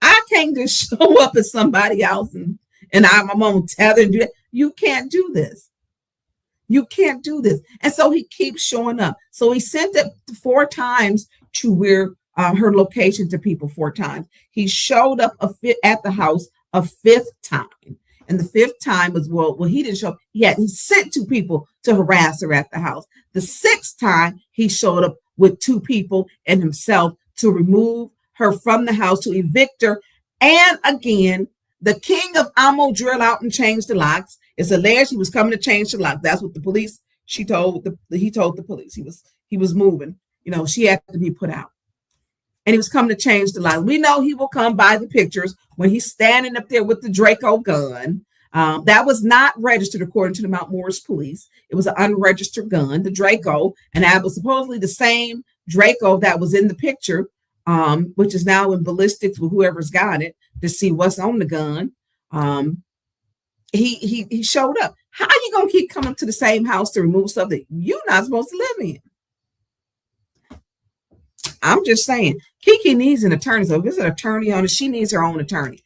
[SPEAKER 2] I can't just show up at somebody else and I'm on tether and do that. You can't do this. You can't do this. And so he keeps showing up. So he sent it 4 times to where her location to people 4 times. He showed up at the house a 5th time. And the 5th time was, well, he didn't show up. He sent 2 people to harass her at the house. The 6th time, he showed up with 2 people and himself to remove her from the house, to evict her. And again, the king of Amo drill out and change the locks. It's alleged he was coming to change the lock. That's what the police, he told the police. He was moving. She had to be put out. And he was coming to change the lock. We know he will come by the pictures when he's standing up there with the Draco gun. That was not registered according to the Mount Morris police. It was an unregistered gun, the Draco. And that was supposedly the same Draco that was in the picture, which is now in ballistics with whoever's got it to see what's on the gun. He showed up. How are you gonna keep coming to the same house to remove something you're not supposed to live in? I'm just saying, Kiki needs an attorney. So if there's an attorney on it, she needs her own attorney.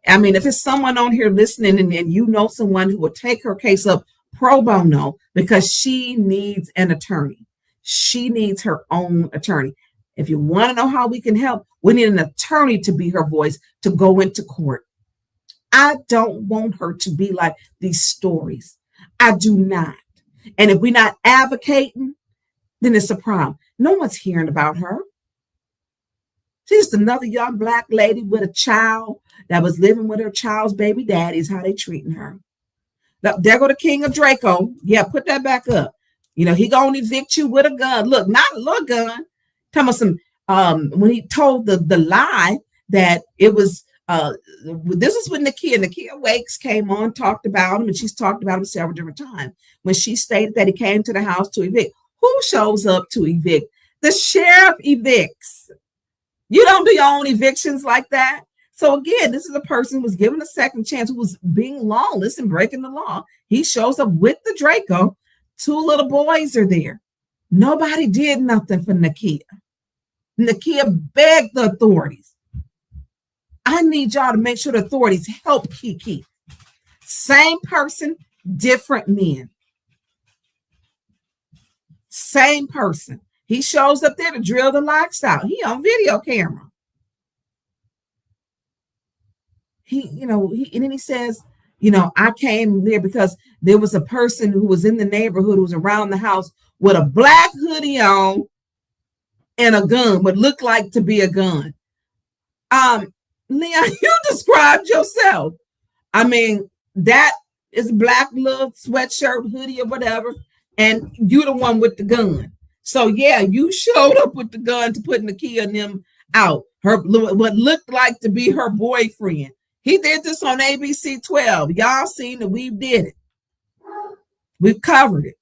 [SPEAKER 2] I mean, if it's someone on here listening and you know someone who will take her case up pro bono, because she needs an attorney. She needs her own attorney. If you want to know how we can help, we need an attorney to be her voice to go into court. I don't want her to be like these stories. I do not. And if we're not advocating, then it's a problem. No one's hearing about her. She's just another young Black lady with a child that was living with her child's baby daddy is how they treating her. Now, there go the king of Draco. Yeah, put that back up. He gonna evict you with a gun. Look, not a little gun. Talking about some, when he told the lie that it was, this is when Nakia Wakes came on, talked about him, and she's talked about him several different times. When she stated that he came to the house to evict. Who Who shows up to evict? The sheriff evicts. You don't do your own evictions like that. So again, this is a person who was given a second chance, who was being lawless and breaking the law. He shows up with the Draco. 2 little boys are there. Nobody did nothing for Nakia. Nakia begged the authorities. I need y'all to make sure the authorities help Kiki. Same person, different men. Same person. He shows up there to drill the locks out. He on video camera. And then he says, I came there because there was a person who was in the neighborhood who was around the house with a black hoodie on and a gun, what looked like to be a gun. Leon, you described yourself. I mean, that is black little sweatshirt, hoodie, or whatever, and you the one with the gun. So yeah, you showed up with the gun to put Nakia and them out. What looked like to be her boyfriend. He did this on ABC 12. Y'all seen that we did it. We've covered it.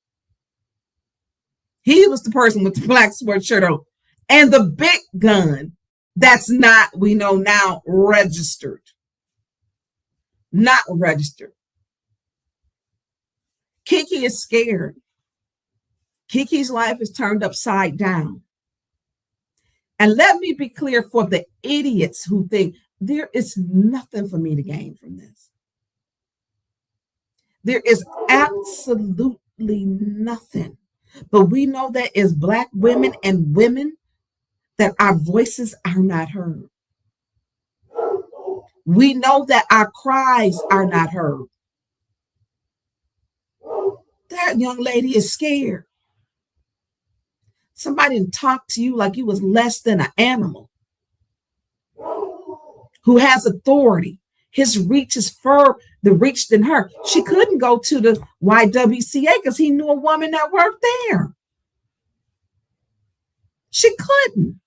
[SPEAKER 2] He was the person with the black sweatshirt on. And the big gun that's not, we know now, registered. Not registered. Kiki is scared. Kiki's life is turned upside down. And let me be clear for the idiots who think there is nothing for me to gain from this. There is absolutely nothing. But we know that as Black women and women, that our voices are not heard. We know that our cries are not heard. That young lady is scared. Somebody talked to you like you was less than an animal who has authority. His reach is further reach than her. She couldn't go to the YWCA because he knew a woman that worked there. She couldn't.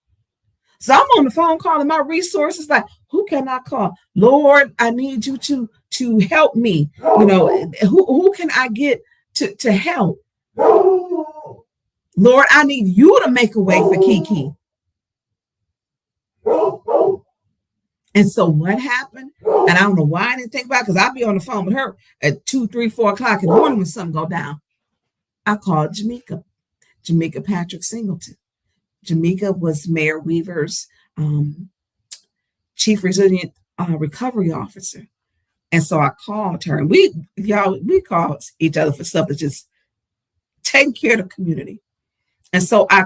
[SPEAKER 2] So I'm on the phone calling my resources like, who can I call? Lord, I need you to help me. Who can I get to help? Lord, I need you to make a way for Kiki. And so what happened? And I don't know why I didn't think about it, because I'll be on the phone with her at 2, 3, 4 o'clock in the morning when something go down. I called Jamaica Patrick Singleton. Jamaica was Mayor Weaver's chief resilient recovery officer. And so I called her, and we called each other for stuff that's just taking care of the community. And so I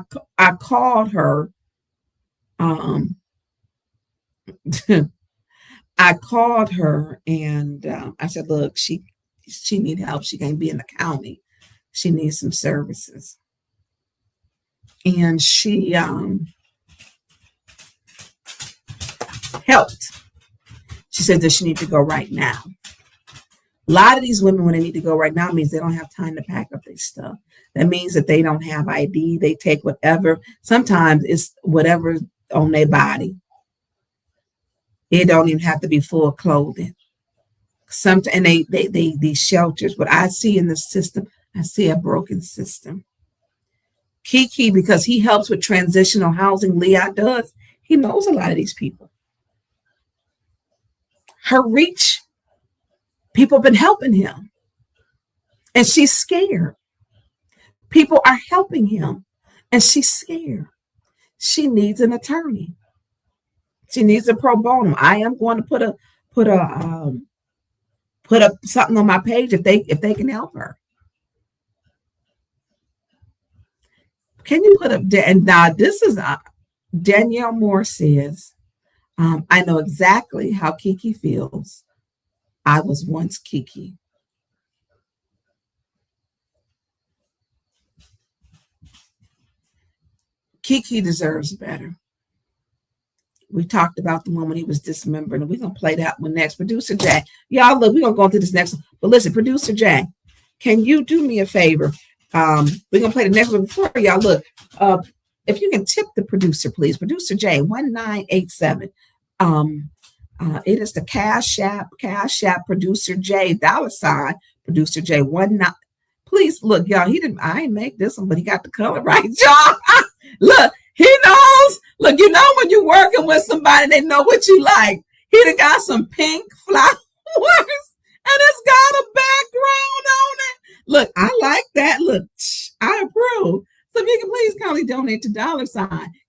[SPEAKER 2] called her. I called her and I said, look, she needs help. She can't be in the county. She needs some services. And she helped. She said, does she need to go right now? A lot of these women, when they need to go right now, means they don't have time to pack up their stuff. That means that they don't have ID. They take whatever. Sometimes it's whatever on their body. It don't even have to be full clothing. And these shelters, what I see in the system, I see a broken system. Kiki, because he helps with transitional housing, Leah does, he knows a lot of these people. Her reach, people have been helping him. And she's scared. People are helping him. And she's scared. She needs an attorney. She needs a pro bono. I am going to put up something on my page if they can help her. Can you put up? And now this is Danielle Moore says, I know exactly how Kiki feels. I was once Kiki. Kiki deserves better. We talked about the one when he was dismembered, and we're going to play that one next. Producer Jay, y'all look, we're going to go into this next one. But listen, Producer Jay, can you do me a favor? We're going to play the next one before y'all look. If you can tip the producer, please. Producer Jay, 1987. It is the Cash App, Producer J, $, Producer J, 19. please look, y'all. I ain't make this one, but he got the color right, y'all. Look, he knows. Look, you know when you're working with somebody, they know what you like. He done got some pink flowers, and it's got a background on it. Look, I like that. Look, I approve. So if you can please kindly donate to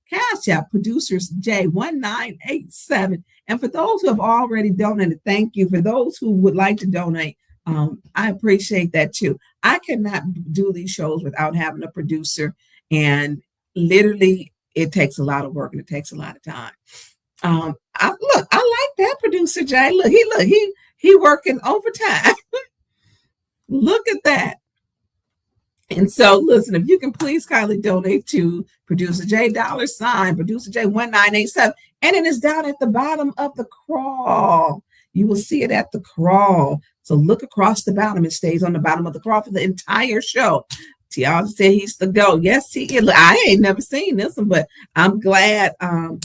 [SPEAKER 2] Cash App Producers J1987. And for those who have already donated, thank you. For those who would like to donate, I appreciate that too. I cannot do these shows without having a producer, and literally it takes a lot of work and it takes a lot of time. I like that producer Jay. Look, he working overtime. Look at that. And so, listen, if you can please kindly donate to Producer J Producer J 1987, and it is down at the bottom of the crawl. You will see it at the crawl. So look across the bottom. It stays on the bottom of the crawl for the entire show. Tiana said he's the GOAT. Yes, he is. I ain't never seen this one, but I'm glad. I'm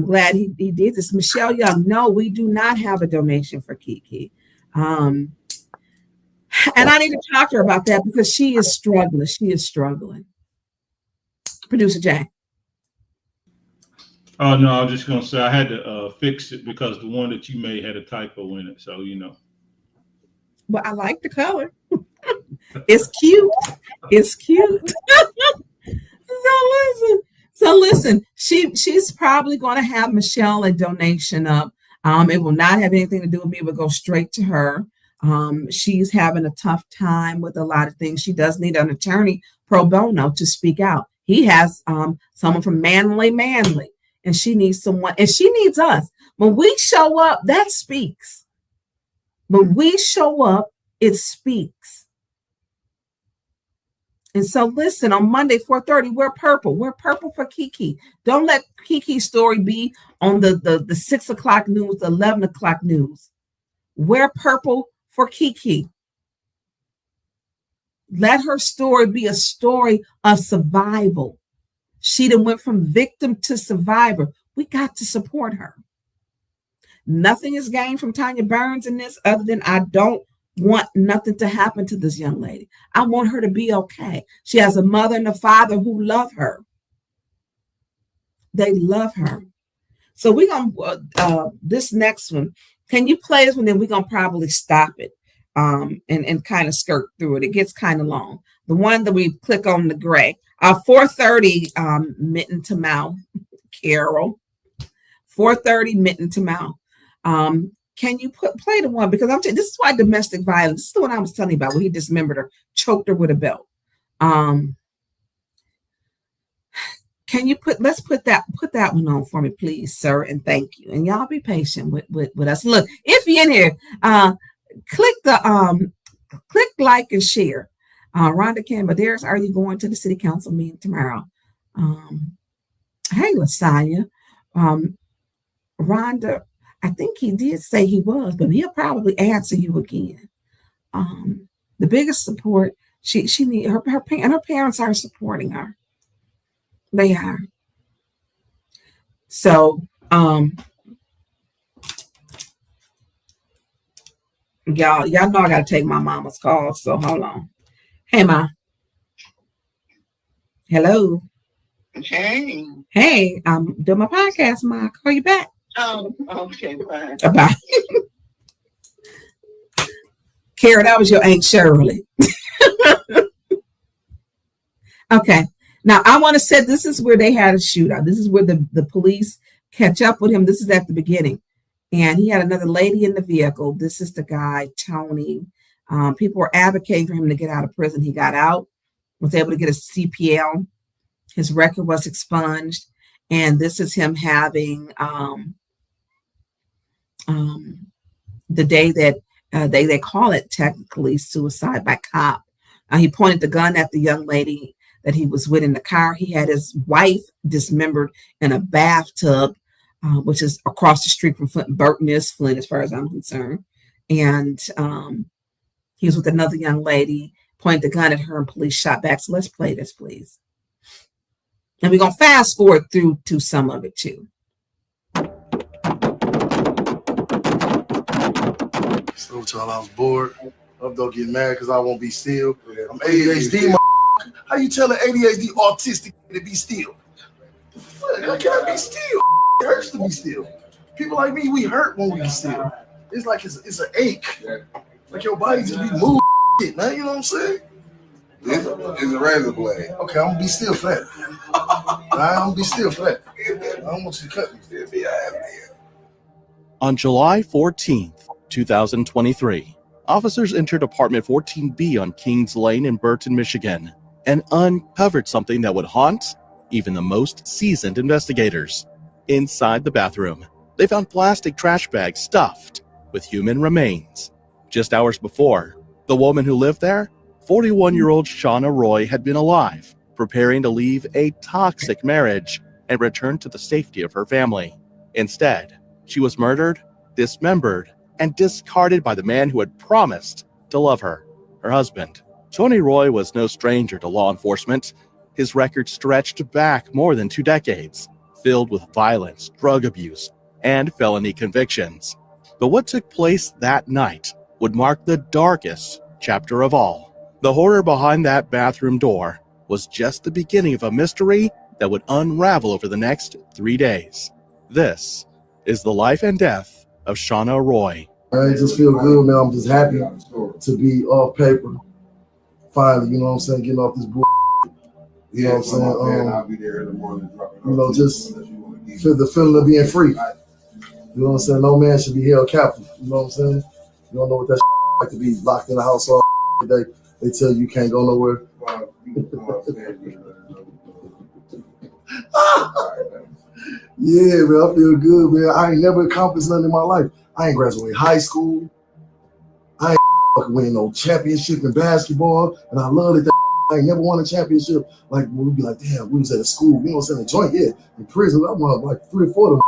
[SPEAKER 2] glad he did this. Michelle Young, no, we do not have a donation for Kiki. And I need to talk to her about that because she is struggling. She is struggling. Producer Jay.
[SPEAKER 3] Oh, no, I was just going to say I had to fix it because the one that you made had a typo in it. So, you know.
[SPEAKER 2] Well, I like the color. It's cute. It's cute. So listen, she's probably going to have Michelle a donation up. It will not have anything to do with me. It will go straight to her. She's having a tough time with a lot of things. She does need an attorney pro bono to speak out. He has someone from Manly, and she needs someone, and she needs us. When we show up, that speaks. When we show up, it speaks. And so listen, on Monday, 4:30, we're purple. We're purple for Kiki. Don't let Kiki's story be on the 6 o'clock news, the 11 o'clock news. We're purple for Kiki. Let her story be a story of survival. She done went from victim to survivor. We got to support her. Nothing is gained from Tonya Burns in this other than I don't want nothing to happen to this young lady. I want her to be okay. She has a mother and a father who love her. They love her. So we're going to, this next one, can you play this one? Then we're going to probably stop it and kind of skirt through it. It gets kind of long. The one that we click on the gray. 4:30, mitten to mouth, Carol. 4:30, mitten to mouth. Can you play the one? Because this is why domestic violence, this is the one I was telling you about, where he dismembered her, choked her with a belt. Can you let's put that one on for me, please, sir, and thank you. And y'all be patient with us. Look, if you're in here, click like and share. Rhonda Campbell, are you going to the city council meeting tomorrow? Hey, Lasanya. Rhonda, I think he did say he was, but he'll probably answer you again. The biggest support she need her parents are supporting her. They are. So y'all know I gotta take my mama's call. So hold on. Hey, Ma. Hello. Hey, I'm doing my podcast, Ma. I'll call you back.
[SPEAKER 14] Oh, okay, fine.
[SPEAKER 2] Bye. Kara, that was your Aunt Shirley. Okay. Now, I want to say this is where they had a shootout. This is where the police catch up with him. This is at the beginning. And he had another lady in the vehicle. This is the guy, Tony. People were advocating for him to get out of prison. He got out, was able to get a CPL. His record was expunged. And this is him having the day that they call it technically suicide by cop. He pointed the gun at the young lady that he was with in the car. He had his wife dismembered in a bathtub, which is across the street from Flint. Burton is Flint, as far as I'm concerned. And he was with another young lady, pointed the gun at her, and police shot back. So let's play this, please. And we're going to fast forward through to some of it, too.
[SPEAKER 15] So, y'all, I was bored. I'm don't get mad because I won't be still. I'm I'm ADHD. How you tell an ADHD autistic to be still? I can't be still. It hurts to be still. People like me, we hurt when we be still. It's like it's an ache. Like your body just be moving, man. You know what I'm saying? It's a razor blade. Okay, I'm gonna be still for that. I'm gonna be still for that. I don't want you to cut me.
[SPEAKER 16] On July 14th, 2023, officers entered apartment 14B on Kings Lane in Burton, Michigan, and uncovered something that would haunt even the most seasoned investigators. Inside the bathroom, they found plastic trash bags stuffed with human remains. Just hours before, the woman who lived there, 41-year-old Shauna Roy, had been alive, preparing to leave a toxic marriage and return to the safety of her family. Instead, she was murdered, dismembered, and discarded by the man who had promised to love her, her husband. Tony Roy was no stranger to law enforcement. His record stretched back more than 2 decades, filled with violence, drug abuse, and felony convictions. But what took place that night would mark the darkest chapter of all. The horror behind that bathroom door was just the beginning of a mystery that would unravel over the next 3 days. This is the life and death of Shauna Roy.
[SPEAKER 15] I just feel good, man. I'm just happy to be off paper. Finally, you know what I'm saying, getting off this bull. You know what I'm saying? I'll be there in the morning. You know, just feel the feeling of being free. You know what I'm saying? No man should be held captive. You know what I'm saying? You don't know what that like to be locked in the house all day. They tell you can't go nowhere. Yeah, man, I feel good, man. I ain't never accomplished nothing in my life. I ain't graduated high school. I ain't win no championship in basketball, and I love it. I ain't never won a championship. Like, we'd be like, damn, we was at a school. You know what I'm saying? A joint, yeah. In prison, I won like 3 or 4 of them.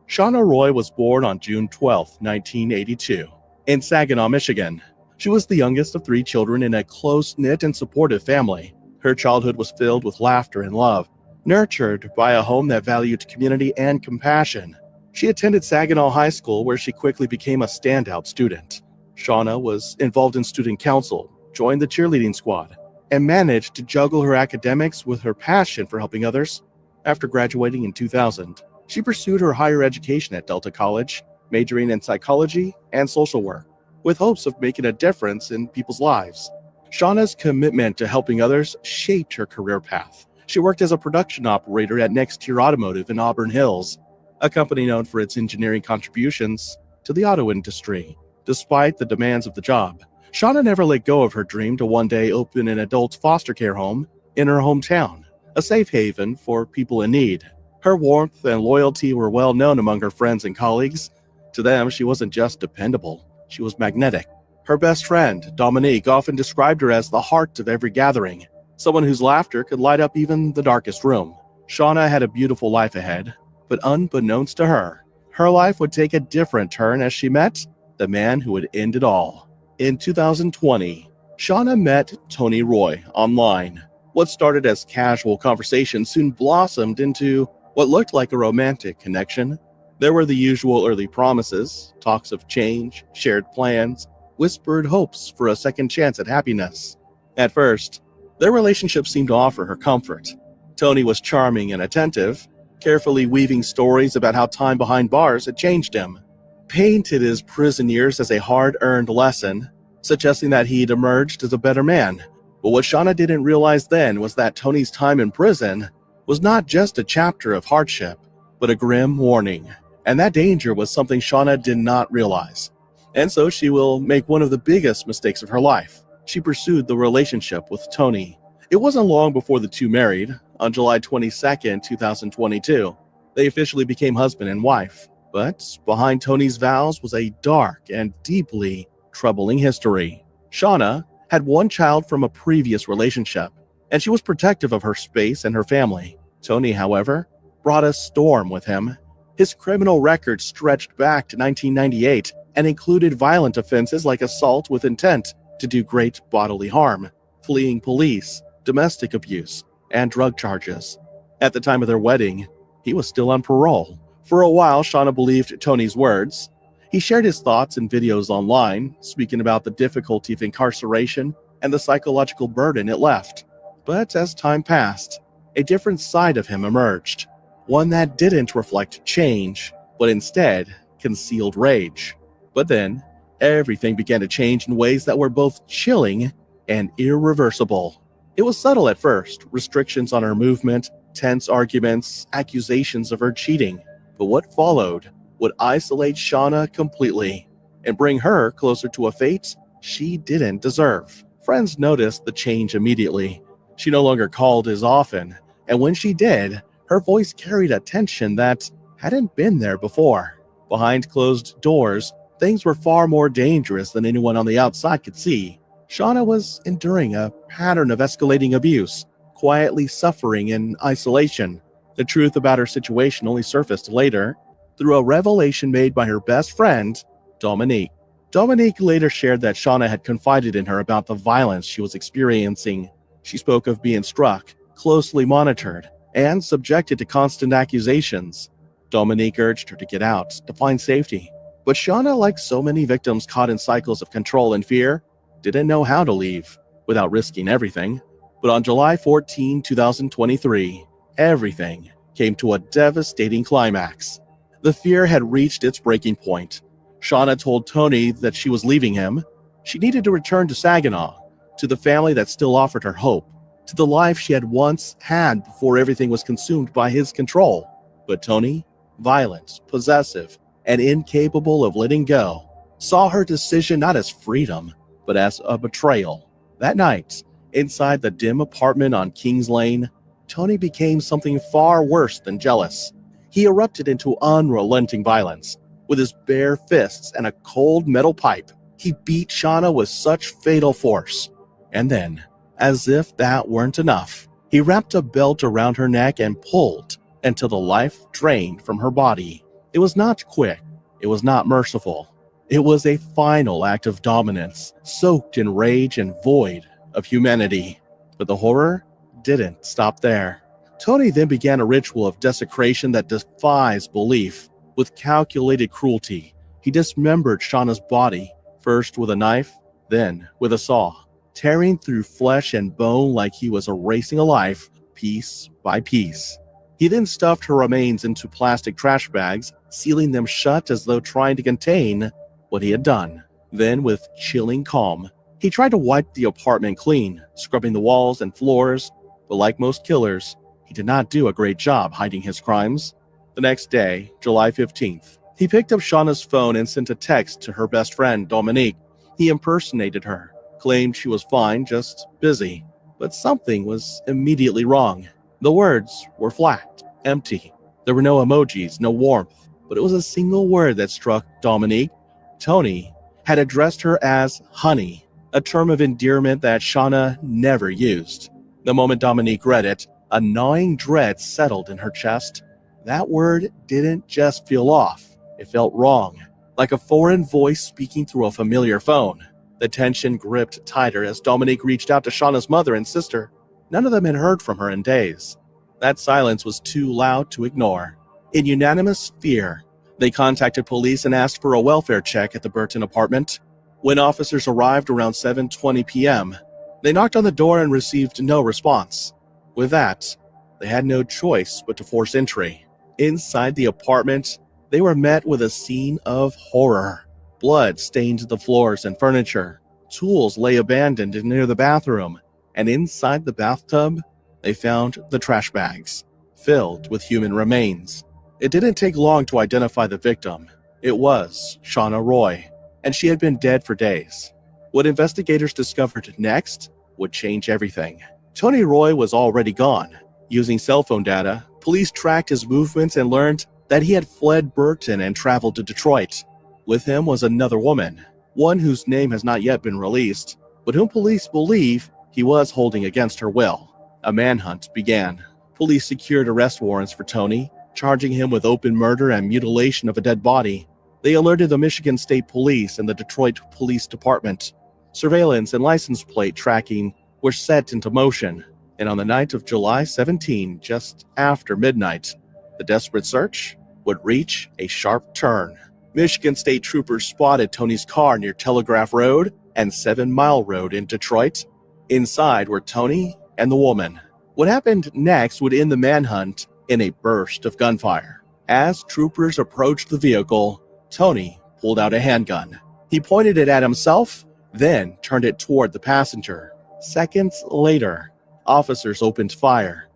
[SPEAKER 16] Shauna Roy was born on June 12, 1982, in Saginaw, Michigan. She was the youngest of 3 children in a close-knit and supportive family. Her childhood was filled with laughter and love, nurtured by a home that valued community and compassion. She attended Saginaw High School, where she quickly became a standout student. Shauna was involved in student council, joined the cheerleading squad, and managed to juggle her academics with her passion for helping others. After graduating in 2000, she pursued her higher education at Delta College, majoring in psychology and social work, with hopes of making a difference in people's lives. Shauna's commitment to helping others shaped her career path. She worked as a production operator at Next Tier Automotive in Auburn Hills, a company known for its engineering contributions to the auto industry. Despite the demands of the job, Shauna never let go of her dream to one day open an adult foster care home in her hometown, a safe haven for people in need. Her warmth and loyalty were well known among her friends and colleagues. To them, she wasn't just dependable, she was magnetic. Her best friend, Dominique, often described her as the heart of every gathering, someone whose laughter could light up even the darkest room. Shauna had a beautiful life ahead, but unbeknownst to her, her life would take a different turn as she met the man who would end it all. In 2020, Shauna met Tony Roy online. What started as casual conversation soon blossomed into what looked like a romantic connection. There were the usual early promises, talks of change, shared plans, whispered hopes for a second chance at happiness. At first, their relationship seemed to offer her comfort. Tony was charming and attentive, carefully weaving stories about how time behind bars had changed him, painted his prison years as a hard-earned lesson, suggesting that he'd emerged as a better man. But what Shauna didn't realize then was that Tony's time in prison was not just a chapter of hardship, but a grim warning. And that danger was something Shauna did not realize. And so she will make one of the biggest mistakes of her life. She pursued the relationship with Tony. It wasn't long before the two married. On July 22nd, 2022, they officially became husband and wife. But behind Tony's vows was a dark and deeply troubling history. Shauna had one child from a previous relationship, and she was protective of her space and her family. Tony, however, brought a storm with him. His criminal record stretched back to 1998 and included violent offenses like assault with intent to do great bodily harm, fleeing police, domestic abuse, and drug charges. At the time of their wedding, he was still on parole. For a while, Shauna believed Tony's words. He shared his thoughts in videos online, speaking about the difficulty of incarceration and the psychological burden it left. But as time passed, a different side of him emerged, one that didn't reflect change, but instead concealed rage. But then, everything began to change in ways that were both chilling and irreversible. It was subtle at first, restrictions on her movement, tense arguments, accusations of her cheating. But what followed would isolate Shauna completely and bring her closer to a fate she didn't deserve. Friends noticed the change immediately. She no longer called as often, and when she did, her voice carried a tension that hadn't been there before. Behind closed doors, things were far more dangerous than anyone on the outside could see. Shauna was enduring a pattern of escalating abuse, quietly suffering in isolation. The truth about her situation only surfaced later, through a revelation made by her best friend, Dominique. Dominique later shared that Shauna had confided in her about the violence she was experiencing. She spoke of being struck, closely monitored, and subjected to constant accusations. Dominique urged her to get out, to find safety. But Shauna, like so many victims caught in cycles of control and fear, didn't know how to leave without risking everything. But on July 14, 2023, everything came to a devastating climax. The fear had reached its breaking point. Shauna told Tony that she was leaving him. She needed to return to Saginaw, to the family that still offered her hope, to the life she had once had before everything was consumed by his control. But Tony, violent, possessive, and incapable of letting go, saw her decision not as freedom, but as a betrayal. That night, inside the dim apartment on Kings Lane, Tony became something far worse than jealous. He erupted into unrelenting violence. With his bare fists and a cold metal pipe, he beat Shauna with such fatal force. And then, as if that weren't enough, he wrapped a belt around her neck and pulled until the life drained from her body. It was not quick. It was not merciful. It was a final act of dominance, soaked in rage and void of humanity. But the horror didn't stop there. Tony then began a ritual of desecration that defies belief. With calculated cruelty, he dismembered Shauna's body, first with a knife, then with a saw, tearing through flesh and bone like he was erasing a life, piece by piece. He then stuffed her remains into plastic trash bags, sealing them shut as though trying to contain what he had done. Then, with chilling calm, he tried to wipe the apartment clean, scrubbing the walls and floors, but like most killers, he did not do a great job hiding his crimes. The next day, July 15th, he picked up Shauna's phone and sent a text to her best friend, Dominique. He impersonated her, claimed she was fine, just busy. But something was immediately wrong. The words were flat, empty. There were no emojis, no warmth, but it was a single word that struck Dominique. Tony had addressed her as honey, a term of endearment that Shauna never used. The moment Dominique read it, a gnawing dread settled in her chest. That word didn't just feel off, it felt wrong, like a foreign voice speaking through a familiar phone. The tension gripped tighter as Dominique reached out to Shauna's mother and sister. None of them had heard from her in days. That silence was too loud to ignore. In unanimous fear, they contacted police and asked for a welfare check at the Burton apartment. When officers arrived around 7:20 p.m., they knocked on the door and received no response. With that, they had no choice but to force entry. Inside the apartment, they were met with a scene of horror. Blood stained the floors and furniture. Tools lay abandoned near the bathroom. And inside the bathtub, they found the trash bags, filled with human remains. It didn't take long to identify the victim. It was Shauna Roy, and she had been dead for days. What investigators discovered next would change everything. Tony Roy was already gone. Using cell phone data, police tracked his movements and learned that he had fled Burton and traveled to Detroit. With him was another woman, one whose name has not yet been released, but whom police believe he was holding against her will. A manhunt began. Police secured arrest warrants for Tony, charging him with open murder and mutilation of a dead body. They alerted the Michigan State Police and the Detroit Police Department. Surveillance and license plate tracking were set into motion, and on the night of July 17, just after midnight, the desperate search would reach a sharp turn. Michigan State troopers spotted Tony's car near Telegraph Road and 7 Mile Road in Detroit. Inside were Tony and the woman. What happened next would end the manhunt in a burst of gunfire. As troopers approached the vehicle, Tony pulled out a handgun. He pointed it at himself, then turned it toward the passenger. Seconds later, officers opened fire.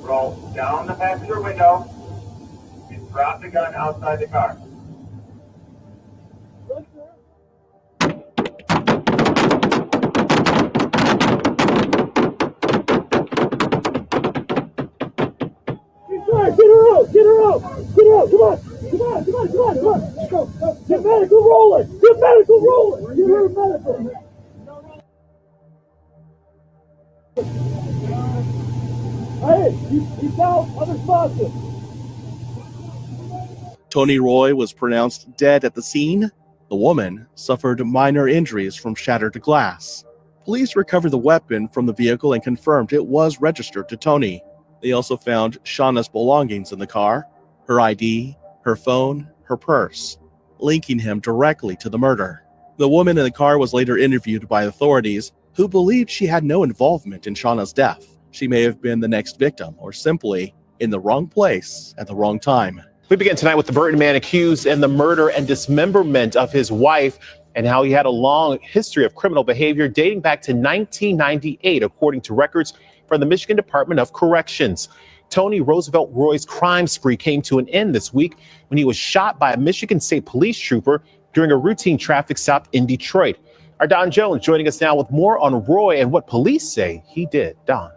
[SPEAKER 17] Roll down the passenger window and drop the gun outside the car.
[SPEAKER 6] Get her out! Get her out! Get her out! Come on! Come on! Come on! Come on! Come on! Let's go! Get medical rolling! Get medical rolling! Get her medical! Hey, he's down. Unresponsive.
[SPEAKER 16] Tony Roy was pronounced dead at the scene. The woman suffered minor injuries from shattered glass. Police recovered the weapon from the vehicle and confirmed it was registered to Tony. They also found Shauna's belongings in the car, her ID, her phone, her purse, linking him directly to the murder. The woman in the car was later interviewed by authorities who believed she had no involvement in Shauna's death. She may have been the next victim or simply in the wrong place at the wrong time.
[SPEAKER 8] We begin tonight with the Burton man accused in the murder and dismemberment of his wife and how he had a long history of criminal behavior dating back to 1998, according to records from the Michigan Department of Corrections. Tony Roosevelt Roy's crime spree came to an end this week when he was shot by a Michigan State police trooper during a routine traffic stop in Detroit. Our Don Jones joining us now with more on Roy and what police say he did. Don.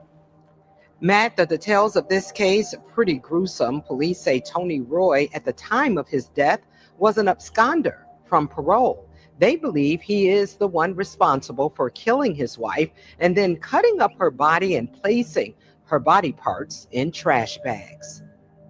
[SPEAKER 18] Matt, the details of this case are pretty gruesome. Police say Tony Roy, at the time of his death, was an absconder from parole. They believe he is the one responsible for killing his wife and then cutting up her body and placing her body parts in trash bags.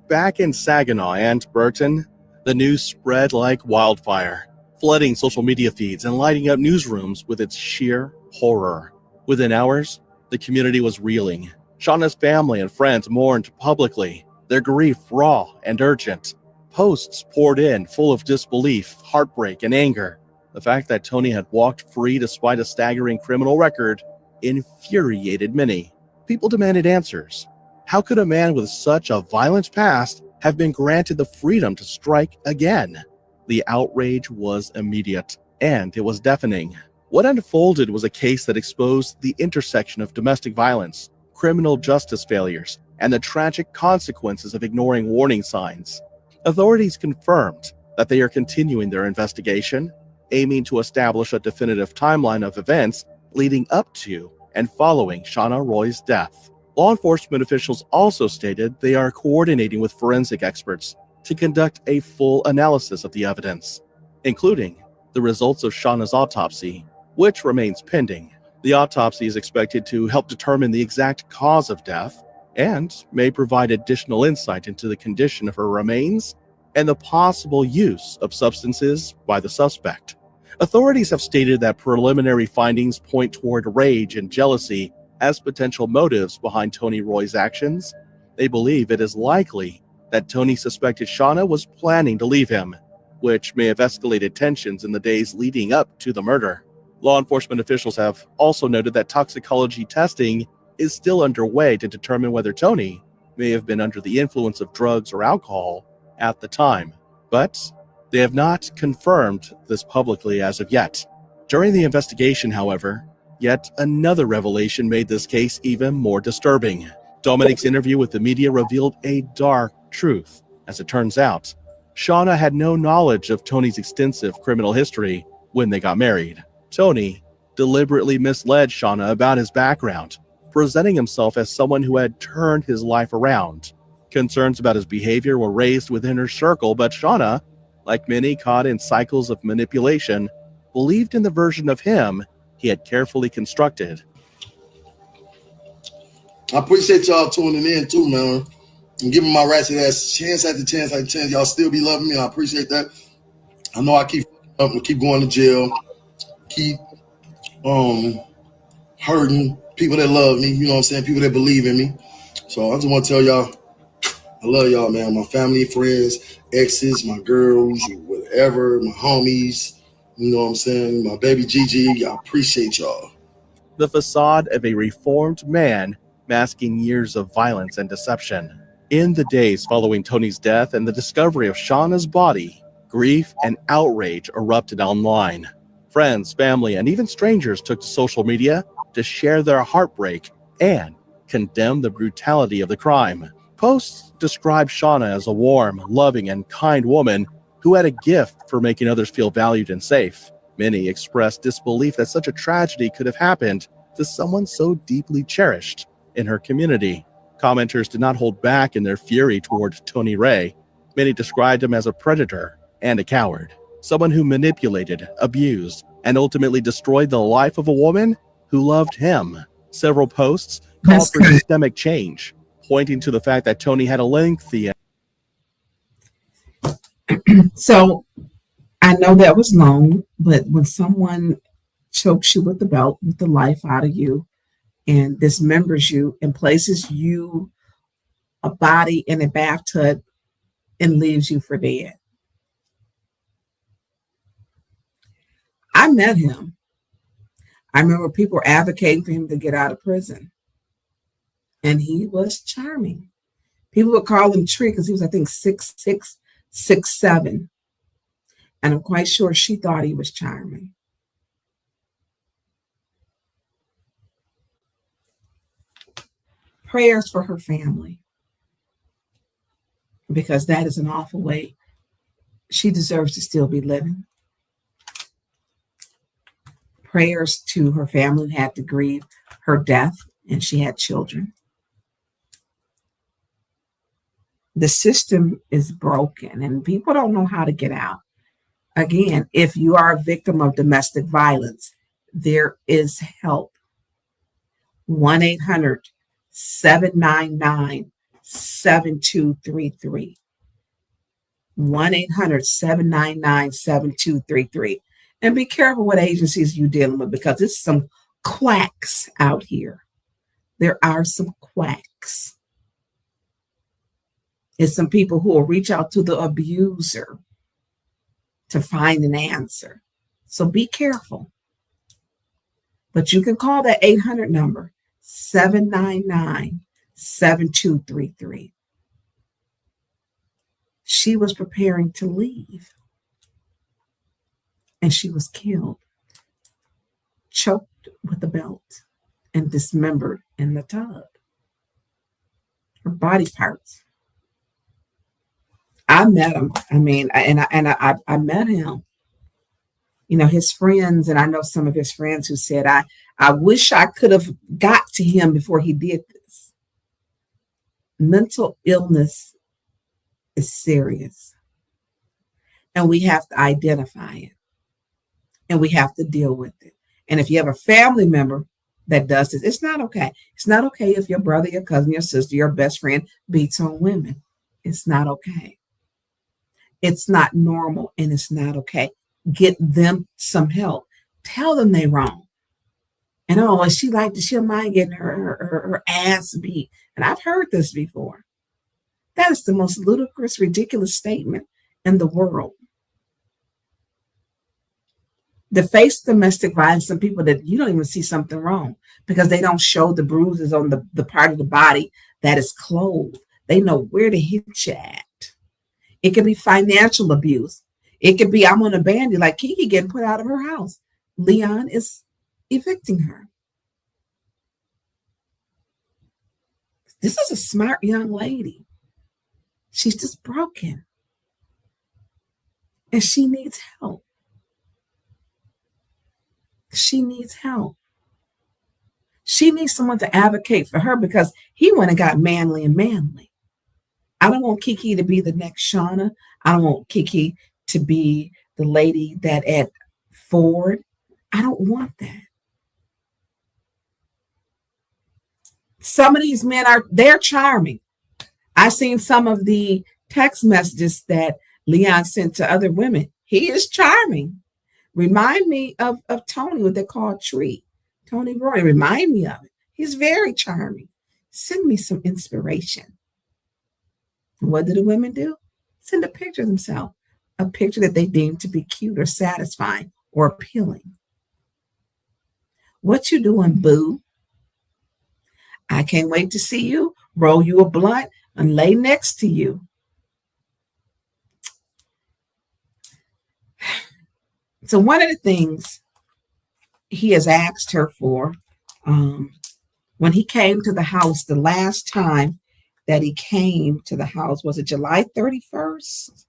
[SPEAKER 16] Back in Saginaw and Burton, the news spread like wildfire, flooding social media feeds and lighting up newsrooms with its sheer horror. Within hours, the community was reeling. Shauna's family and friends mourned publicly, their grief raw and urgent. Posts poured in full of disbelief, heartbreak, and anger. The fact that Tony had walked free despite a staggering criminal record infuriated many. People demanded answers. How could a man with such a violent past have been granted the freedom to strike again? The outrage was immediate, and it was deafening. What unfolded was a case that exposed the intersection of domestic violence, criminal justice failures, and the tragic consequences of ignoring warning signs. Authorities confirmed that they are continuing their investigation, aiming to establish a definitive timeline of events leading up to and following Shauna Roy's death. Law enforcement officials also stated they are coordinating with forensic experts to conduct a full analysis of the evidence, including the results of Shauna's autopsy, which remains pending. The autopsy is expected to help determine the exact cause of death and may provide additional insight into the condition of her remains and the possible use of substances by the suspect. Authorities have stated that preliminary findings point toward rage and jealousy as potential motives behind Tony Roy's actions. They believe it is likely that Tony suspected Shauna was planning to leave him, which may have escalated tensions in the days leading up to the murder. Law enforcement officials have also noted that toxicology testing is still underway to determine whether Tony may have been under the influence of drugs or alcohol at the time, but they have not confirmed this publicly as of yet. During the investigation, however, yet another revelation made this case even more disturbing. Dominic's interview with the media revealed a dark truth. As it turns out, Shauna had no knowledge of Tony's extensive criminal history when they got married. Tony deliberately misled Shauna about his background, presenting himself as someone who had turned his life around. Concerns about his behavior were raised within her circle, but Shauna, like many caught in cycles of manipulation, believed in the version of him he had carefully constructed.
[SPEAKER 15] I appreciate y'all tuning in too, man. And giving my ratchet ass chance after chance after chance. Y'all still be loving me. I appreciate that. I know I keep up and keep going to jail. Keep hurting people that love me, you know what I'm saying? People that believe in me. So I just want to tell y'all, I love y'all, man. My family, friends, exes, my girls, whatever, my homies, you know what I'm saying? My baby Gigi, I appreciate y'all.
[SPEAKER 16] the facade of a reformed man masking years of violence and deception. In the days following Tony's death and the discovery of Shauna's body, grief and outrage erupted online. Friends, family, and even strangers took to social media to share their heartbreak and condemn the brutality of the crime. Posts described Shauna as a warm, loving, and kind woman who had a gift for making others feel valued and safe. Many expressed disbelief that such a tragedy could have happened to someone so deeply cherished in her community. Commenters did not hold back in their fury toward Tony Ray. Many described him as a predator and a coward, someone who manipulated, abused, and ultimately destroyed the life of a woman who loved him. Several posts called for systemic change, pointing to the fact that Tony had a lengthy.
[SPEAKER 2] So I know that was long, but when someone chokes you with the belt, with the life out of you, and dismembers you and places you, a body, in a bathtub and leaves you for dead. I met him. I remember people were advocating for him to get out of prison. And he was charming. People would call him Tree because he was, I think, 6'6", 6'7". And I'm quite sure she thought he was charming. Prayers for her family, because that is an awful way. She deserves to still be living. Prayers to her family who had to grieve her death, and she had children. The system is broken, and people don't know how to get out. Again, if you are a victim of domestic violence, there is help. 1-800-799-7233. 1-800-799-7233. And be careful what agencies you're dealing with, because it's some quacks out here. There are some quacks. It's some people who will reach out to the abuser to find an answer. So be careful. But you can call that 800 number, 799-7233. She was preparing to leave, and she was killed, choked with a belt, and dismembered in the tub. Her body parts. I met him. I mean, I met him. You know, his friends, and I know some of his friends who said, I wish I could have got to him before he did this. Mental illness is serious, and we have to identify it, and we have to deal with it. And if you have a family member that does this, it's not okay. It's not okay if your brother, your cousin, your sister, your best friend beats on women. It's not okay. It's not normal, and it's not okay. Get them some help. Tell them they're wrong. And oh, she'll mind getting her ass beat. And I've heard this before. That is the most ludicrous, ridiculous statement in the world. To face domestic violence, some people that you don't even see something wrong because they don't show the bruises on the part of the body that is clothed. They know where to hit you at. It could be financial abuse. It could be, I'm on a bandy like Kiki getting put out of her house. Leon is evicting her. This is a smart young lady. She's just broken. And she needs help. She needs help. She needs someone to advocate for her because he went and got manly and manly. I don't want Kiki to be the next Shauna. I don't want Kiki to be the lady that at Ford. I don't want that. Some of these men they're charming. I've seen some of the text messages that Leon sent to other women. He is charming. Remind me of Tony, what they call Tree. Tony Roy, remind me of it. He's very charming. Send me some inspiration. What do the women do? Send a picture of themselves, a picture that they deem to be cute or satisfying or appealing. What you doing, boo? I can't wait to see you. Roll you a blunt and lay next to you. So one of the things he has asked her for, when he came to the house the last time that he came to the house, was it July 31st?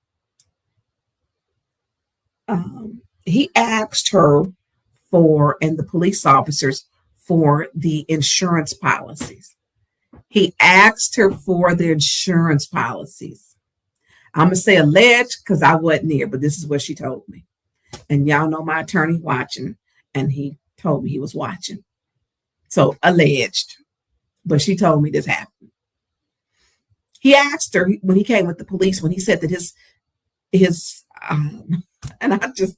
[SPEAKER 2] He asked her for, and the police officers, for the insurance policies. He asked her for the insurance policies. I'm going to say alleged because I wasn't there, but this is what she told me. And y'all know my attorney watching, and he told me he was watching. So alleged, but she told me this happened. He asked her when he came with the police, when he said that his and I just,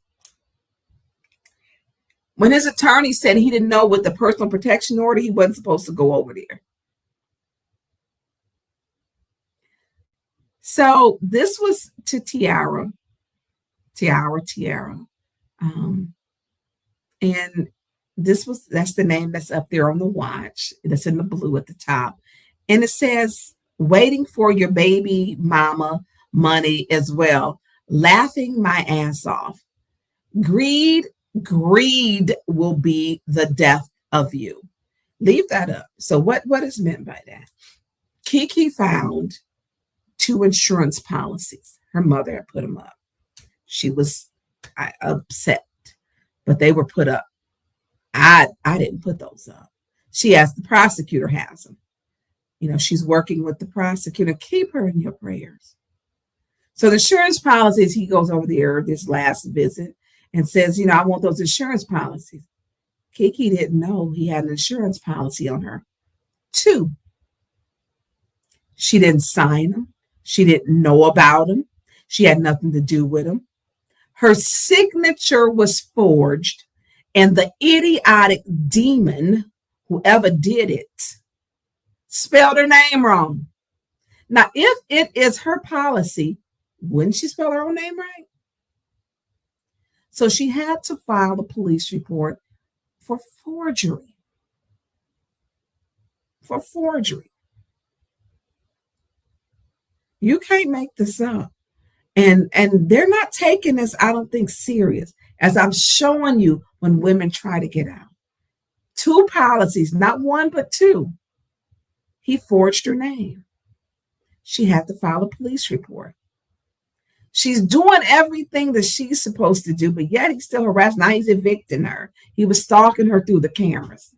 [SPEAKER 2] when his attorney said he didn't know with the personal protection order, he wasn't supposed to go over there. So this was to Tiara. And that's the name that's up there on the watch. That's in the blue at the top. And it says, waiting for your baby mama money as well. Laughing my ass off. Greed will be the death of you. Leave that up. So what is meant by that? Kiki found 2 insurance policies. Her mother had put them up. She was upset, but they were put up. I didn't put those up. She asked, the prosecutor has them. You know, she's working with the prosecutor. Keep her in your prayers. So the insurance policies, he goes over there this last visit and says, you know, I want those insurance policies. Kiki didn't know he had an insurance policy on her. 2. She didn't sign them. She didn't know about them. She had nothing to do with them. Her signature was forged, and the idiotic demon, whoever did it, spelled her name wrong. Now, if it is her policy, wouldn't she spell her own name right? So she had to file a police report for forgery. For forgery. You can't make this up. And they're not taking this, I don't think, serious, as I'm showing you when women try to get out. 2 policies, not 1, but 2. He forged her name. She had to file a police report. She's doing everything that she's supposed to do, but yet he's still harassing. Now he's evicting her. He was stalking her through the cameras.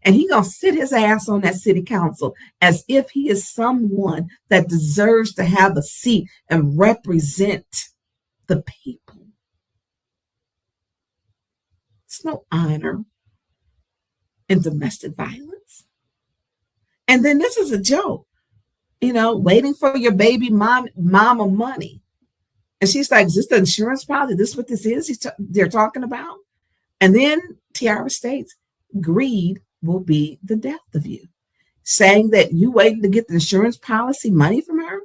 [SPEAKER 2] And he's going to sit his ass on that city council as if he is someone that deserves to have a seat and represent the people. It's no honor in domestic violence. And then this is a joke, you know, waiting for your baby mama money. And she's like, is this the insurance policy? Is this what this is they're talking about? And then Tiara states, greed will be the death of you. Saying that you waiting to get the insurance policy money from her?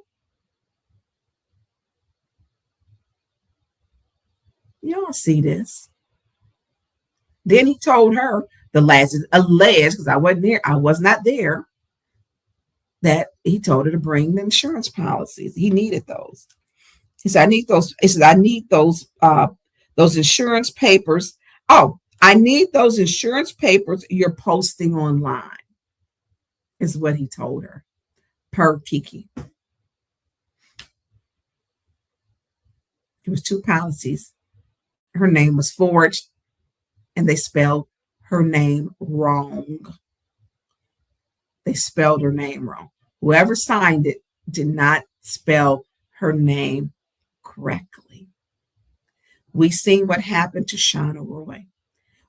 [SPEAKER 2] Y'all see this? Then he told her, alleged, because I wasn't there, I was not there, that he told her to bring the insurance policies. He needed those. He said, I need those. He said, I need those insurance papers. Oh, I need those insurance papers you're posting online, is what he told her, per Kiki. There was 2 policies. Her name was forged, and they spelled her name wrong. They spelled her name wrong. Whoever signed it did not spell her name correctly. We seen what happened to Shauna Roy.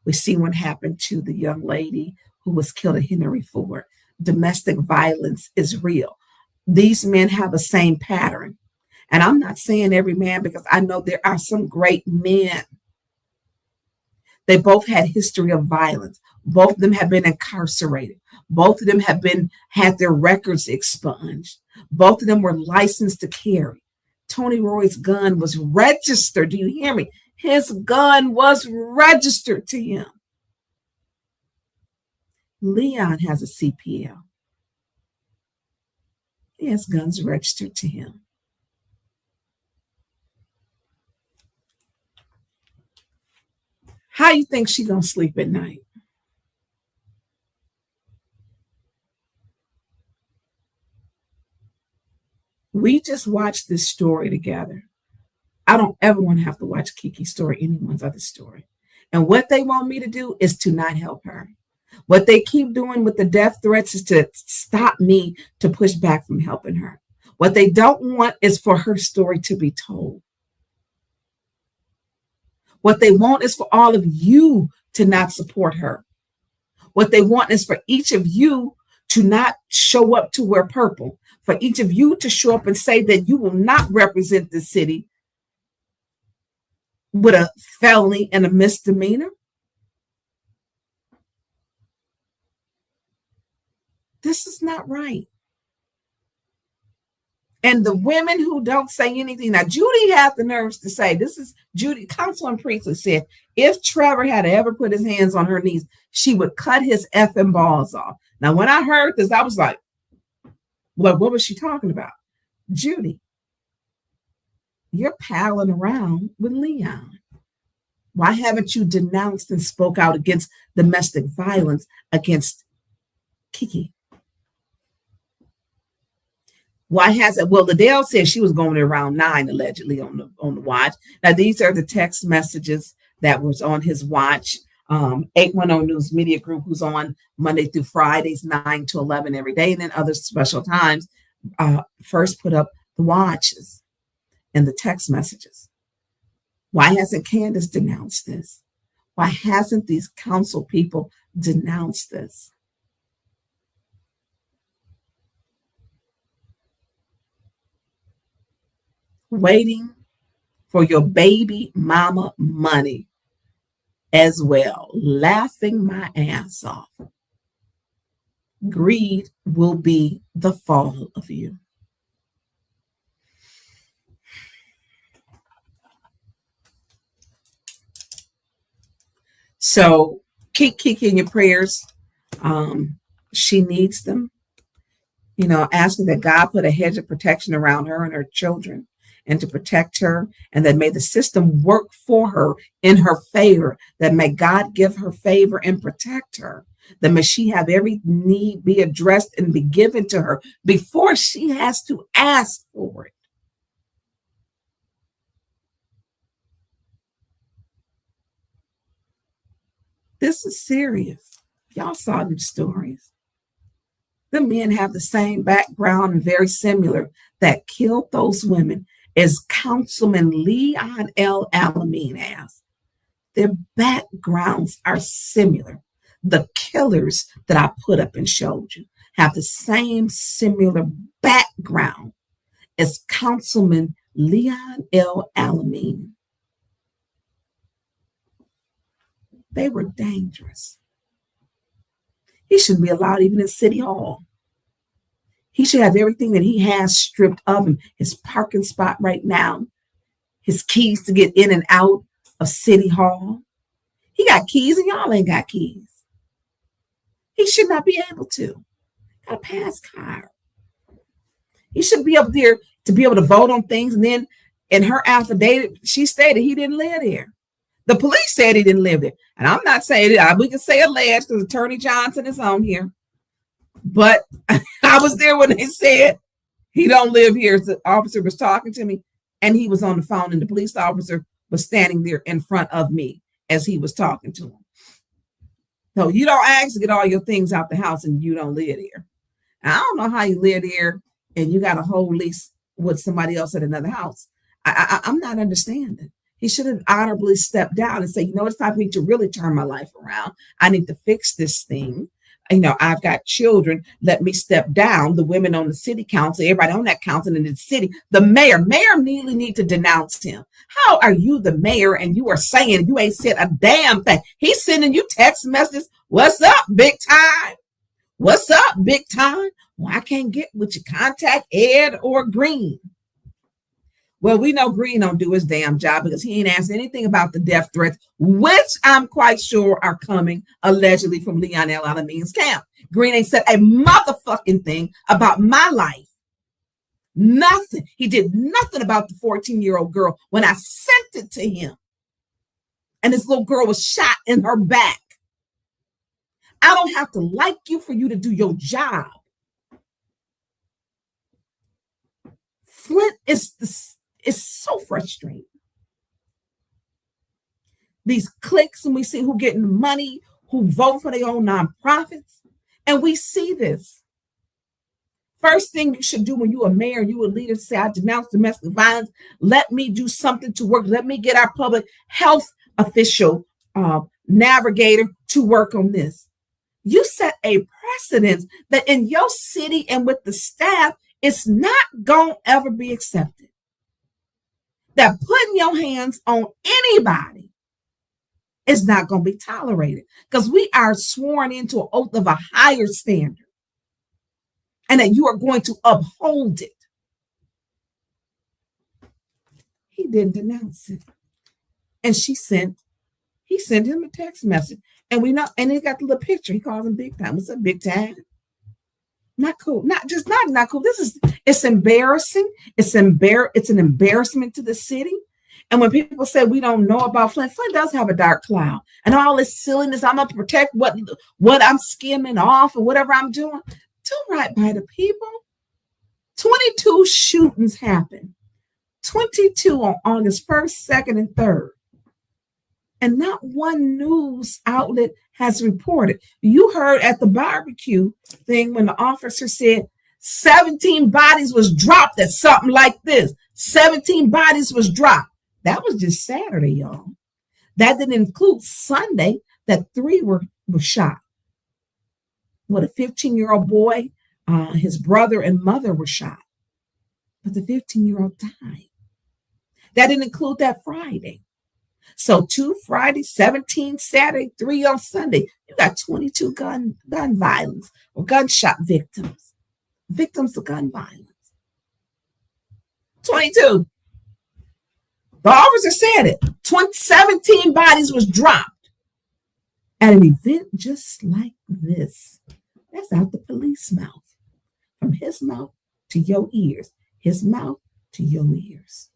[SPEAKER 2] We see what happened to the young lady who was killed at Henry Ford. Domestic violence is real. These men have the same pattern. And I'm not saying every man, because I know there are some great men. They both had history of violence. Both of them have been incarcerated. Both of them have had their records expunged. Both of them were licensed to carry. Tony Roy's gun was registered. Do you hear me? His gun was registered to him. Leon has a CPL. He has guns registered to him. How you think she gonna sleep at night? We just watched this story together. I don't ever want to have to watch Kiki's story, anyone's other story. And what they want me to do is to not help her. What they keep doing with the death threats is to stop me to push back from helping her. What they don't want is for her story to be told. What they want is for all of you to not support her. What they want is for each of you to not show up to wear purple, for each of you to show up and say that you will not represent the city with a felony and a misdemeanor. This is not right. And the women who don't say anything, now Judy had the nerves to say, this is Judy, Councilman Priestley said, if Trevor had ever put his hands on her knees, she would cut his effing balls off. Now, when I heard this, I was like, well, what was she talking about? Judy, you're palling around with Leon. Why haven't you denounced and spoke out against domestic violence against Kiki? Why hasn't? Well, Liddell said she was going around 9 allegedly on the watch. Now, these are the text messages that was on his watch. 810 News Media Group, who's on Monday through Fridays, 9 to 11 every day, and then other special times, first put up the watches and the text messages. Why hasn't Candace denounced this? Why hasn't these council people denounced this? Waiting for your baby mama money as well, laughing my ass off. Greed will be the fall of you. So keep Kiki in your prayers. She needs them. You know, asking that God put a hedge of protection around her and her children, and to protect her, and that may the system work for her in her favor, that may God give her favor and protect her, that may she have every need be addressed and be given to her before she has to ask for it. This is serious. Y'all saw the stories. The men have the same background and very similar that killed those women as Councilman Leon L. Alameen has. Their backgrounds are similar. The killers that I put up and showed you have the same similar background as Councilman Leon L. Alameen. They were dangerous. He shouldn't be allowed even in City Hall. He should have everything that he has stripped of him. His parking spot right now, his keys to get in and out of City Hall. He got keys and y'all ain't got keys. He should not be able to. Got a pass card. He should be up there to be able to vote on things. And then in her affidavit, she stated he didn't live there. The police said he didn't live there. And I'm not saying it. We can say alleged because Attorney Johnson is on here. But I was there when they said he don't live here. The officer was talking to me and he was on the phone and the police officer was standing there in front of me as he was talking to him. So you don't ask to get all your things out the house and you don't live there. And I don't know how you live there and you got a whole lease with somebody else at another house. I'm not understanding. He should have honorably stepped down and said, you know, it's time for me to really turn my life around. I need to fix this thing. You know, I've got children. Let me step down. The women on the city council, everybody on that council in the city, the mayor really need to denounce him. How are you the mayor and you are saying you ain't said a damn thing? He's sending you text messages. What's up, big time? What's up, big time? Well, I can't get with you. Contact Ed or Green. Well, we know Green don't do his damn job because he ain't asked anything about the death threats, which I'm quite sure are coming allegedly from Leon L. Alamean's camp. Green ain't said a motherfucking thing about my life. Nothing. He did nothing about the 14-year-old girl when I sent it to him. And this little girl was shot in her back. I don't have to like you for you to do your job. Flint is so frustrating. These cliques, and we see who getting money, who vote for their own nonprofits, and we see this. First thing you should do when you're a mayor, you a leader, say, I denounce domestic violence. Let me do something to work. Let me get our public health official navigator to work on this. You set a precedent that in your city and with the staff, it's not going to ever be accepted. That putting your hands on anybody is not going to be tolerated because we are sworn into an oath of a higher standard and that you are going to uphold it. He didn't denounce it. And he sent him a text message. And we know, and he got the little picture. He calls him big time. What's up, big time? Not cool. Not cool. It's embarrassing. It's an embarrassment to the city. And when people say we don't know about Flint does have a dark cloud. And all this silliness, I'm gonna protect what I'm skimming off or whatever I'm doing. Do right by the people. 22 shootings happened. 22 on August 1st, 2nd, and 3rd. And not one news outlet has reported. You heard at the barbecue thing when the officer said 17 bodies was dropped at something like this. 17 bodies was dropped. That was just Saturday, y'all. That didn't include Sunday that 3 were shot. What, a 15-year-old boy, his brother and mother were shot. But the 15-year-old died. That didn't include that Friday. So 2 Friday, 17 Saturday, 3 on Sunday. You got 22 gun violence or gunshot victims. Victims of gun violence. 22. The officer said it. 17 bodies was dropped at an event just like this. That's out the police mouth. From his mouth to your ears. His mouth to your ears.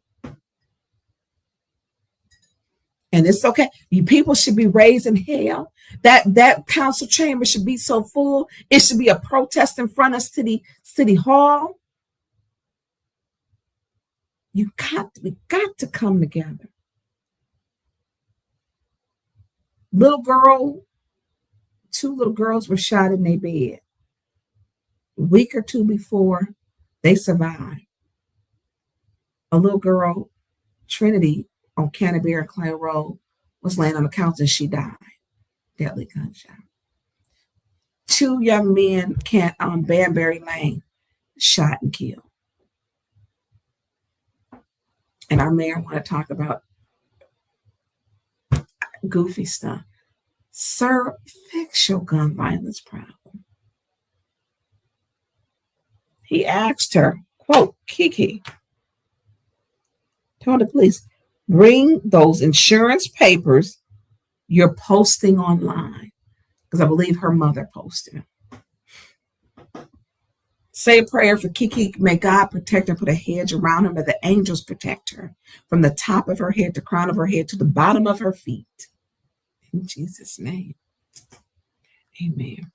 [SPEAKER 2] And it's okay. You people should be raised in hell. That council chamber should be so full. It should be a protest in front of city hall. We got to come together. Two little girls were shot in their bed. A week or 2 before, they survived. A little girl, Trinity, on Canterbury and Clay Road, was laying on the couch and she died. Deadly gunshot. 2 young men on Banbury Lane, shot and killed. And our mayor want to talk about goofy stuff. Sir, fix your gun violence problem. He asked her, quote, Kiki, told the police, bring those insurance papers you're posting online. Because I believe her mother posted them. Say a prayer for Kiki. May God protect her, put a hedge around her. May the angels protect her from the top of her head, the crown of her head, to the bottom of her feet. In Jesus' name. Amen.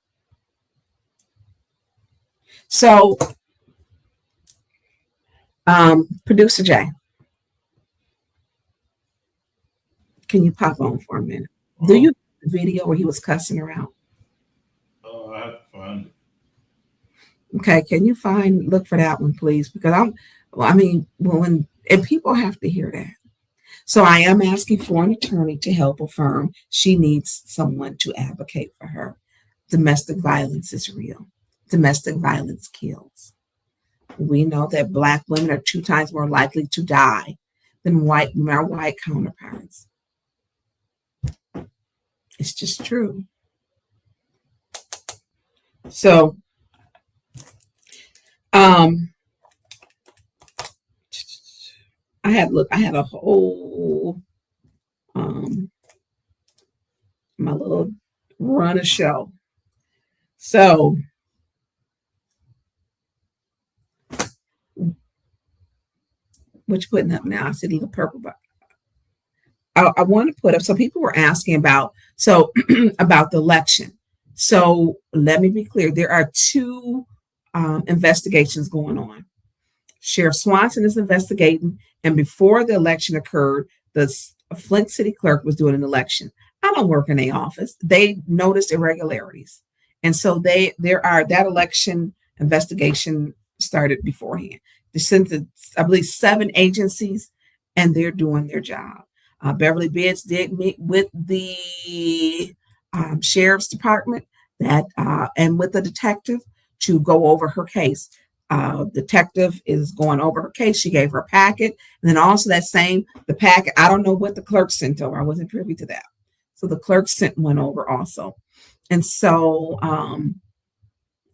[SPEAKER 2] So, Producer Jay, can you pop on for a minute? Do you have the video where he was cussing her out?
[SPEAKER 3] I have to find it.
[SPEAKER 2] Okay, can you look for that one, please? Because and people have to hear that. So I am asking for an attorney to help affirm she needs someone to advocate for her. Domestic violence is real. Domestic violence kills. We know that Black women are 2 times more likely to die than our white counterparts. It's just true. So, I I had a whole my little run of show. So what you putting up now? I see the little purple box. I want to put up. So people were asking about about the election. So let me be clear. There are two investigations going on. Sheriff Swanson is investigating, and before the election occurred, the Flint City Clerk was doing an election. I don't work in a office. They noticed irregularities, and so that election investigation started beforehand. They sent I believe 7 agencies, and they're doing their job. Beverly Biggs did meet with the sheriff's department and with the detective to go over her case. Detective is going over her case. She gave her a packet, and then also the packet. I don't know what the clerk sent over. I wasn't privy to that. So the clerk sent one over also, and so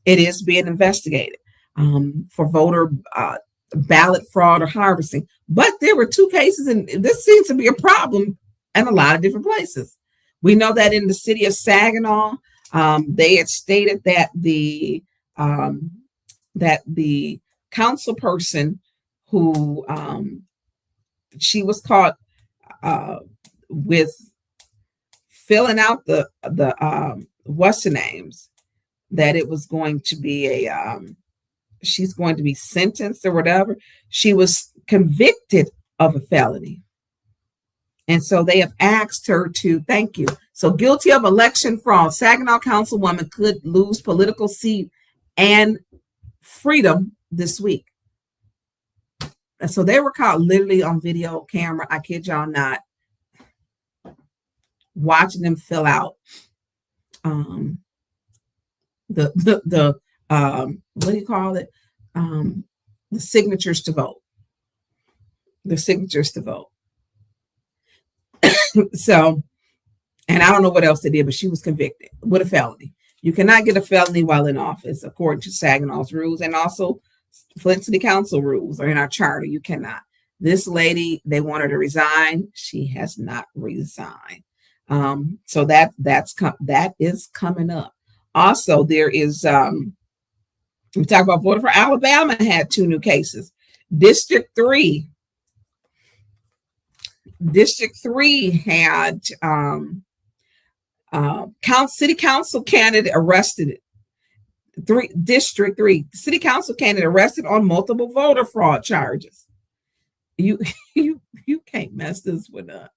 [SPEAKER 2] it is being investigated for voter ballot fraud or harvesting. But there were 2 cases, and this seems to be a problem in a lot of different places. We know that in the city of Saginaw, they had stated that the council person who she was caught with filling out the what's the names, that it was going to be she's going to be sentenced or whatever. She was convicted of a felony. And so they have asked her to, thank you. So guilty of election fraud, Saginaw councilwoman could lose political seat and freedom this week. So they were caught literally on video camera. I kid y'all not, watching them fill out the what do you call it? The signatures to vote. The signatures to vote. So, and I don't know what else they did, but she was convicted with a felony. You cannot get a felony while in office, according to Saginaw's rules, and also Flint City Council rules or in our charter. You cannot. This lady, they want her to resign. She has not resigned. So that is coming up. Also, there is we talk about voter for Alabama had 2 new cases. District 3 had city council candidate arrested. District 3 city council candidate arrested on multiple voter fraud charges. You can't mess this one up.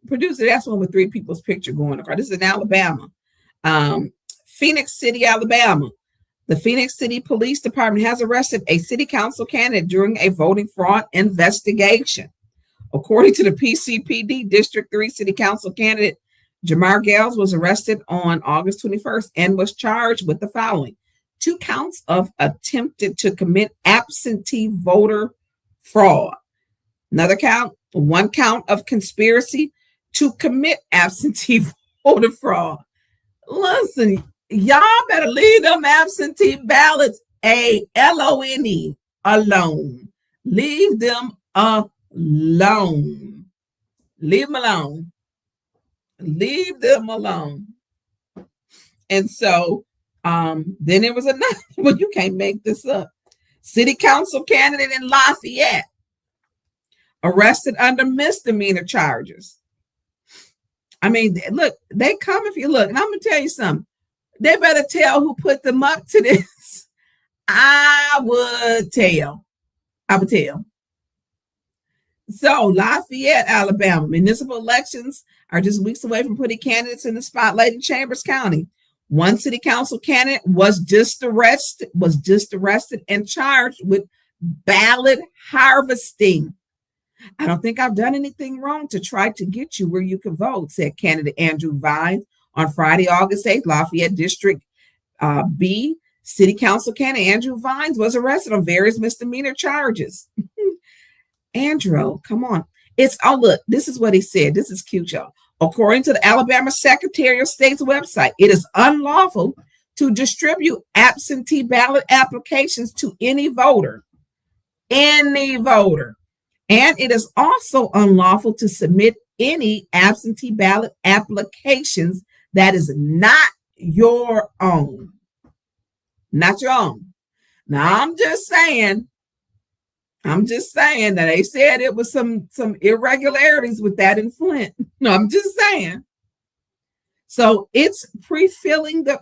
[SPEAKER 2] Producer, that's one with 3 people's picture going across. This is in Alabama. Phoenix City, Alabama. The Phoenix City Police Department has arrested a city council candidate during a voting fraud investigation. According to the PCPD, District 3 City Council candidate Jamar Gales was arrested on August 21st and was charged with the following: 2 counts of attempted to commit absentee voter fraud. Another count, 1 count of conspiracy to commit absentee voter fraud. Listen, y'all better leave them absentee ballots alone. Leave them alone. Leave them alone. Leave them alone. And so then there was another one. You can't make this up. City council candidate in Lafayette arrested under misdemeanor charges. I mean, look, they come if you look. And I'm going to tell you something. They better tell who put them up to this. I would tell. So Lafayette, Alabama, municipal elections are just weeks away from putting candidates in the spotlight in Chambers County. 1 city council candidate was just arrested and charged with ballot harvesting. I don't think I've done anything wrong to try to get you where you can vote, said candidate Andrew Vines on Friday, August 8th. Lafayette District B City Council candidate Andrew Vines was arrested on various misdemeanor charges. Andrew, come on. Look, this is what he said. This is cute, y'all. According to the Alabama Secretary of State's website, it is unlawful to distribute absentee ballot applications to any voter. And it is also unlawful to submit any absentee ballot applications that is not your own. Not your own. Now, I'm just saying that they said it was some irregularities with that in Flint. No, I'm just saying. So it's pre-filling the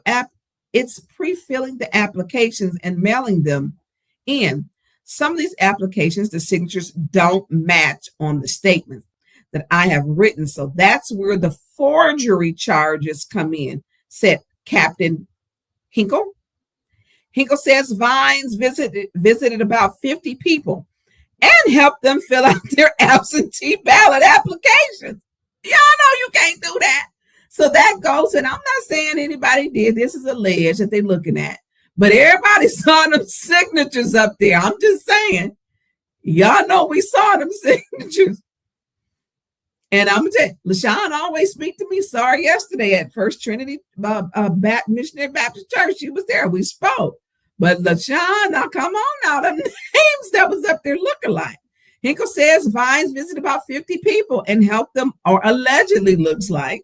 [SPEAKER 2] applications and mailing them in. Some of these applications, the signatures don't match on the statements that I have written. So that's where the forgery charges come in, said Captain Hinkle. Hinkle says Vines visited about 50 people and helped them fill out their absentee ballot applications. Y'all know you can't do that. So that goes, and I'm not saying anybody did. This is alleged that they're looking at. But everybody saw them signatures up there. I'm just saying. Y'all know we saw them signatures. And I'm going to tell you, LaShawn always speak to me. Sorry, yesterday at First Trinity Missionary Baptist Church. She was there. We spoke. But LaShawn, now come on now. The names that was up there look alike. Hinkle says Vines visited about 50 people and helped them, or allegedly looks like,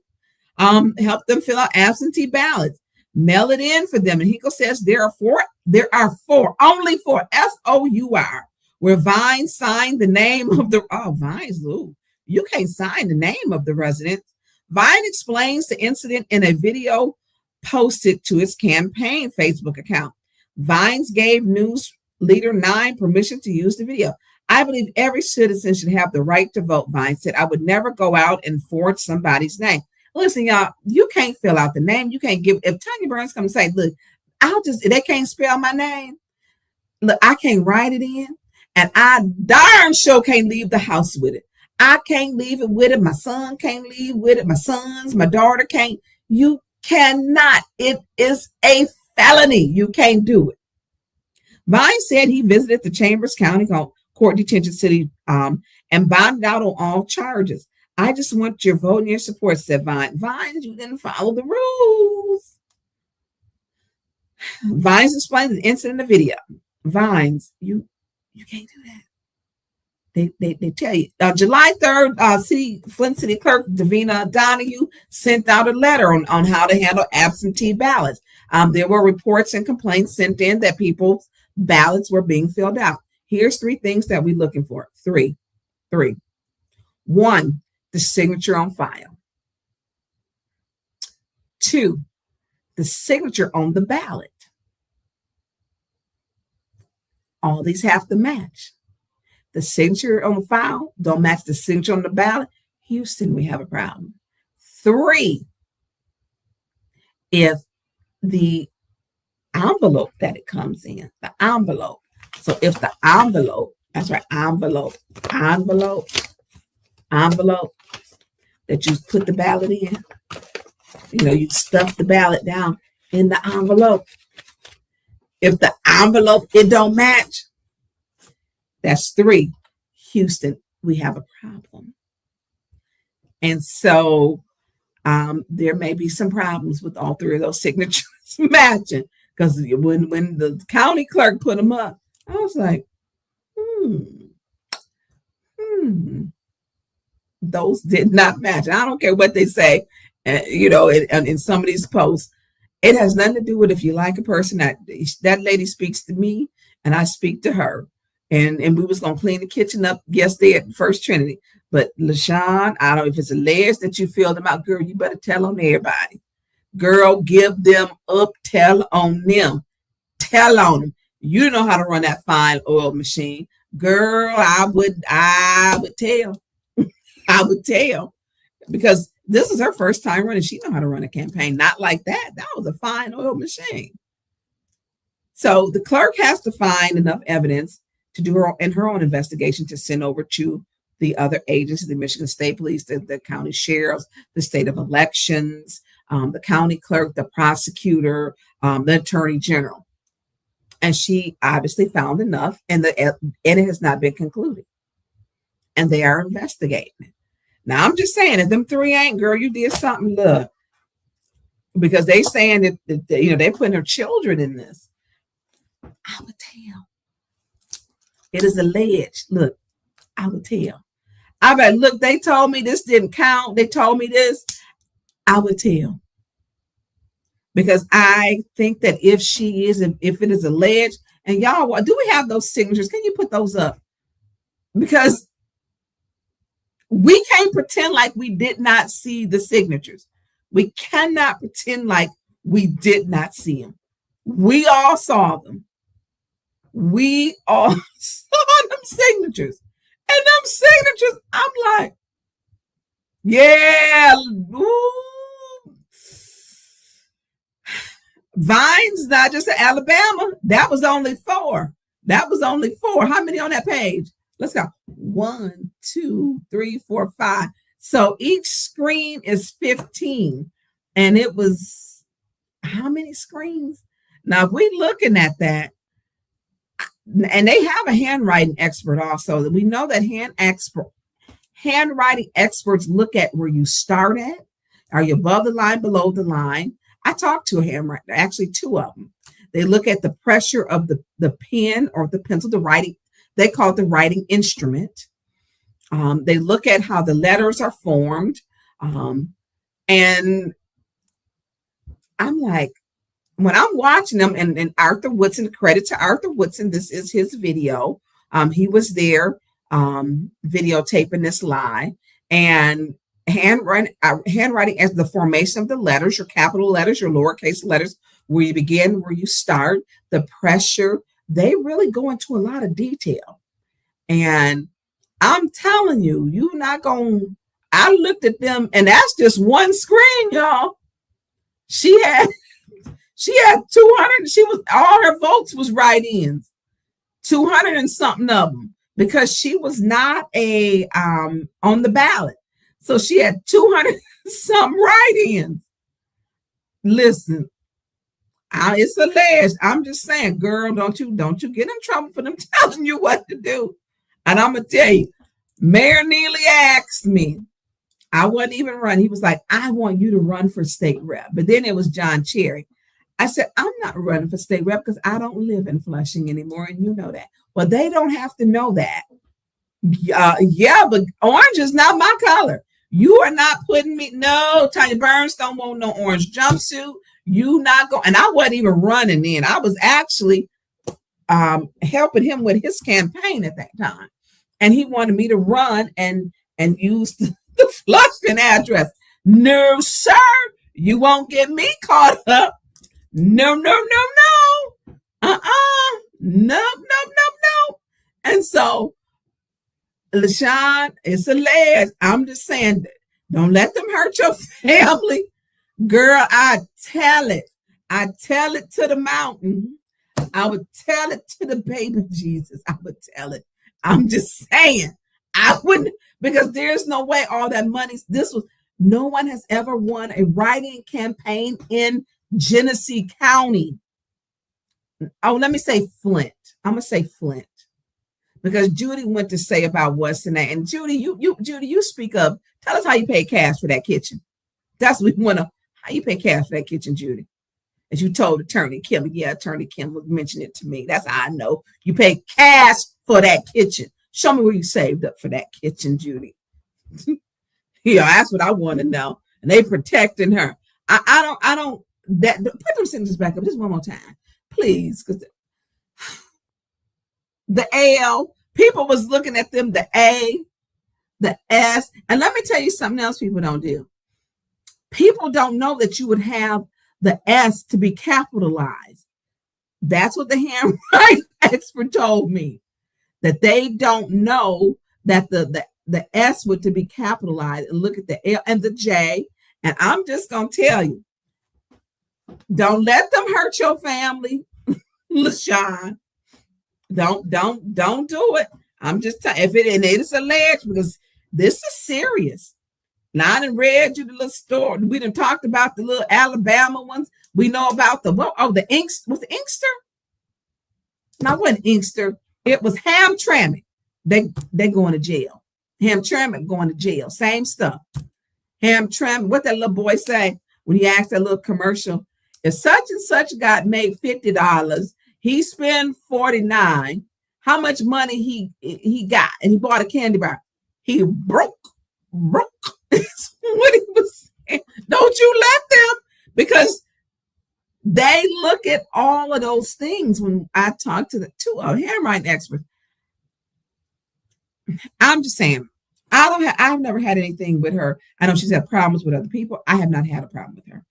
[SPEAKER 2] help them fill out absentee ballots, mail it in for them. And Hinkle says there are four, only four, FOUR, where Vines signed the name of the, Vines, you can't sign the name of the resident. Vine explains the incident in a video posted to its campaign Facebook account. Vines gave news leader 9 permission to use the video. I believe every citizen should have the right to vote, Vines said. I would never go out and forge somebody's name. Listen, y'all, you can't fill out the name. You can't give, if Tonya Burns comes and say, look, they can't spell my name. Look, I can't write it in. And I darn sure can't leave the house with it. I can't leave it with it. My son can't leave with it. My sons, my daughter can't. You cannot. It is a felony. You can't do it. Vine said he visited the Chambers County Court Detention City and bonded out on all charges. I just want your vote and your support, said Vine. Vines, you didn't follow the rules. Vines explained the incident in the video. Vines, you can't do that. They tell you. July 3rd, Flint City Clerk Davina Donahue sent out a letter on how to handle absentee ballots. There were reports and complaints sent in that people's ballots were being filled out. Here's 3 things that we're looking for. Three. 1, the signature on file. 2, the signature on the ballot. All these have to match. The signature on the file don't match the signature on the ballot. Houston, we have a problem. 3, if the envelope that it comes in, the envelope. So if the envelope, that's right, envelope, that you put the ballot in, you stuff the ballot down in the envelope. If the envelope, it don't match, that's 3. Houston, we have a problem. And so there may be some problems with all 3 of those signatures matching. Because when the county clerk put them up, I was like, those did not match. I don't care what they say, in some of these posts. It has nothing to do with if you like a person. That lady speaks to me and I speak to her. And we was going to clean the kitchen up yesterday at First Trinity. But LaShawn, I don't know if it's alleged that you filled them out. Girl, you better tell on everybody. Girl, give them up. Tell on them. Tell on them. You know how to run that fine oil machine. Girl, I would tell. I would tell. Because this is her first time running. She know how to run a campaign. Not like that. That was a fine oil machine. So the clerk has to find enough evidence to do her own investigation to send over to the other agencies, the Michigan State Police, the county sheriffs, the state of elections, the county clerk, the prosecutor, the attorney general. And she obviously found enough, and it has not been concluded. And they are investigating it. Now, I'm just saying, if them 3 ain't, girl, you did something, look. Because they saying that they putting their children in this. I would tell. It is alleged. Look, I would tell. I bet, look, they told me this didn't count. They told me this. I would tell. Because I think that if it is alleged, and y'all, do we have those signatures? Can you put those up? Because we can't pretend like we did not see the signatures. We cannot pretend like we did not see them. We all saw them. We all saw them signatures. And them signatures, I'm like, yeah. Ooh. Vine's not just in Alabama. That was only 4. How many on that page? Let's go. 1, 2, 3, 4, 5. So each screen is 15. And it was how many screens? Now, if we're looking at that, and they have a handwriting expert also. We know that handwriting experts look at where you start at. Are you above the line, below the line? I talked to a handwriter, actually 2 of them. They look at the pressure of the pen or the pencil, the writing. They call it the writing instrument. They look at how the letters are formed. And I'm like, when I'm watching them, and Arthur Woodson, credit to Arthur Woodson, this is his video. He was there videotaping this live. And handwriting as the formation of the letters, your capital letters, your lowercase letters, where you begin, where you start, the pressure, they really go into a lot of detail. And I'm telling you, you're not going, I looked at them, and that's just one screen, y'all. She had 200, all her votes was write-ins, 200 and something of them, because she was not on the ballot. So she had 200 some write-ins. Listen, it's alleged. I'm just saying, girl, don't you get in trouble for them telling you what to do. And I'm gonna tell you, Mayor Neely asked me. I wasn't even running. He was like, I want you to run for state rep. But then it was John Cherry. I said, I'm not running for state rep because I don't live in Flushing anymore, and you know that. Well, they don't have to know that. Yeah, but orange is not my color. You are not putting me. No, Tonya Burns don't want no orange jumpsuit. You not going. And I wasn't even running then. I was actually helping him with his campaign at that time, and he wanted me to run and use the Flushing address. No, sir, you won't get me caught up. No. No. And so, LaShawn, it's alleged. I'm just saying, don't let them hurt your family. Girl, I tell it. I tell it to the mountain. I would tell it to the baby Jesus. I would tell it. I'm just saying. I wouldn't, because there's no way all that money, no one has ever won a write-in campaign in Genesee County. Oh, let me say Flint. I'm going to say Flint. Because Judy went to say about what's in that. And Judy, you speak up. Tell us how you pay cash for that kitchen. That's what we want to, how you pay cash for that kitchen, Judy. As you told Attorney Kim. Yeah, Attorney Kim was mentioning it to me. That's how I know. You pay cash for that kitchen. Show me where you saved up for that kitchen, Judy. Yeah, that's what I want to know. And they protecting her. I don't, put them sentences back up just one more time, please. Because the L, people was looking at them, the A, the S. And let me tell you something else people don't do. People don't know that you would have the S to be capitalized. That's what the handwriting expert told me. That they don't know that the S would to be capitalized, and look at the L and the J. And I'm just gonna tell you, don't let them hurt your family, LaShawn. Don't do it. I'm just telling if it is alleged, because this is serious. Now I done read you the little story. We done talked about the little Alabama ones. We know about the Inkster. Was the Inkster? No, it wasn't Inkster. It was Hamtramck. They going to jail. Hamtramck going to jail. Same stuff. Hamtramck. What that little boy say when he asked that little commercial? If such and such got made $50, he spent $49. how much money he got, and he bought a candy bar. He broke. That's what he was saying. Don't you let them, because they look at all of those things. When I talk to the two handwriting experts, I'm just saying, I've never had anything with her. I know she's had problems with other people. I have not had a problem with her,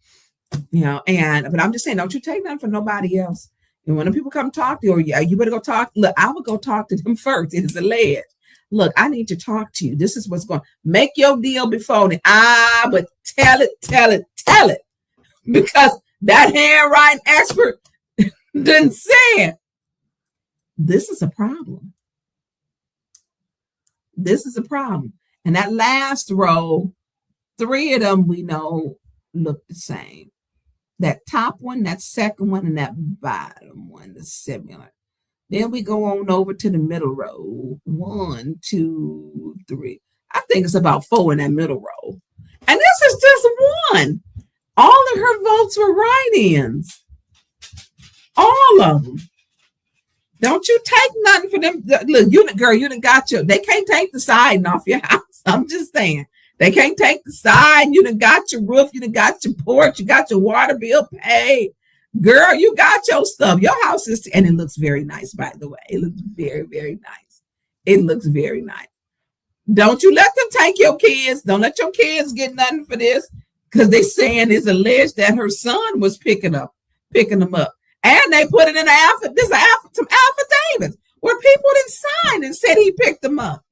[SPEAKER 2] but I'm just saying, don't you take nothing from nobody else. And when the people come talk to you, or you better go talk. Look, I would go talk to them first. It is alleged. Look, I need to talk to you. This is what's going on. Make your deal before then. But tell it. Because that handwriting expert didn't say it. This is a problem. And that last row, 3 of them we know look the same. That top one, that second one, and that bottom one is similar. Then we go on over to the middle row. 1, 2, 3. I think it's about 4 in that middle row. And this is just one. All of her votes were write-ins. All of them. Don't you take nothing for them. Look, you done got they can't take the siding off your house. I'm just saying. They can't take the side. You done got your roof. You done got your porch. You got your water bill paid. Girl, you got your stuff. Your house is, and it looks very nice, by the way. It looks very, very nice. It looks very nice. Don't you let them take your kids. Don't let your kids get nothing for this, because they saying it's alleged that her son was picking them up. And they put it in some affidavits where people didn't sign and said he picked them up.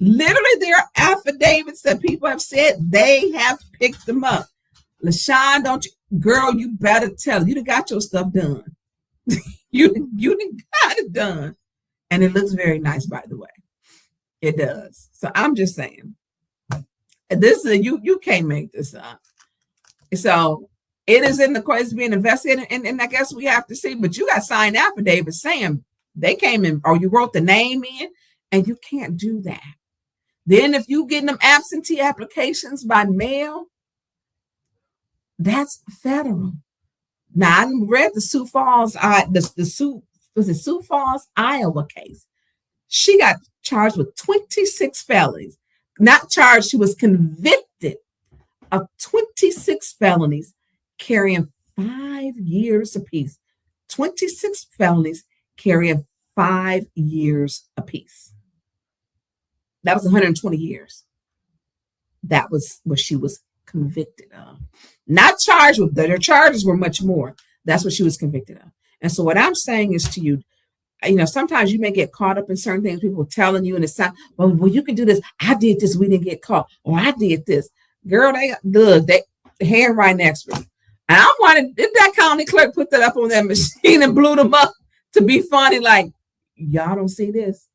[SPEAKER 2] Literally, there are affidavits that people have said they have picked them up. LaShawn, girl, you better tell. You done got your stuff done. you done got it done. And it looks very nice, by the way. It does. So I'm just saying, this is you can't make this up. So it is in the court, it's being investigated, and I guess we have to see. But you got signed affidavits saying they came in, or you wrote the name in, and you can't do that. Then if you getting them absentee applications by mail, that's federal. Now I read the Sioux Falls, Sioux Falls, Iowa case. She got charged with 26 felonies. Not charged, she was convicted of 26 felonies, carrying 5 years apiece. 26 felonies carrying 5 years apiece. That was 120 years. That was what she was convicted of. Not charged with, their charges were much more. That's what she was convicted of. And so what I'm saying is to you, sometimes you may get caught up in certain things, people telling you, and it's not, well, you can do this. I did this, we didn't get caught. Or I did this. Girl, they handwriting expert. And I wanted, did that county clerk put that up on that machine and blew them up to be funny, like, y'all don't see this?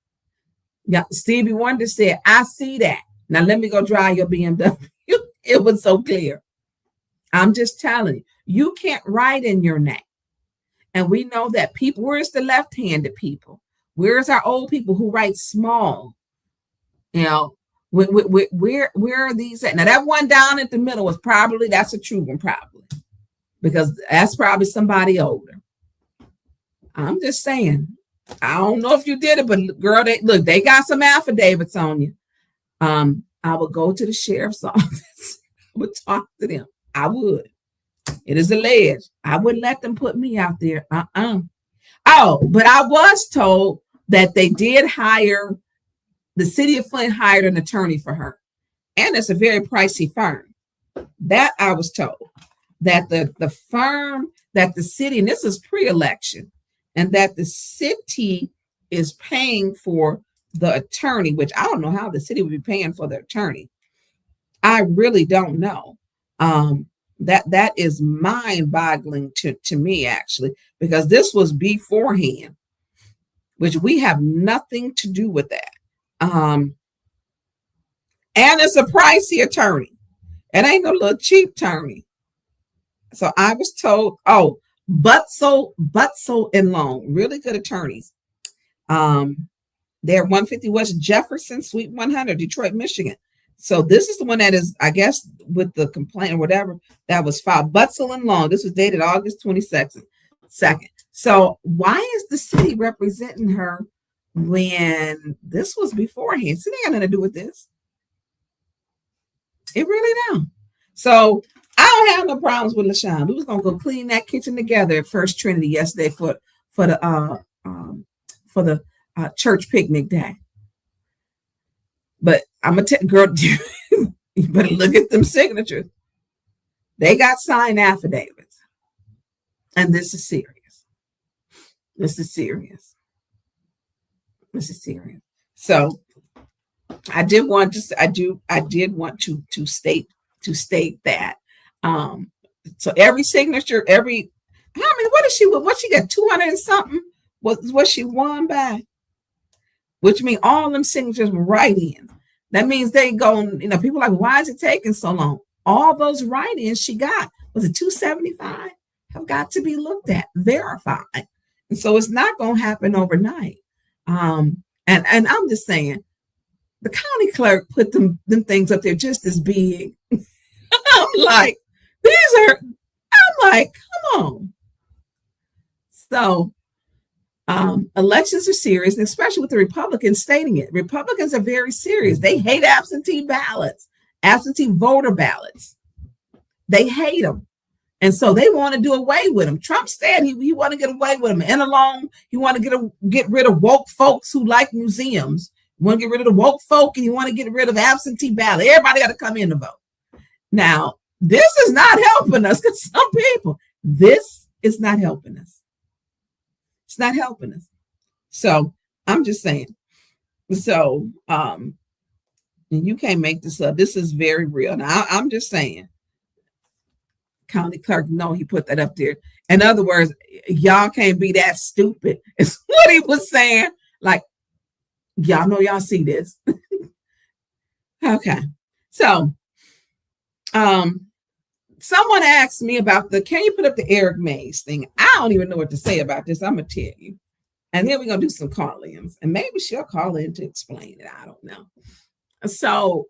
[SPEAKER 2] Yeah, Stevie Wonder said, I see that. Now let me go drive your BMW. It was so clear. I'm just telling you, you can't write in your name. And we know that people, where's the left-handed people? Where's our old people who write small? Where are these at? Now that one down at the middle was probably, that's a true one probably, because that's probably somebody older. I'm just saying, I don't know if you did it, but girl, they got some affidavits on you. I would go to the sheriff's office. I would talk to them. I would. It is alleged. I wouldn't let them put me out there. Oh, but I was told that they did hire, the city of Flint hired an attorney for her. And it's a very pricey firm. That I was told. That the firm, that the city, and this is pre-election, and that the city is paying for the attorney, which I don't know how the city would be paying for the attorney. I really don't know. That is mind-boggling to me, actually, because this was beforehand, which we have nothing to do with that. And it's a pricey attorney. It ain't no little cheap attorney. So I was told, Butzel and Long, really good attorneys. They're 150 West Jefferson, Suite 100, Detroit, Michigan. So this is the one that is, I guess, with the complaint or whatever that was filed. Butzel and Long. This was dated August 22nd. So why is the city representing her when this was beforehand? City ain't got nothing to do with this. It really don't. So I don't have no problems with LaShawn. We was gonna go clean that kitchen together at First Trinity yesterday for the church picnic day. But I'm gonna tell girl, you better look at them signatures. They got signed affidavits, and this is serious. This is serious. This is serious. So I did want to state that. So every signature, what she got 200 and something was what she won by, which means all them signatures were write-ins. That means they go, people are like, why is it taking so long? All those write-ins she got, was it 275? Have got to be looked at, verified. And so it's not going to happen overnight. And I'm just saying, the county clerk put them things up there just as big. I'm like, come on. So elections are serious, and especially with the Republicans stating it. Republicans are very serious. They hate absentee ballots, absentee voter ballots. They hate them. And so they want to do away with them. Trump said he want to get away with them. And alone, he want to get rid of woke folks who like museums. You want to get rid of the woke folk, and you want to get rid of absentee ballot. Everybody got to come in to vote. Now, this is not helping us, because some people, this is not helping us. It's not helping us. So I'm just saying. So and you can't make this up. This is very real. Now I'm just saying. County clerk, no, he put that up there. In other words, y'all can't be that stupid. It's what he was saying. Like, y'all know y'all see this. Okay. So someone asked me about can you put up the Eric Mays thing? I don't even know what to say about this. I'm gonna tell you. And then we're gonna do some call-ins. And maybe she'll call in to explain it. I don't know. So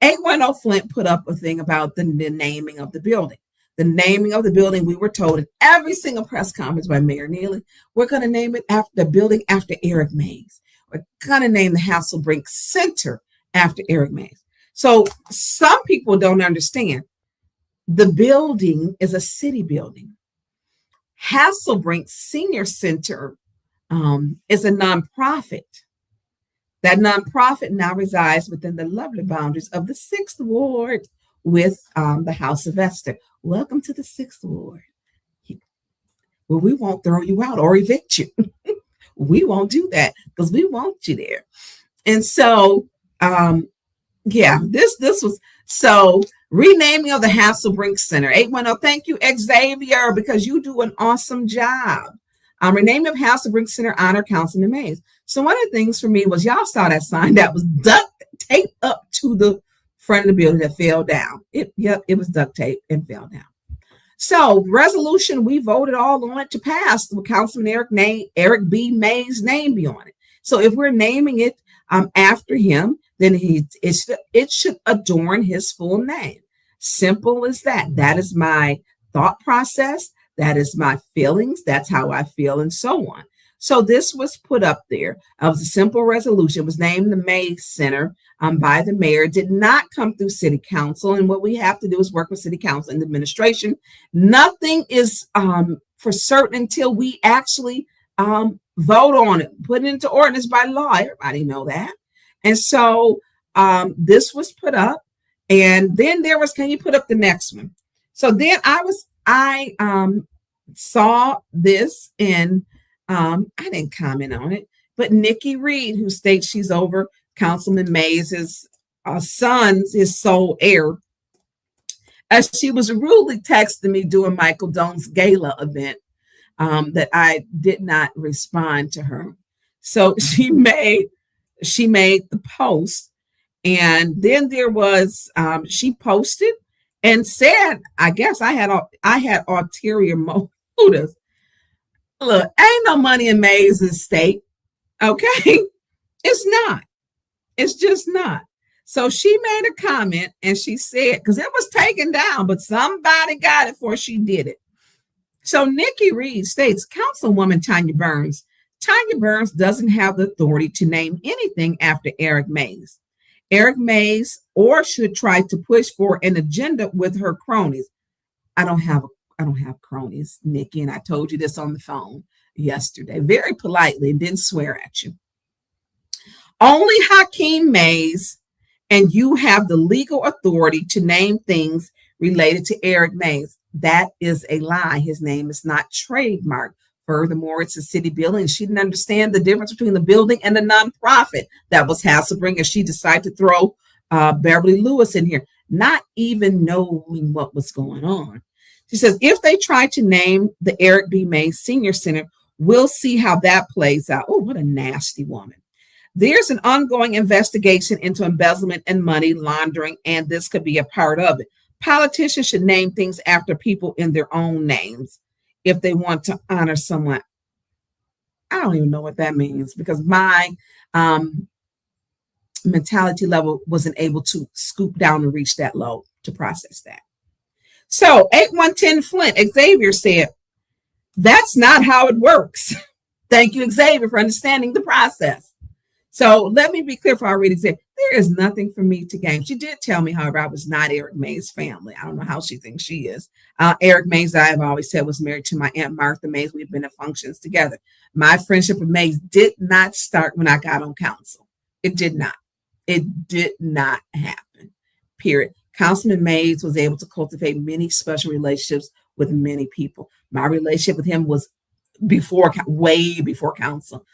[SPEAKER 2] 810 Flint put up a thing about the naming of the building. The naming of the building, we were told in every single press conference by Mayor Neely, we're going to name it after the building after Eric Mays. We're going to name the Hasselbrink Center after Eric Mays. So some people don't understand. The building is a city building. Hasselbrink Senior Center is a nonprofit. That nonprofit now resides within the lovely boundaries of the 6th Ward with the House of Esther. Welcome to the 6th Ward, where we won't throw you out or evict you. We won't do that because we want you there. And so, this was so renaming of the Hasselbrink Center. 810, thank you, Xavier, because you do an awesome job. Renaming of Hasselbrink Center honor Councilman Mays. So one of the things for me was y'all saw that sign that was duct taped up to the front of the building that fell down. It was duct taped and fell down. So resolution, we voted all on it to pass with Councilman Eric B. Mays' name be on it. So if we're naming it after him, then it should adorn his full name. Simple as that. That is my thought process. That is my feelings. That's how I feel, and so on. So this was put up there. It was a simple resolution. It was named the Mays Center by the mayor. It did not come through city council. And what we have to do is work with city council and the administration. Nothing is for certain until we actually vote on it, put it into ordinance by law. Everybody know that. And so this was put up. And then there was, can you put up the next one? So then I saw this and I didn't comment on it, but Nikki Reed, who states she's over Councilman Mays' son's, his sole heir, as she was rudely texting me during Michael Doan's gala event, that I did not respond to her. So she made the post, and then there was she posted and said, I guess I had ulterior motives. Look, ain't no money in Mays' estate. Okay. It's not. It's just not. So she made a comment and she said, because it was taken down, but somebody got it before she did it. So Nikki Reed states, Councilwoman Tonya Burns doesn't have the authority to name anything after Eric Mays. Eric Mays or should try to push for an agenda with her cronies. I don't have cronies, Nikki, and I told you this on the phone yesterday, very politely, and didn't swear at you. Only Hakeem Mays and you have the legal authority to name things related to Eric Mays. That is a lie. His name is not trademarked. Furthermore, it's a city building. She didn't understand the difference between the building and the nonprofit that was Hasselbring, and she decided to throw Beverly Lewis in here, not even knowing what was going on. She says, if they try to name the Eric B. Mays Senior Center, we'll see how that plays out. Oh, what a nasty woman. There's an ongoing investigation into embezzlement and money laundering, and this could be a part of it. Politicians should name things after people in their own names if they want to honor someone. I don't even know what that means, because my mentality level wasn't able to scoop down and reach that low to process that. So 8110 Flint, Xavier said, that's not how it works. Thank you, Xavier, for understanding the process. So let me be clear before I read Xavier. There is nothing for me to gain. She did tell me, however, I was not Eric Mays' family. I don't know how she thinks she is. Eric Mays, I have always said, was married to my Aunt Martha Mays. We've been at functions together. My friendship with Mays did not start when I got on council. It did not. It did not happen, period. Councilman Mays was able to cultivate many special relationships with many people. My relationship with him was way before council.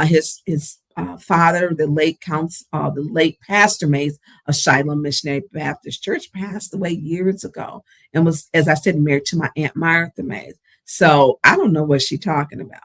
[SPEAKER 2] His father, the late Pastor Mays of Shiloh Missionary Baptist Church, passed away years ago and was, as I said, married to my Aunt Martha Mays. So I don't know what she's talking about.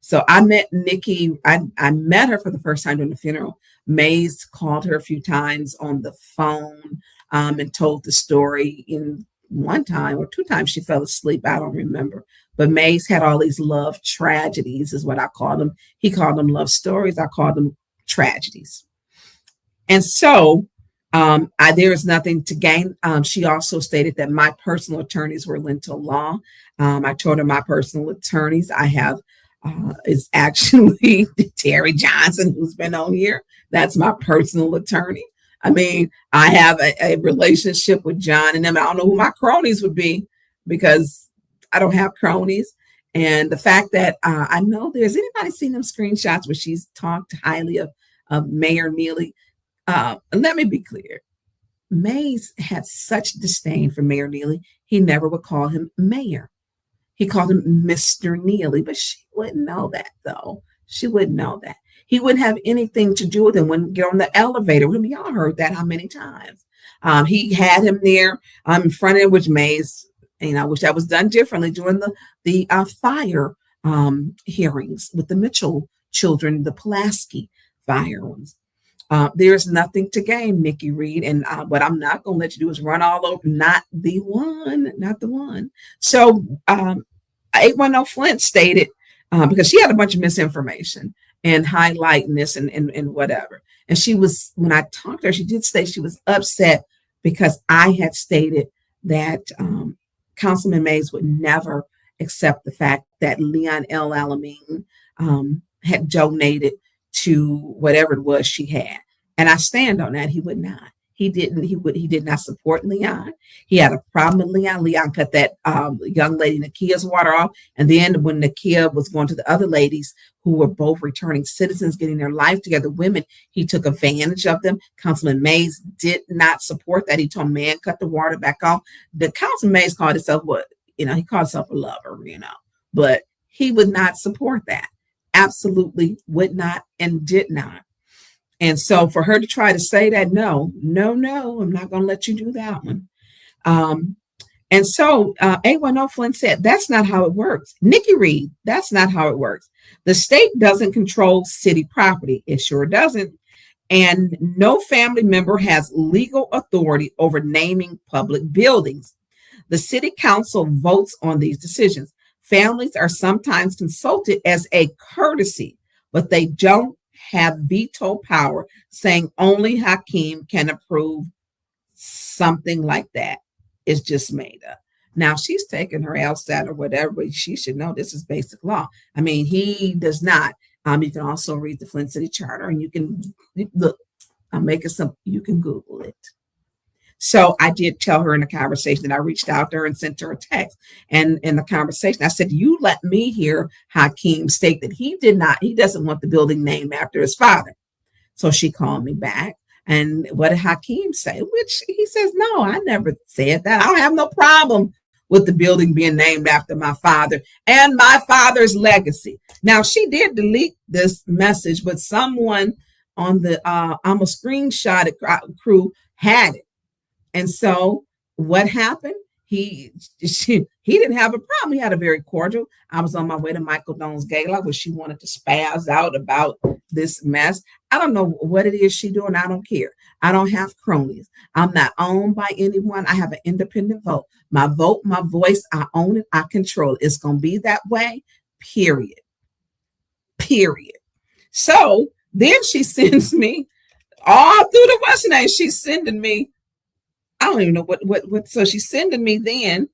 [SPEAKER 2] So I met Nikki. I met her for the first time during the funeral. Mays called her a few times on the phone and told the story. In one time or two times she fell asleep. I don't remember. But Mays had all these love tragedies, is what I call them. He called them love stories. I call them tragedies. And so there is nothing to gain. She also stated that my personal attorneys were Lintel Law. I told her my personal attorneys I have is actually Terry Johnson, who's been on here. That's my personal attorney. I mean, I have a relationship with John and them. I don't know who my cronies would be, because I don't have cronies. And the fact that I know there's anybody seen them screenshots where she's talked highly of Mayor Neely. Let me be clear. Mays had such disdain for Mayor Neely, he never would call him mayor. He called him Mr. Neely, but she wouldn't know that, though. She wouldn't know that. He wouldn't have anything to do with him when get on the elevator. We all heard that how many times. He had him there in front of which Mays, and I wish that was done differently during the fire hearings with the Mitchell children, the Pulaski fire ones. There's nothing to gain, Nikki Reed, and what I'm not going to let you do is run all over. Not the one. So 810 Flint stated, because she had a bunch of misinformation and highlighting this and whatever. And she was, when I talked to her, she did say she was upset because I had stated that Councilman Mays would never accept the fact that Leon L. Alameen had donated to whatever it was she had. And I stand on that. He would not. He did not support Leon. He had a problem with Leon. Leon cut that young lady Nakia's water off. And then when Nakia was going to the other ladies who were both returning citizens, getting their life together, women, he took advantage of them. Councilman Mays did not support that. He told man, cut the water back off. The Councilman Mays called himself he called himself a lover, but he would not support that. Absolutely would not and did not. And so for her to try to say that, no, I'm not going to let you do that one. And so 810 Flint said, that's not how it works. Nikki Reed, that's not how it works. The state doesn't control city property. It sure doesn't. And no family member has legal authority over naming public buildings. The city council votes on these decisions. Families are sometimes consulted as a courtesy, but they don't have veto power, saying only Hakeem can approve something like that. It's just made up. Now she's taking her LSAT or whatever, but she should know this is basic law. I mean, he does not. You can also read the Flint City Charter, and you can look. I'll make it some. You can Google it. So I did tell her in the conversation that I reached out to her and sent her a text. And in the conversation, I said, you let me hear Hakeem state that he doesn't want the building named after his father. So she called me back. And what did Hakeem say? Which he says, no, I never said that. I don't have no problem with the building being named after my father and my father's legacy. Now, she did delete this message, but someone on the I'm a screenshot crew had it. And so what happened? He didn't have a problem. He had a very cordial. I was on my way to Michael Doan's gala where she wanted to spaz out about this mess. I don't know what it is she doing. I don't care. I don't have cronies. I'm not owned by anyone. I have an independent vote. My vote, my voice, I own it. I control it. It's going to be that way, period. Period. So then she sends me all through the Western Name. She's sending me, I don't even know what. So she's sending me then.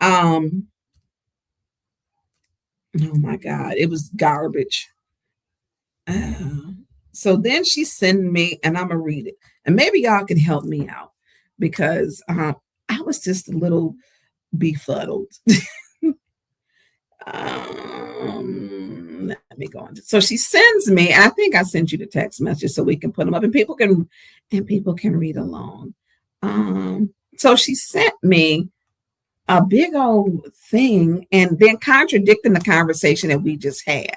[SPEAKER 2] Oh my God, it was garbage. So then she's sending me, and I'm gonna read it, and maybe y'all can help me out because I was just a little befuddled. Let me go on. So she sends me, and I think I sent you the text message so we can put them up, and people can read along. So she sent me a big old thing and then contradicting the conversation that we just had.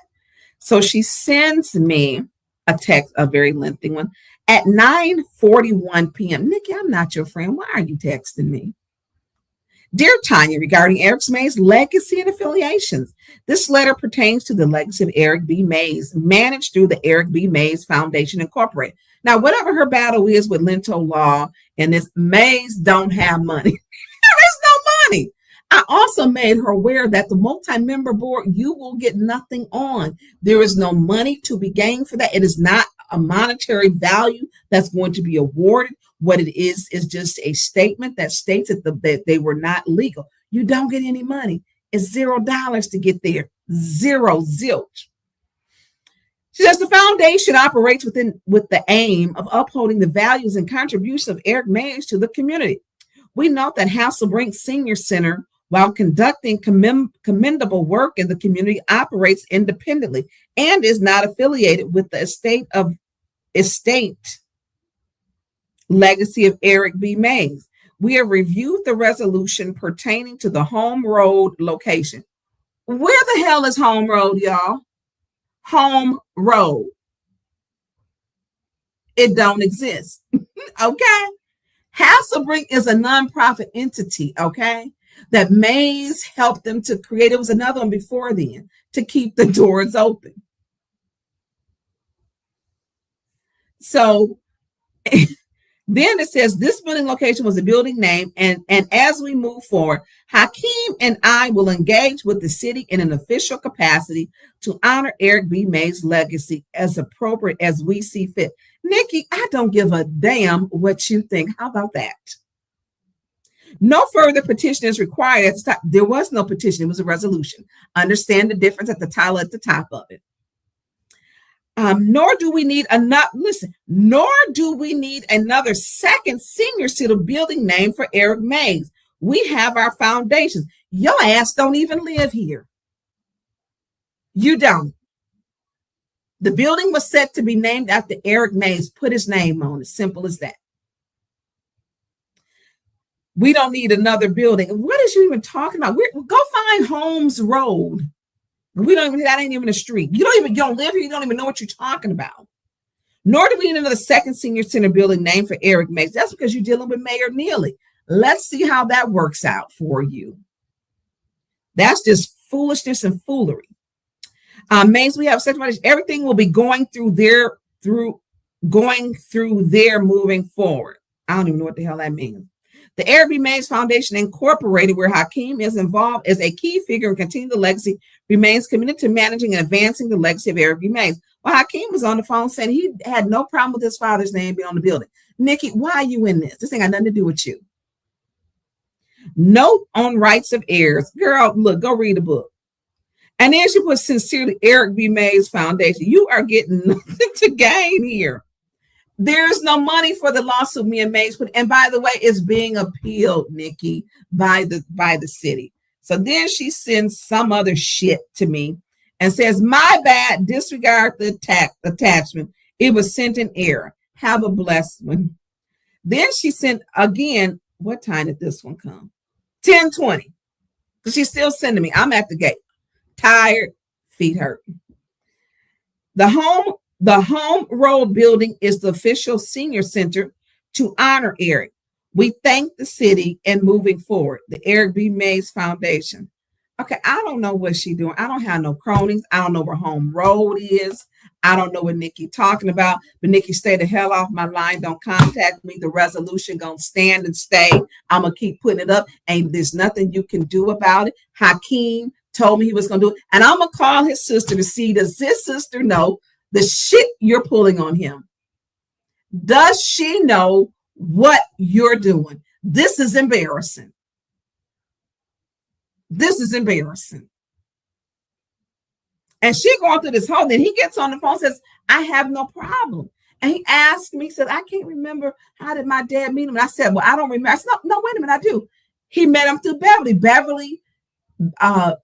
[SPEAKER 2] So she sends me a text, a very lengthy one, at 9:41 p.m. Nikki, I'm not your friend. Why are you texting me? Dear Tonya, regarding Eric Mays' legacy and affiliations, this letter pertains to the legacy of Eric B. Mays, managed through the Eric B. Mays Foundation Incorporated. Now, whatever her battle is with Lento Law and this, Mays don't have money. There is no money. I also made her aware that the multi-member board, you will get nothing on. There is no money to be gained for that. It is not a monetary value that's going to be awarded. What it is just a statement that states that they were not legal. You don't get any money. It's $0 to get there. Zilch. She says the foundation operates with the aim of upholding the values and contributions of Eric Mays to the community. We note that Hasselbrink Senior Center, while conducting commendable work in the community, operates independently and is not affiliated with the estate legacy of Eric B. Mays. We have reviewed the resolution pertaining to the Home Road location. Where the hell is Home Road, y'all? Home Road. It don't exist. Okay. Hasselbrink is a nonprofit entity, okay, that Mays helped them to create. It was another one before then to keep the doors open. So then it says this building location was a building name, and as we move forward, Hakeem and I will engage with the city in an official capacity to honor Eric B. Mays' legacy as appropriate as we see fit. Nikki, I don't give a damn what you think. How about that? No further petition is required at the top. There was no petition. It was a resolution. Understand the difference at the title at the top of it. Nor do we need another second senior city building name for Eric Mays. We have our foundations. Your ass don't even live here. You don't. The building was set to be named after Eric Mays. Put his name on it. Simple as that. We don't need another building. What is you even talking about? Go find Holmes Road. That ain't even a street. You don't live here. You don't even know what you're talking about. Nor do we need another second senior center building named for Eric Mays. That's because you're dealing with Mayor Neely. Let's see how that works out for you. That's just foolishness and foolery. Mays, we have such much. Everything will be going through there moving forward. I don't even know what the hell that means. The Eric B. Mays Foundation Incorporated, where Hakeem is involved as a key figure and continue the legacy, remains committed to managing and advancing the legacy of Eric B. Mays. Well, Hakeem was on the phone saying he had no problem with his father's name being on the building. Nikki, why are you in this? This ain't got nothing to do with you. Note on rights of heirs. Girl, look, go read a book. And then she put sincerely Eric B. Mays Foundation. You are getting nothing to gain here. There's no money for the lawsuit me and Mays put. And by the way, it's being appealed, Nikki, by the city. So then she sends some other shit to me and says, my bad, disregard the attachment. It was sent in error. Have a blessed one. Then she sent again, what time did this one come? 10:20. Because she's still sending me. I'm at the gate. Tired, feet hurting. The home road building is the official senior center to honor Eric. We thank the city and moving forward, the Eric B. Mays Foundation. Okay, I don't know what she's doing. I don't have no cronies. I don't know where home road is. I don't know what Nikki talking about, but Nikki, stay the hell off my line. Don't contact me. The resolution gonna stand and stay. I'm gonna keep putting it up, and there's nothing you can do about it. Hakeem told me he was gonna do it, and I'm gonna call his sister to see, does his sister know the shit you're pulling on him? Does she know what you're doing? This is embarrassing. This is embarrassing. And she going through this whole thing. He gets on the phone and says, I have no problem. And he asked me, he said, I can't remember, how did my dad meet him? And I said, well, I don't remember. I said, no, wait a minute, I do. He met him through Beverly.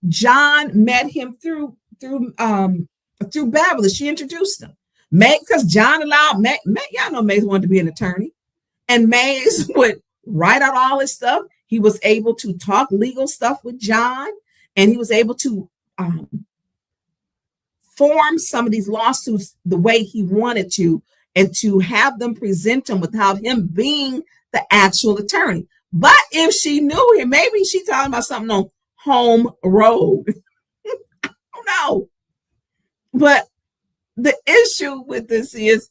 [SPEAKER 2] John met him through Beverly. She introduced him. May, because John allowed May, y'all know Mays wanted to be an attorney. And Mays would write out all his stuff. He was able to talk legal stuff with John, and he was able to form some of these lawsuits the way he wanted to, and to have them present him without him being the actual attorney. But if she knew him, maybe she's talking about something on home road. I don't know. But the issue with this is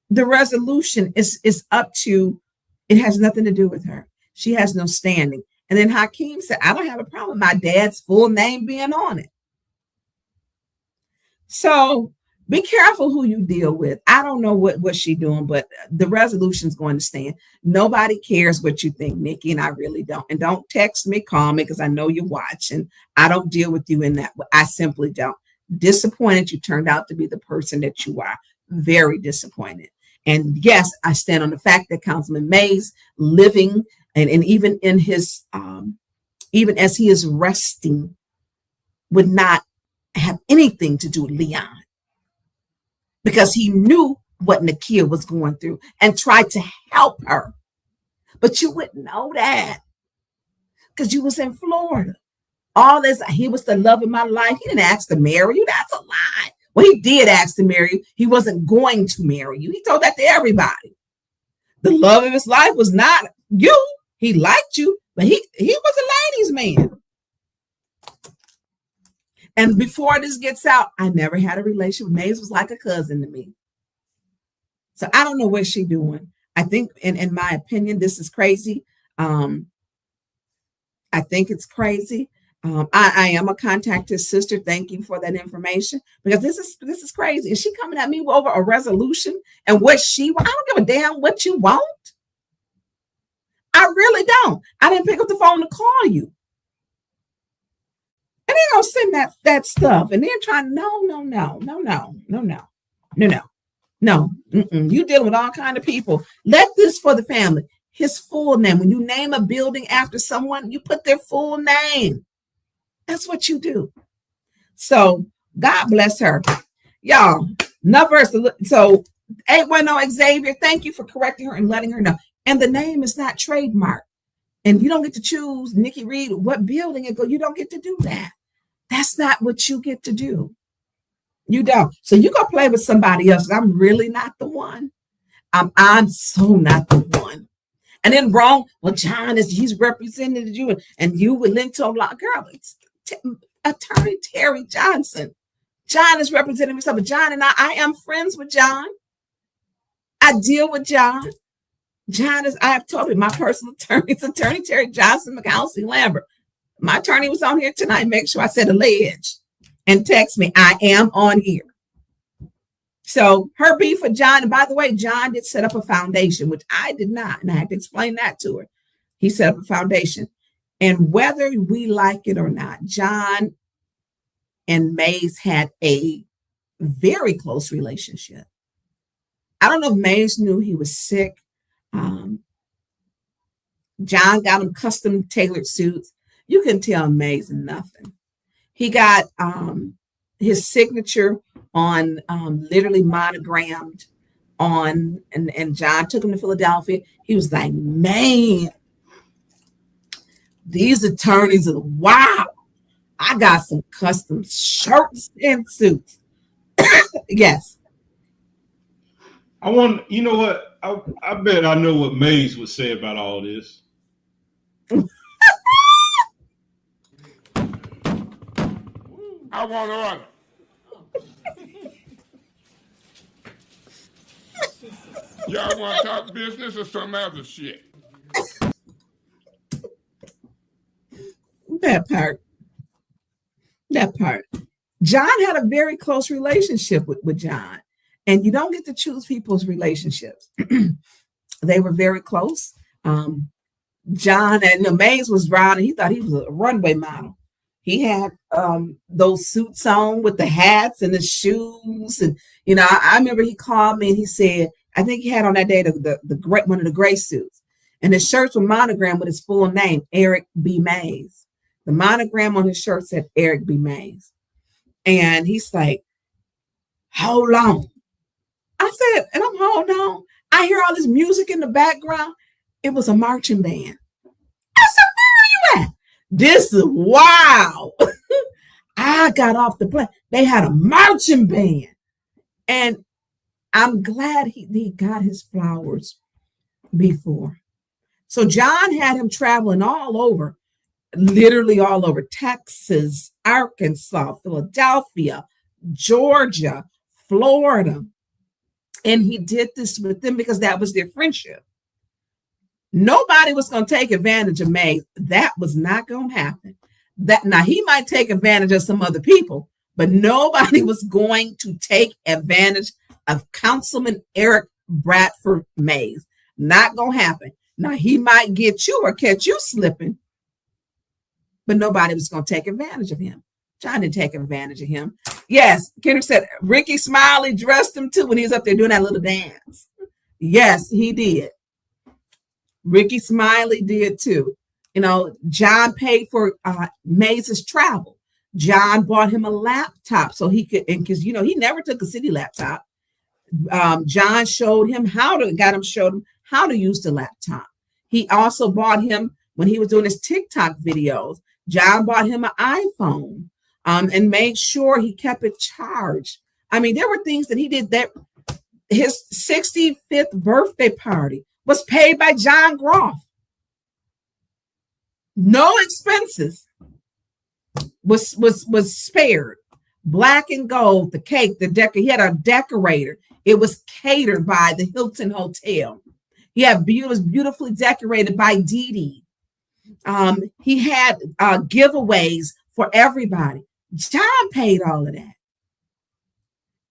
[SPEAKER 2] the resolution is up to, it has nothing to do with her. She has no standing. And then Hakeem said, I don't have a problem with my dad's full name being on it. So be careful who you deal with. I don't know what she's doing, but the resolution is going to stand. Nobody cares what you think, Nikki, and I really don't. And don't text me, call me, because I know you're watching. I don't deal with you in that way. I simply don't. Disappointed you turned out to be the person that you are. Very disappointed. And yes, I stand on the fact that Councilman Mays living and even in his, even as he is resting, would not have anything to do with Leon, because he knew what Nakia was going through and tried to help her. But you wouldn't know that because you was in Florida. All this, he was the love of my life. He didn't ask to marry you. That's a lie. Well, he did ask to marry you. He wasn't going to marry you. He told that to everybody. The love of his life was not you. He liked you, but he was a ladies' man. And before this gets out, I never had a relationship. Mays was like a cousin to me. So I don't know what she's doing. I think, in my opinion, this is crazy. I think it's crazy. I am a contact his sister. Thank you for that information, because this is crazy. Is she coming at me over a resolution and what she want? I don't give a damn what you want. I really don't. I didn't pick up the phone to call you. And they're gonna send that stuff, and they're trying. No. You dealing with all kind of people. Let this for the family. His full name. When you name a building after someone, you put their full name. That's what you do. So God bless her, y'all. So 810 Xavier, thank you for correcting her and letting her know. And the name is not trademarked. And you don't get to choose, Nikki Reed, what building it go. You don't get to do that. That's not what you get to do. You don't. So you go play with somebody else. I'm really not the one. I'm so not the one. And then wrong. Well, John he's represented you, and you with Linto Law. Girl, it's Attorney Terry Johnson. John is representing himself. But John and I am friends with John. I deal with John. John is, I have told you, my personal attorney. It's Attorney Terry Johnson, McAllister Lambert. My attorney was on here tonight. Make sure I said alleged and text me. I am on here. So her beef with John, and by the way, John did set up a foundation, which I did not, and I had to explain that to her. He set up a foundation. And whether we like it or not, John and Mays had a very close relationship. I don't know if Mays knew he was sick. John got him custom tailored suits. You can tell Mays nothing. He got his signature on literally monogrammed on, and John took him to Philadelphia. He was like, man, these attorneys are wow. I got some custom shirts and suits. Yes.
[SPEAKER 3] I want, you know what? I bet I know what Mays would say about all this.
[SPEAKER 19] I want to run. Y'all want to talk business or some other shit?
[SPEAKER 2] That part. John had a very close relationship with John. And you don't get to choose people's relationships. They were very close. John and Mays was riding. He thought he was a runway model. He had those suits on with the hats and the shoes. And, I remember he called me and he said, I think he had on that day the one of the gray suits. And his shirts were monogrammed with his full name, Eric B. Mays. The monogram on his shirt said Eric B. Mays. And he's like, hold on. I said, and I'm holding on. I hear all this music in the background. It was a marching band. I said, where are you at? This is wow. I got off the plane. They had a marching band. And I'm glad he got his flowers before. So John had him traveling all over, literally all over Texas, Arkansas, Philadelphia, Georgia, Florida. And he did this with them because that was their friendship. Nobody was going to take advantage of Mays. That was not going to happen. Now, he might take advantage of some other people, but nobody was going to take advantage of Councilman Eric Bradford Mays. Not going to happen. Now, he might get you or catch you slipping, but nobody was going to take advantage of him. John didn't take advantage of him. Yes, Kendrick said Ricky Smiley dressed him too when he was up there doing that little dance. Yes, he did. Ricky Smiley did too. John paid for Mays' travel. John bought him a laptop so he could, and because he never took a city laptop. John showed him how to use the laptop. He also bought him, when he was doing his TikTok videos, John bought him an iPhone and made sure he kept it charged. I mean, there were things that he did. That his 65th birthday party was paid by John Groff. No expenses was spared. Black and gold, the cake, he had a decorator. It was catered by the Hilton Hotel. It was beautifully decorated by Dee Dee. He had giveaways for everybody. John paid all of that.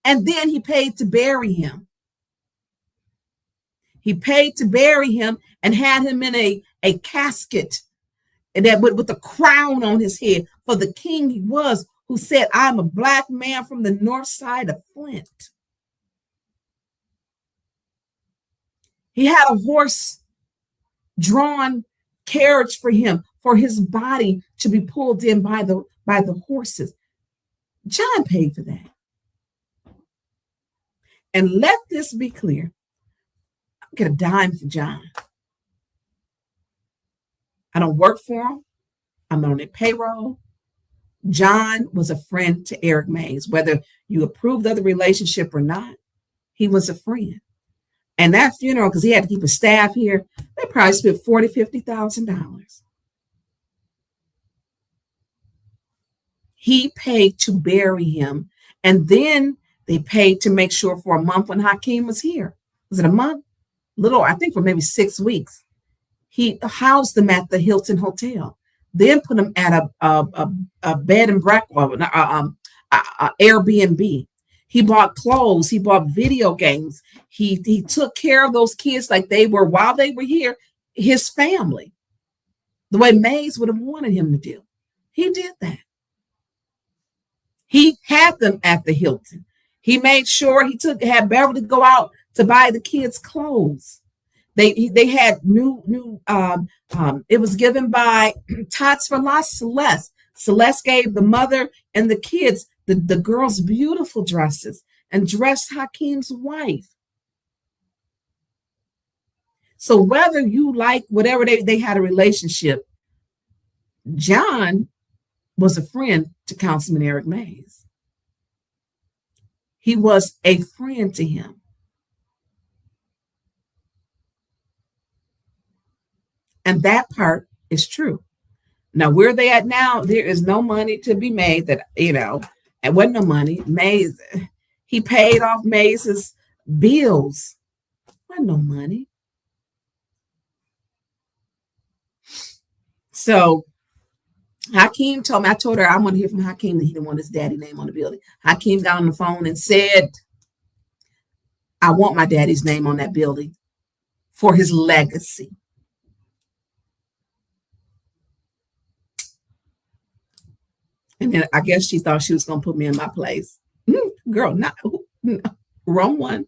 [SPEAKER 2] And then he paid to bury him. He paid to bury him and had him in a casket that with a crown on his head for the king he was, who said, I'm a black man from the north side of Flint. He had a horse-drawn carriage for him, for his body to be pulled in by the horses. John paid for that. And let this be clear. I don't get a dime for John. I don't work for him. I'm on their payroll. John was a friend to Eric Mays. Whether you approved of the relationship or not, he was a friend. And that funeral, because he had to keep his staff here, they probably spent $40,000, $50,000. He paid to bury him. And then they paid to make sure for a month when Hakeem was here. Was it a month? I think for maybe 6 weeks. He housed them at the Hilton Hotel. Then put them at a bed and breakfast, Airbnb. He bought clothes. He bought video games. He took care of those kids like they were, while they were here, his family. the way Mays would have wanted him to do. He did that. He had them at the Hilton. He made sure he had Beverly go out to buy the kids clothes. They had new it was given by Tots for La Celeste. Celeste gave the mother and the kids the girls beautiful dresses and dressed Hakeem's wife. So whether you like whatever they had a relationship, John was a friend to Councilman Eric Mays. He was a friend to him. And that part is true. Now, where they at now, there is no money to be made that, and wasn't no money. Mays, he paid off Mays's bills. Wasn't no money. So Hakeem told me, I told her I want to hear from Hakeem that he didn't want his daddy's name on the building. Hakeem got on the phone and said, I want my daddy's name on that building for his legacy. And then I guess she thought she was going to put me in my place. Girl, no, wrong one.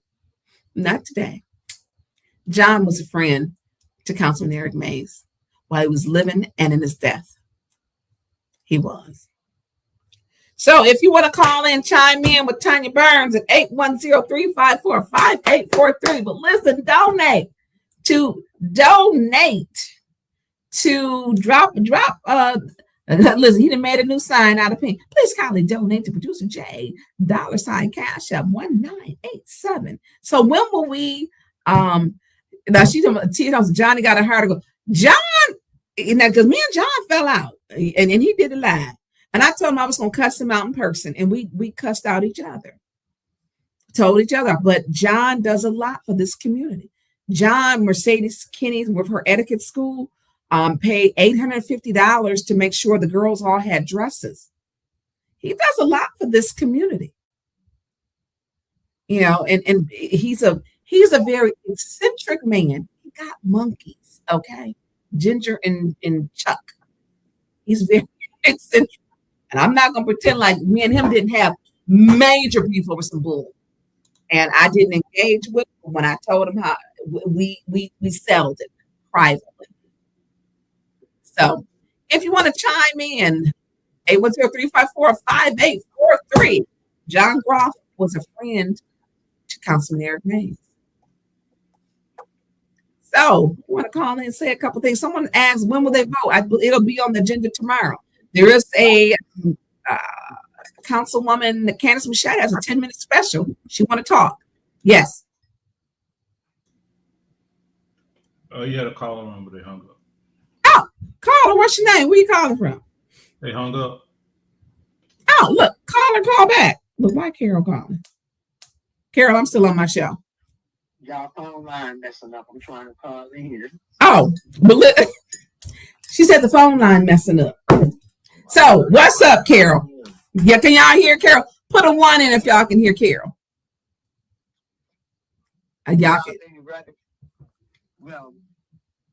[SPEAKER 2] Not today. John was a friend to Councilman Eric Mays while he was living and in his death. He was. So if you want to call in, chime in with Tonya Burns at 810-354-5843. But listen, donate to listen, he done made a new sign out of pink. Please kindly donate to Producer J, $ Cash App 1987. So when will we now she tells Johnny got a heart to go. John, because me and John fell out and he did it live. And I told him I was gonna cuss him out in person, and we cussed out each other, told each other. But John does a lot for this community. John, Mercedes Kinney with her etiquette school, paid $850 to make sure the girls all had dresses. He does a lot for this community, and he's a very eccentric man. He got monkeys, okay, Ginger and Chuck. He's very eccentric, and I'm not gonna pretend like me and him didn't have major beef over some bull, and I didn't engage with him when I told him how we settled it privately. So if you want to chime in, 810-354-5843. John Groff was a friend to Councilman Eric Mays. So you want to call in and say a couple things. Someone asked, when will they vote? It'll be on the agenda tomorrow. There is a Councilwoman Candace Machado has a 10-minute special. She want to talk. Yes.
[SPEAKER 3] You had a caller on, but they hung up.
[SPEAKER 2] Caller, what's your name? Where you calling from?
[SPEAKER 3] They hung up.
[SPEAKER 2] Oh, look, call back. Look, why Carol calling? Carol, I'm still on my show.
[SPEAKER 14] Y'all phone line messing up. I'm trying to call in here.
[SPEAKER 2] Oh, but she said the phone line messing up. So what's up, Carol? Yeah, can y'all hear Carol? Put a 1 in if y'all can hear Carol. Y'all can.
[SPEAKER 14] Well,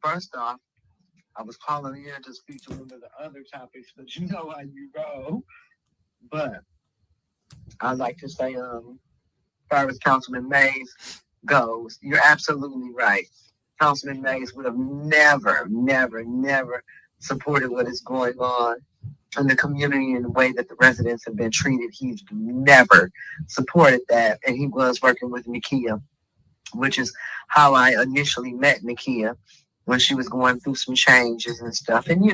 [SPEAKER 14] first off, I was calling in to speak to one of the other topics, but you know how you go. But I'd like to say, as far as Councilman Mays goes, you're absolutely right. Councilman Mays would have never supported what is going on in the community in the way that the residents have been treated. He's never supported that. And he was working with Nakia, which is how I initially met Nakia when she was going through some changes and stuff. And,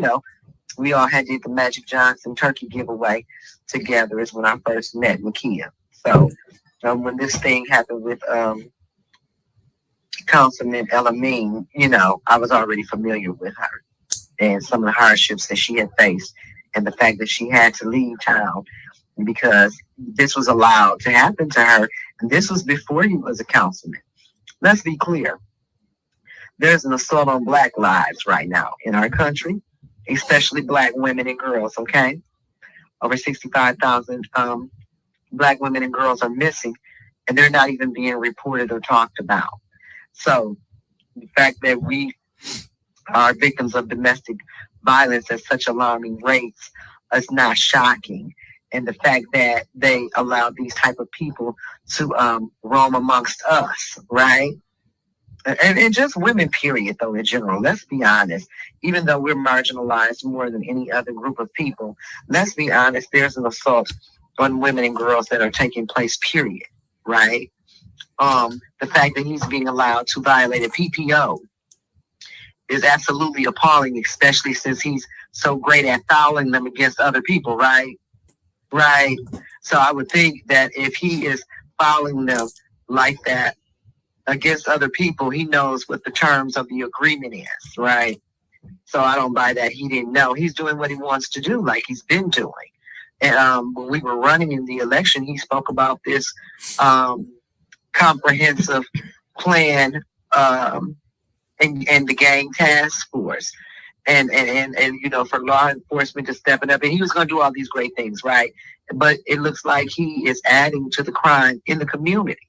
[SPEAKER 14] we all had did the Magic Johnson turkey giveaway together is when I first met Nakia. So when this thing happened with Councilman Elamine, I was already familiar with her and some of the hardships that she had faced and the fact that she had to leave town because this was allowed to happen to her. And this was before he was a councilman. Let's be clear. There's an assault on Black lives right now in our country, especially Black women and girls, okay? Over 65,000 Black women and girls are missing, and they're not even being reported or talked about. So the fact that we are victims of domestic violence at such alarming rates is not shocking. And the fact that they allow these type of people to roam amongst us, right? And just women, period, though, in general. Let's be honest. Even though we're marginalized more than any other group of people, let's be honest, there's an assault on women and girls that are taking place, period, right? The fact that he's being allowed to violate a PPO is absolutely appalling, especially since he's so great at fouling them against other people, right? Right. So I would think that if he is fouling them like that against other people, he knows what the terms of the agreement is, right? So I don't buy that he didn't know. He's doing what he wants to do, like he's been doing. And when we were running in the election, he spoke about this comprehensive plan and the gang task force. And you know, for law enforcement to step it up, and he was going to do all these great things, right? But it looks like he is adding to the crime in the community.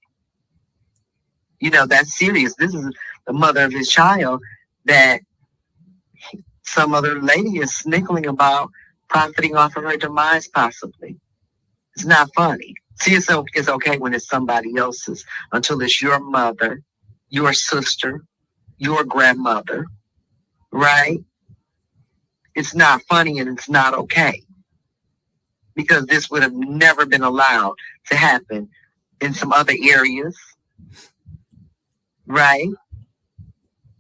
[SPEAKER 14] You know, that's serious. This is the mother of his child that some other lady is snickling about profiting off of her demise, possibly. It's not funny. See, it's okay when it's somebody else's, until it's your mother, your sister, your grandmother, right? It's not funny and it's not okay, because this would have never been allowed to happen in some other areas, right?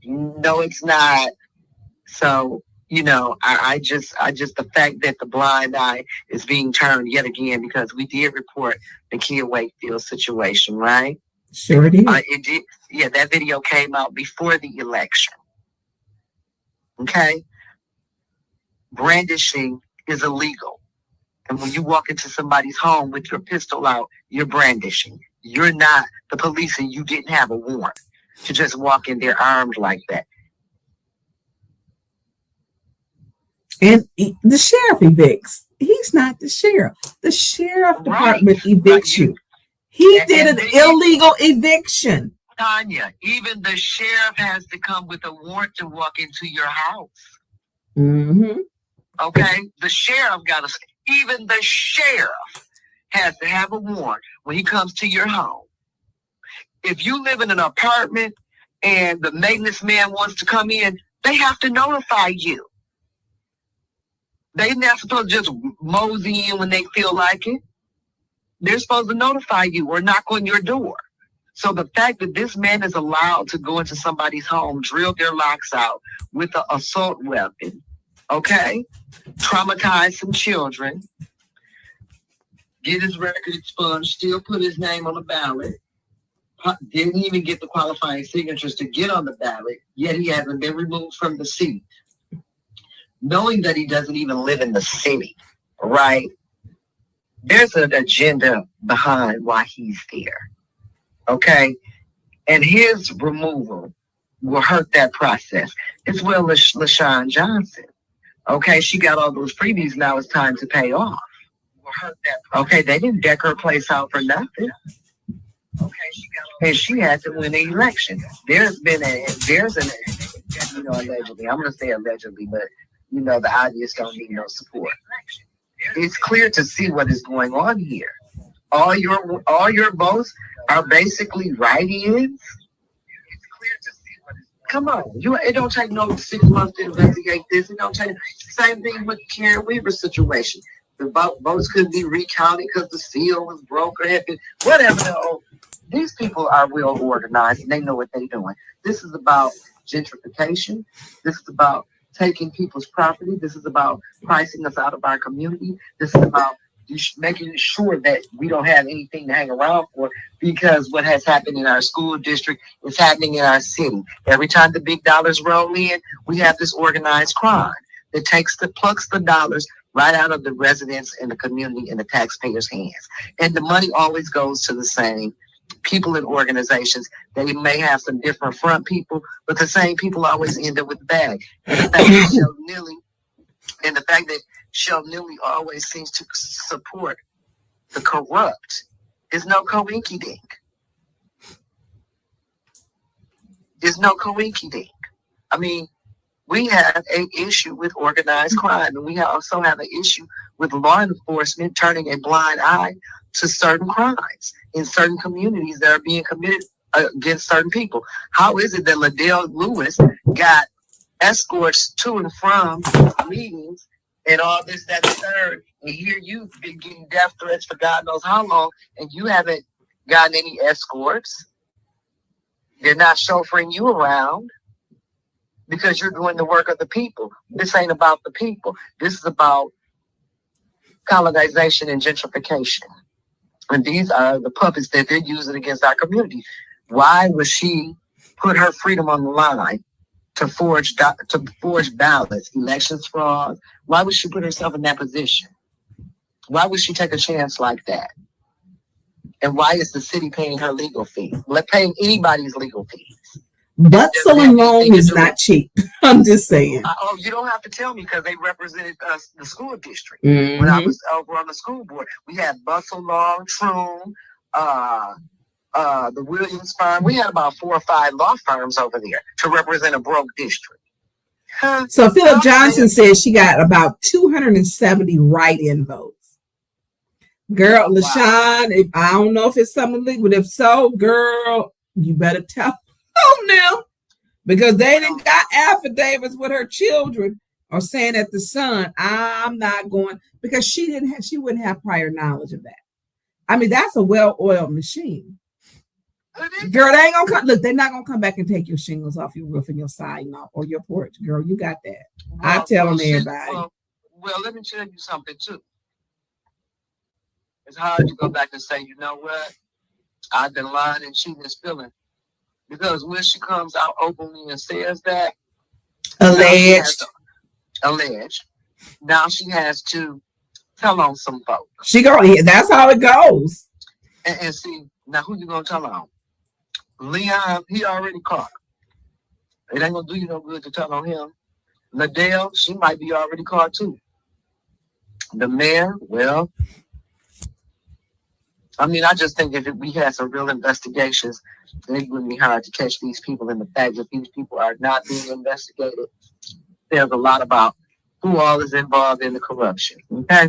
[SPEAKER 14] No, it's not. So, you know, I just the fact that the blind eye is being turned yet again, because we did report the Kia Wakefield situation, right?
[SPEAKER 2] Sure did.
[SPEAKER 14] It did. Yeah, that video came out before the election. Okay. Brandishing is illegal. And when you walk into somebody's home with your pistol out, you're brandishing. You're not the police, and you didn't have a warrant to just walk in there armed like that.
[SPEAKER 2] And the sheriff evicts. He's not the sheriff. The sheriff department evicts you. He did an illegal eviction.
[SPEAKER 14] Tonya, even the sheriff has to come with a warrant to walk into your house.
[SPEAKER 2] Mm-hmm.
[SPEAKER 14] Okay? The sheriff even the sheriff has to have a warrant when he comes to your home. If you live in an apartment and the maintenance man wants to come in, they have to notify you. They're not supposed to just mosey in when they feel like it. They're supposed to notify you or knock on your door. So the fact that this man is allowed to go into somebody's home, drill their locks out with an assault weapon, okay, traumatize some children, get his record expunged, still put his name on the ballot, didn't even get the qualifying signatures to get on the ballot, yet he hasn't been removed from the seat, knowing that he doesn't even live in the city, right? There's an agenda behind why he's there, okay? And his removal will hurt that process, as well as LaShawn Johnson. Okay, she got all those freebies, now it's time to pay off. Okay, they didn't deck her place out for nothing. And she had to win the election. There's an you know, allegedly, I'm gonna say allegedly, but you know, the obvious don't need no support. It's clear to see what is going on here. All your votes are basically write-ins. Come on, it don't take no 6 months to investigate this. It don't take same thing with the Karen Weaver situation. The votes could be recounted because the seal was broke or whatever. These people are well organized and they know what they're doing. This is about gentrification. This is about taking people's property. This is about pricing us out of our community. This is about making sure that we don't have anything to hang around for, because what has happened in our school district is happening in our city. Every time the big dollars roll in, we have this organized crime that plucks the dollars right out of the residents and the community and the taxpayers' hands. And the money always goes to the same people and organizations. They may have some different front people, but the same people always end up with the bag. And the fact that Shell Neely always seems to support the corrupt is no coinky-dink. There's no coinky-dink. I mean, We have an issue with organized crime, and we also have an issue with law enforcement turning a blind eye to certain crimes in certain communities that are being committed against certain people. How is it that Liddell Lewis got escorts to and from meetings and all this, that, and third, and here you've been getting death threats for God knows how long, and you haven't gotten any escorts? They're not chauffeuring you around because you're doing the work of the people. This ain't about the people. This is about colonization and gentrification. And these are the puppets that they're using against our community. Why would she put her freedom on the line to forge ballots, elections fraud? Why would she put herself in that position? Why would she take a chance like that? And why is the city paying her legal fee? Let paying anybody's legal fees.
[SPEAKER 2] Bustle and loan is not cheap. I'm just saying.
[SPEAKER 14] Oh, you don't have to tell me because they represented us, the school district.
[SPEAKER 2] Mhm.
[SPEAKER 14] When I was over on the school board, we had Bustle, Long, Troon, the Williams firm. We had about 4 or 5 law firms over there to represent a broke district.
[SPEAKER 2] So Philip Johnson says she got about 270 write-in votes. Girl, LaShawn, if, I don't know if it's something legal, but if so, girl, you better tell them now. Because they didn't got affidavits with her children or saying that the son, I'm not going, because she wouldn't have prior knowledge of that. I mean, that's a well-oiled machine. Girl, they ain't gonna come. Look, they're not gonna come back and take your shingles off your roof and your siding off or your porch. Girl, you got that. I'm telling everybody.
[SPEAKER 14] Well, let me tell you something too. It's hard to go back and say, you know what? I've been lying and cheating and spilling. Because when she comes out openly and says that,
[SPEAKER 2] alleged.
[SPEAKER 14] Now she has to tell on some folks.
[SPEAKER 2] That's how it goes.
[SPEAKER 14] And see, now who you gonna tell on? Leon, he already caught. It ain't gonna do you no good to tell on him. Liddell, she might be already caught too. The mayor, well, I mean, I just think if we had some real investigations, it wouldn't be hard to catch these people. And the fact that these people are not being investigated, there's a lot about who all is involved in the corruption. Okay.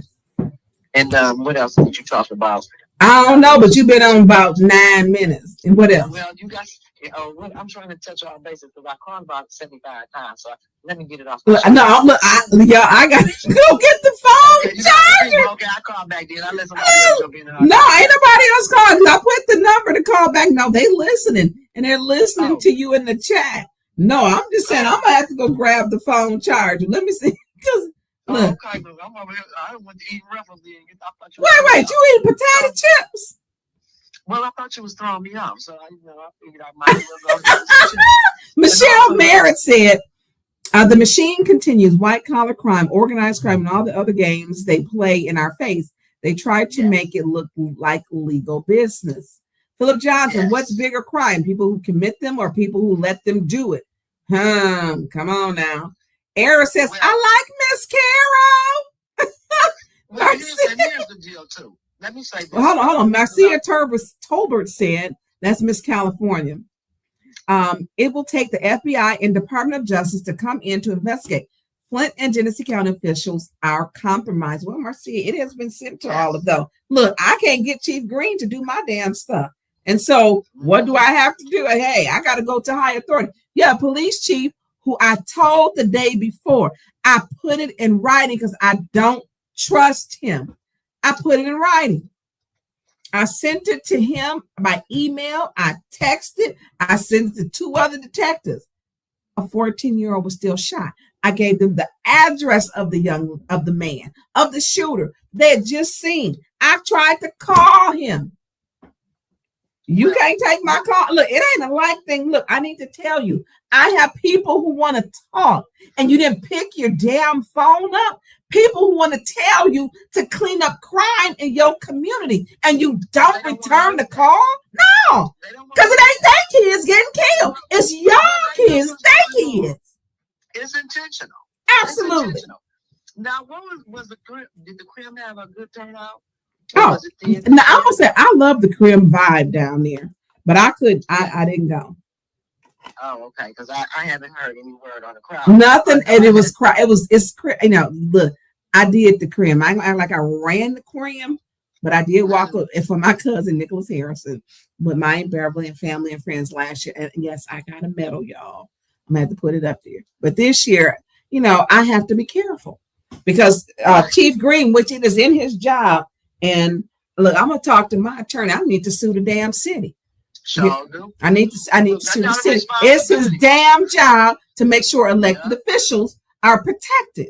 [SPEAKER 14] And what else did you talk about?
[SPEAKER 2] I don't know, but you've been on about 9 minutes. And what else?
[SPEAKER 14] Well, you guys, I'm trying to touch all bases because I called about 75 times. So let me get it off.
[SPEAKER 2] I got to go get the phone charger.
[SPEAKER 14] Okay, I call back then. I let somebody else jump in.
[SPEAKER 2] No, ain't nobody else calling. I put the number to call back. No, they listening and they're listening to you in the chat. No, I'm just saying I'm gonna have to go grab the phone charger. Let me see. Look.
[SPEAKER 14] Okay, look, I'm over here. I went to eat Ruffles then.
[SPEAKER 2] Wait, you eating potato chips?
[SPEAKER 14] Well, I thought you was throwing me off, so I figured I might as well go.
[SPEAKER 2] Michelle Merritt said, the machine continues white collar crime, organized crime, and all the other games they play in our face. They try to make it look like legal business. Philip Johnson, what's bigger crime? People who commit them or people who let them do it? Come on now. Era says, I like Miss Carol.
[SPEAKER 14] Well, here's the deal, too. Let me say this.
[SPEAKER 2] Well, hold on. Marcia Tolbert said, that's Miss California. It will take the FBI and Department of Justice to come in to investigate. Flint and Genesee County officials are compromised. Well, Marcia, it has been sent to all of them. Look, I can't get Chief Green to do my damn stuff. And so what do I have to do? Hey, I got to go to high authority. Yeah, police chief who I told the day before, I put it in writing because I don't trust him. I put it in writing. I sent it to him by email. I texted. I sent it to 2 other detectives. A 14-year-old was still shot. I gave them the address of the man, of the shooter they had just seen. I tried to call him. You can't take my call. Look, it ain't a like thing. Look, I need to tell you, I have people who want to talk and you didn't pick your damn phone up. People who want to tell you to clean up crime in your community and you don't return the call? No, because it ain't their kids getting killed. It's your kids, their kids.
[SPEAKER 14] It's intentional.
[SPEAKER 2] Absolutely.
[SPEAKER 14] It's intentional. Now, what was the crib? Did the crib have a good turnout?
[SPEAKER 2] Oh, now I'm gonna say I love the Crim vibe down there, but I didn't go.
[SPEAKER 14] Oh, okay. Because I haven't heard any word on the crowd.
[SPEAKER 2] Nothing, and it was you know, look, I did the crim. I act like I ran the crim, but I did walk up and for my cousin Nicholas Harrison with my Aunt Beverly and family and friends last year. And yes, I got a medal, y'all. I'm gonna have to put it up there. But this year, you know, I have to be careful because Chief Green, which it is in his job, and look, I'm gonna talk to my attorney. I need to sue the damn city.
[SPEAKER 14] Sure do.
[SPEAKER 2] I need to sue the city. It's his damn job to make sure elected officials are protected.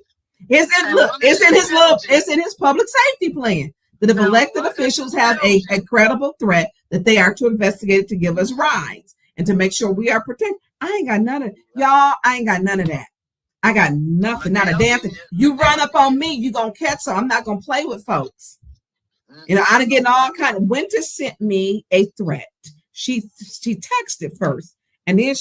[SPEAKER 2] It's in his public safety plan that if elected officials have a credible threat, that they are to investigate it to give us rights and to make sure we are protected. I ain't got none of y'all. I ain't got none of that. I got nothing, not a damn thing. You run up on me, you gonna catch some. I'm not gonna play with folks. You know, I'm getting all kind of. Winter sent me a threat. She texted first, and then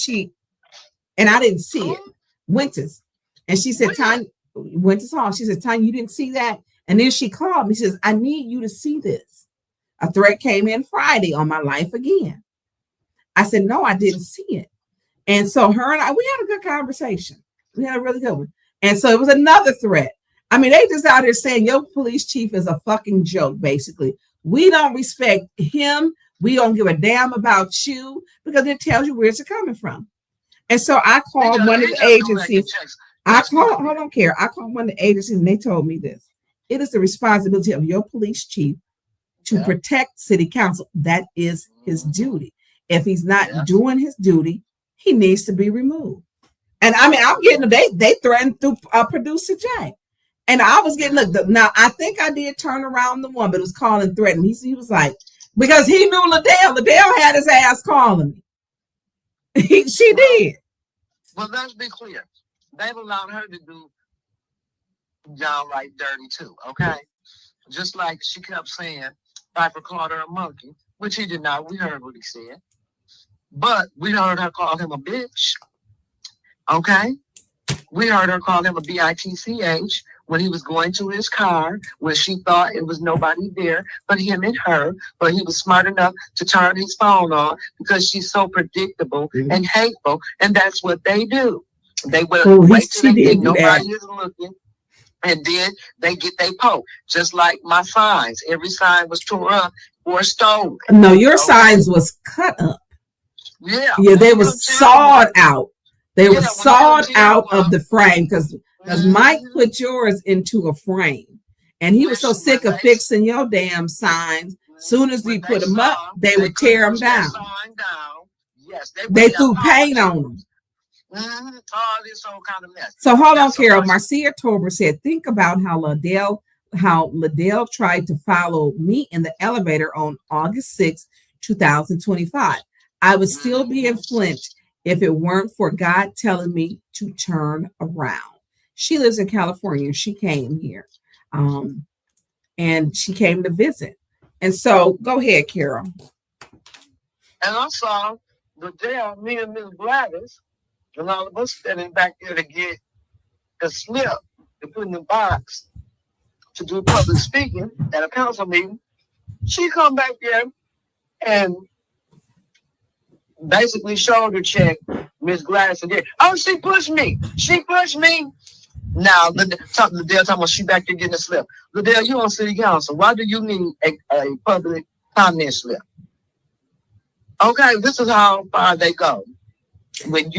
[SPEAKER 2] I didn't see it. Winters, and she said, "Tonya, Winters Hall." She said, "Tonya, you didn't see that?" And then she called me. She says, "I need you to see this. A threat came in Friday on my life again." I said, "No, I didn't see it." And so her and I, we had a good conversation. We had a really good one. And so it was another threat. I mean, they just out here saying your police chief is a fucking joke. Basically, we don't respect him. We don't give a damn about you because it tells you where it's coming from. And so I called one of the agencies. I called one of the agencies and they told me this. It is the responsibility of your police chief to protect city council. That is his duty. If he's not doing his duty, he needs to be removed. And I mean, I'm getting they threatened through producer Jay. And I was getting now I think I did turn around the one, but it was calling threatening. He was like, because he knew Liddell. Liddell had his ass calling me. She did.
[SPEAKER 14] Well, let's be clear. They've allowed her to do downright dirty too, okay? Just like she kept saying Piper called her a monkey, which he did not. We heard what he said. But we heard her call him a bitch. Okay? We heard her call him a bitch when he was going to his car, where she thought it was nobody there but him and her. But he was smart enough to turn his phone on because she's so predictable and hateful. And that's what they do. They will wait till they think nobody is looking. And then they get their poke. Just like my signs. Every sign was tore up or stolen.
[SPEAKER 2] No, your signs was cut up.
[SPEAKER 14] Yeah.
[SPEAKER 2] Yeah, they were sawed out. They were sawed out of the frame because Mike put yours into a frame. And he was so sick of fixing your damn signs. Soon as we put them up, they would tear them down.
[SPEAKER 14] Yes,
[SPEAKER 2] they threw paint on them.
[SPEAKER 14] All this whole kind of mess.
[SPEAKER 2] So hold on, Carol. Marcia Tober said, think about how Liddell tried to follow me in the elevator on August 6, 2025. I would still be in Flint if it weren't for God telling me to turn around. She lives in California and she came here. And she came to visit. And so go ahead, Carol.
[SPEAKER 14] And I saw Liddell, me and Miss Gladys, and all of us standing back there to get a slip to put in the box to do public speaking at a council meeting. She come back there and basically shoulder check Miss Gladys again. Oh, she pushed me. She pushed me. Now, Liddell talking about she back there getting a slip. Liddell, you on city council. Why do you need a public comment slip? Okay, this is how far they go.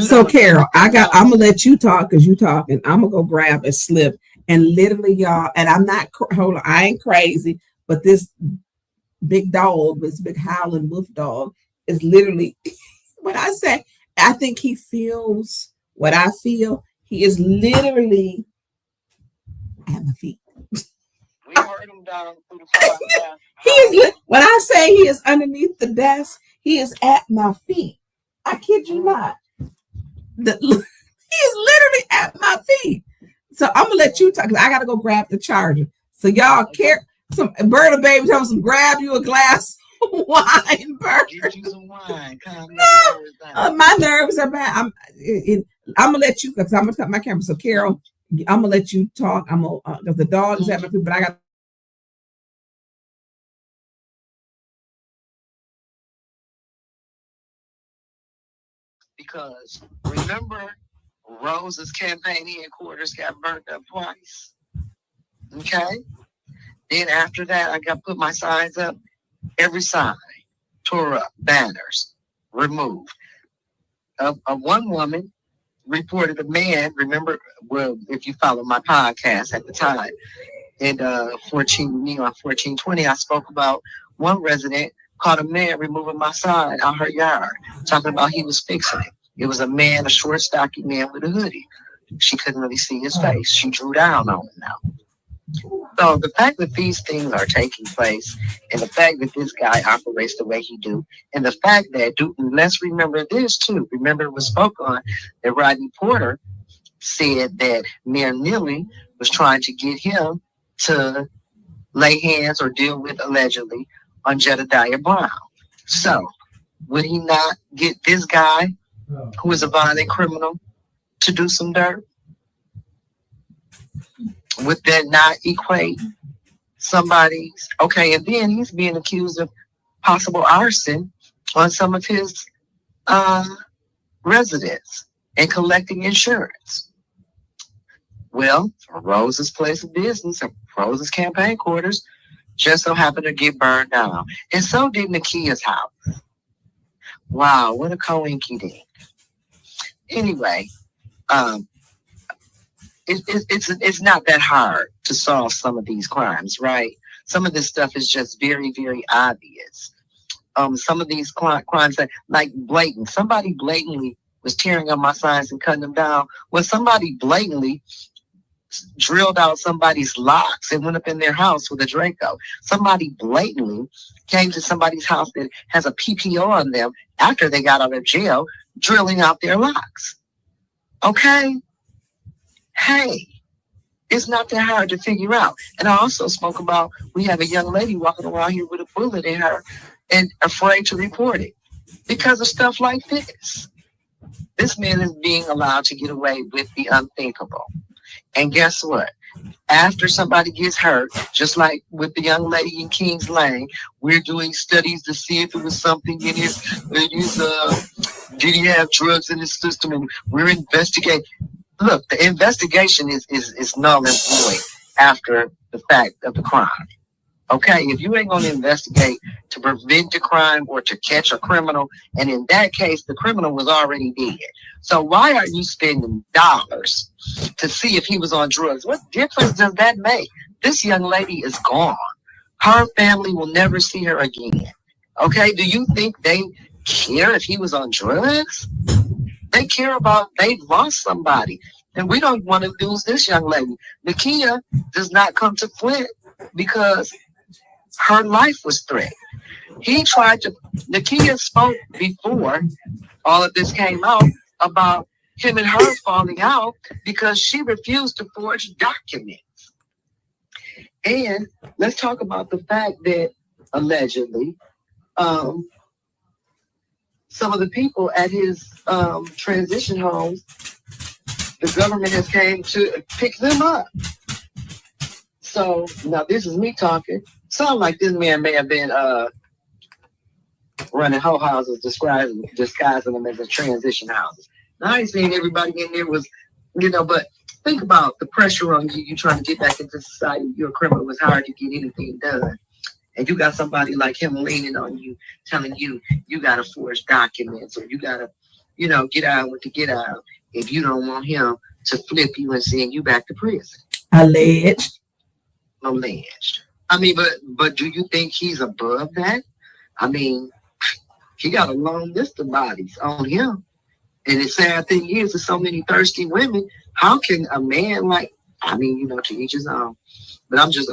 [SPEAKER 2] So Carol, I'm gonna let you talk because you talking. I'm gonna go grab a slip and literally, y'all. And I'm not. Hold on, I ain't crazy, but this big dog, this big howling wolf dog, is literally. When I say, I think he feels what I feel. He is literally at my feet.
[SPEAKER 14] We heard him down through the
[SPEAKER 2] He is. When I say he is underneath the desk, he is at my feet. I kid you not. He is literally at my feet. So I'm gonna let you talk. I gotta go grab the charger. So y'all care. Some Berta baby tells them grab you a glass of wine. Berta.
[SPEAKER 14] Get you some wine.
[SPEAKER 2] My nerves are bad. I'm gonna let you because I'm gonna cut my camera. So Carol, I'm gonna let you talk. I'm gonna because the dog is at my feet, but I got.
[SPEAKER 14] because remember Rose's campaign headquarters got burned up twice. Okay. Then after that, I got put my signs up. Every sign tore up, banners removed. One woman reported a man. Remember, well, if you follow my podcast at the time, in 1420, I spoke about one resident caught a man removing my sign out her yard, talking about he was fixing it. It was a man, a short, stocky man with a hoodie. She couldn't really see his face. She drew down on him now. So the fact that these things are taking place, and the fact that this guy operates the way he do, and the fact that, let's remember this too. Remember, it was spoke on that Rodney Porter said that Mayor Neely was trying to get him to lay hands or deal with, allegedly, on Jedediah Brown. So would he not get this guy, who is a violent criminal, to do some dirt? Would that not equate somebody's? Okay, and then he's being accused of possible arson on some of his residents and collecting insurance. Well, Rose's place of business, Rose's campaign quarters, just so happened to get burned down. And so did Nakia's house. Wow, what a coinky-dink. Anyway, it's not that hard to solve some of these crimes, right? Some of this stuff is just very, very obvious. Some of these crimes that, like blatant, somebody blatantly was tearing up my signs and cutting them down. When somebody blatantly drilled out somebody's locks and went up in their house with a Draco. Somebody blatantly came to somebody's house that has a PPO on them after they got out of jail, drilling out their locks. Okay? Hey, it's not that hard to figure out. And I also spoke about, we have a young lady walking around here with a bullet in her and afraid to report it because of stuff like this. This man is being allowed to get away with the unthinkable. And guess what? After somebody gets hurt, just like with the young lady in Kings Lane, we're doing studies to see if it was something in his, did he have drugs in his system? And we're investigating. Look, the investigation is null and void after the fact of the crime. Okay, if you ain't gonna investigate to prevent the crime or to catch a criminal, and in that case, the criminal was already dead. So why are you spending dollars to see if he was on drugs? What difference does that make? This young lady is gone. Her family will never see her again. Okay, do you think they care if he was on drugs? They care about, they lost somebody. And we don't want to lose this young lady. Nakia does not come to Flint because her life was threatened. Nakia spoke before all of this came out about him and her falling out because she refused to forge documents. And let's talk about the fact that allegedly, some of the people at his transition homes, the government has came to pick them up. So now this is me talking. Sound like this man may have been running whole houses, disguising them as a transition houses. Now I ain't saying everybody in there was, but think about the pressure on you. You trying to get back into society. You're a criminal. It's hard to get anything done. And you got somebody like him leaning on you, telling you, you got to forge documents or you got to, get out with the get out if you don't want him to flip you and send you back to prison.
[SPEAKER 2] Alleged.
[SPEAKER 14] I mean, but do you think he's above that? I mean, he got a long list of bodies on him. And the sad thing is, there's so many thirsty women. How can a man to each his own. But I'm just,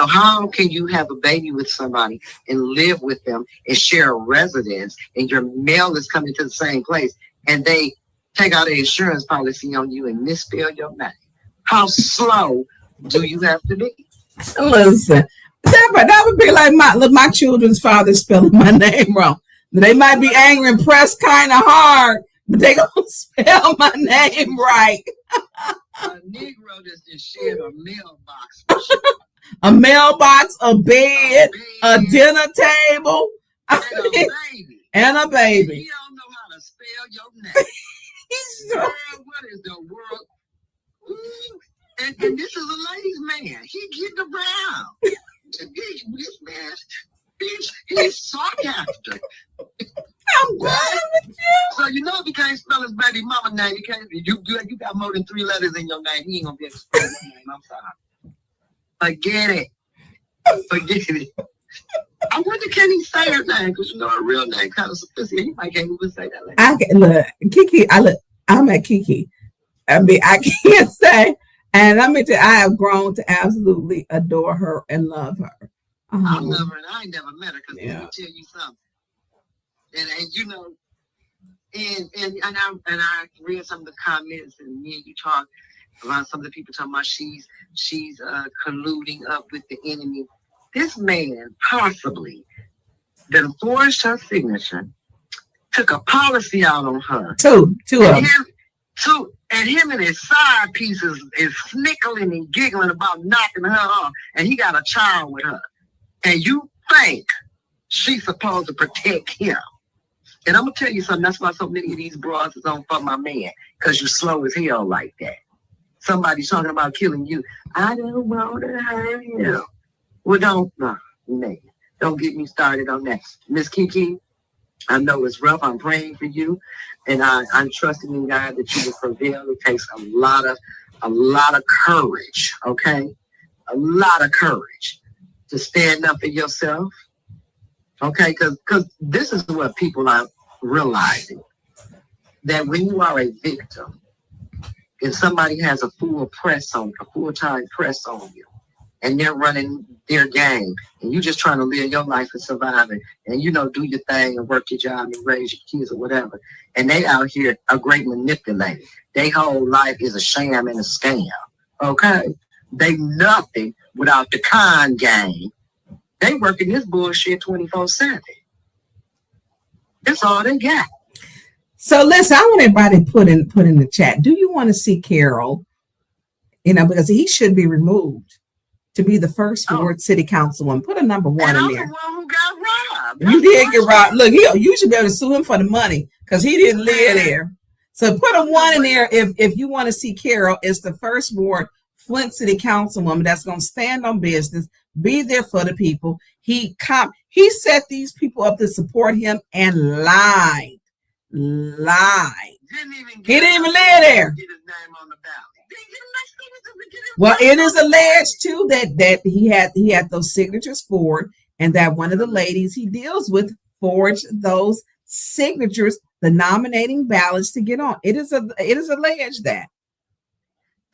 [SPEAKER 14] how can you have a baby with somebody and live with them and share a residence and your mail is coming to the same place and they take out an insurance policy on you and misspell your name? How slow do you have to be?
[SPEAKER 2] Listen, that would be like my children's father spelling my name wrong. They might be angry and press kind of hard, but they don't spell my name right.
[SPEAKER 14] A Negro just shared a mailbox.
[SPEAKER 2] A mailbox, a bed, a dinner table, and a baby.
[SPEAKER 14] He don't know how to spell spell your name. Girl, what is the world? Ooh. And this is a ladies' man. He getting around. This man, he's sarcastic.
[SPEAKER 2] I'm done with you.
[SPEAKER 14] So you know if you can't spell his baby mama name, you got more than 3 letters in your name. He ain't gonna be able to spell your name. I'm sorry. Forget it. Forget it. I wonder can he say her name? Because you know her real name kind of sophisticated. He might can't even say that.
[SPEAKER 2] Look, Kiki. I'm at Kiki. I mean, I can't say. And let me tell you, I have grown to absolutely adore her and love her.
[SPEAKER 14] I love her, and I ain't never met her. Because let me tell you something. And you know, and I read some of the comments, and me and you talk about some of the people talking about she's colluding up with the enemy. This man possibly that forged her signature, took a policy out on her. Two of them. And him and his side pieces is snickling and giggling about knocking her off, and he got a child with her. And you think she's supposed to protect him. And I'm gonna tell you something, that's why so many of these broads is on for my man, because you're slow as hell like that. Somebody's talking about killing you. I don't want to hurt him. Well, don't get me started on that. Miss Kiki, I know it's rough. I'm praying for you. And I'm trusting in God that you will prevail. It takes a lot of courage, okay? A lot of courage to stand up for yourself, okay? Because this is what people are realizing, that when you are a victim, if somebody has a full-time press on you, and they're running their game, and you just trying to live your life and survive it, and you know, do your thing and work your job and raise your kids or whatever, and they out here a great manipulator. Their whole life is a sham and a scam, okay? They nothing without the con game. They working this bullshit 24/7. That's all they got.
[SPEAKER 2] So listen, I want everybody to put in the chat. Do you want to see Carol? You know, because he should be removed to be the first ward city councilwoman. Put a number 1 in there.
[SPEAKER 14] The one who got robbed.
[SPEAKER 2] You did get robbed. Look, you should be able to sue him for the money because he didn't live there. So put a 1 in there if you want to see Carol. It's the first ward Flint City Councilwoman that's going to stand on business, be there for the people. He set these people up to support him and lied. He didn't even live there. Well, it is alleged too that he had those signatures forged, and that one of the ladies he deals with forged those signatures, the nominating ballots to get on. It is alleged that.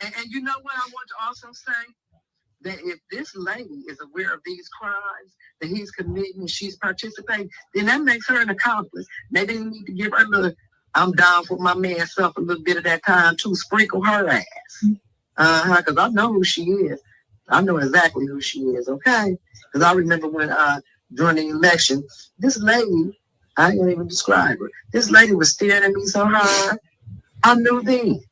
[SPEAKER 14] And you know what I want to also say? That if this lady is aware of these crimes that he's committing and she's participating, then that makes her an accomplice. Maybe they need to give her a little, I'm down for my man self a little bit of that time too, sprinkle her ass. Because I know who she is. I know exactly who she is, okay? Because I remember when during the election, this lady, I ain't gonna even describe her. This lady was staring at me so hard, I knew then.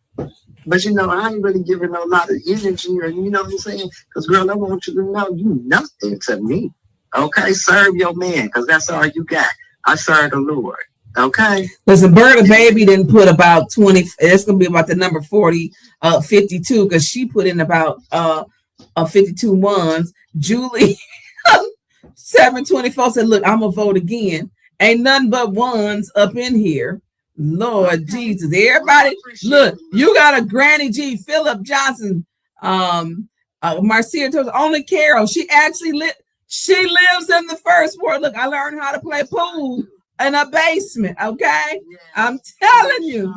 [SPEAKER 14] But you know, I ain't really giving her a lot of energy, or you know what I'm saying? Because girl, I want you to know you nothing to me. Okay, serve your man, because that's all you got. I serve the Lord. Okay.
[SPEAKER 2] Listen, Berta Baby didn't put about 20. It's gonna be about the number 52, because she put in about 52 ones. Julie 724 said, "Look, I'm gonna vote again. Ain't nothing but ones up in here." Lord Jesus, everybody, look, you got a Granny G, Philip Johnson, Marcia Toes, only Carol. She actually she lives in the first ward. Look, I learned how to play pool in a basement. Okay, I'm telling you.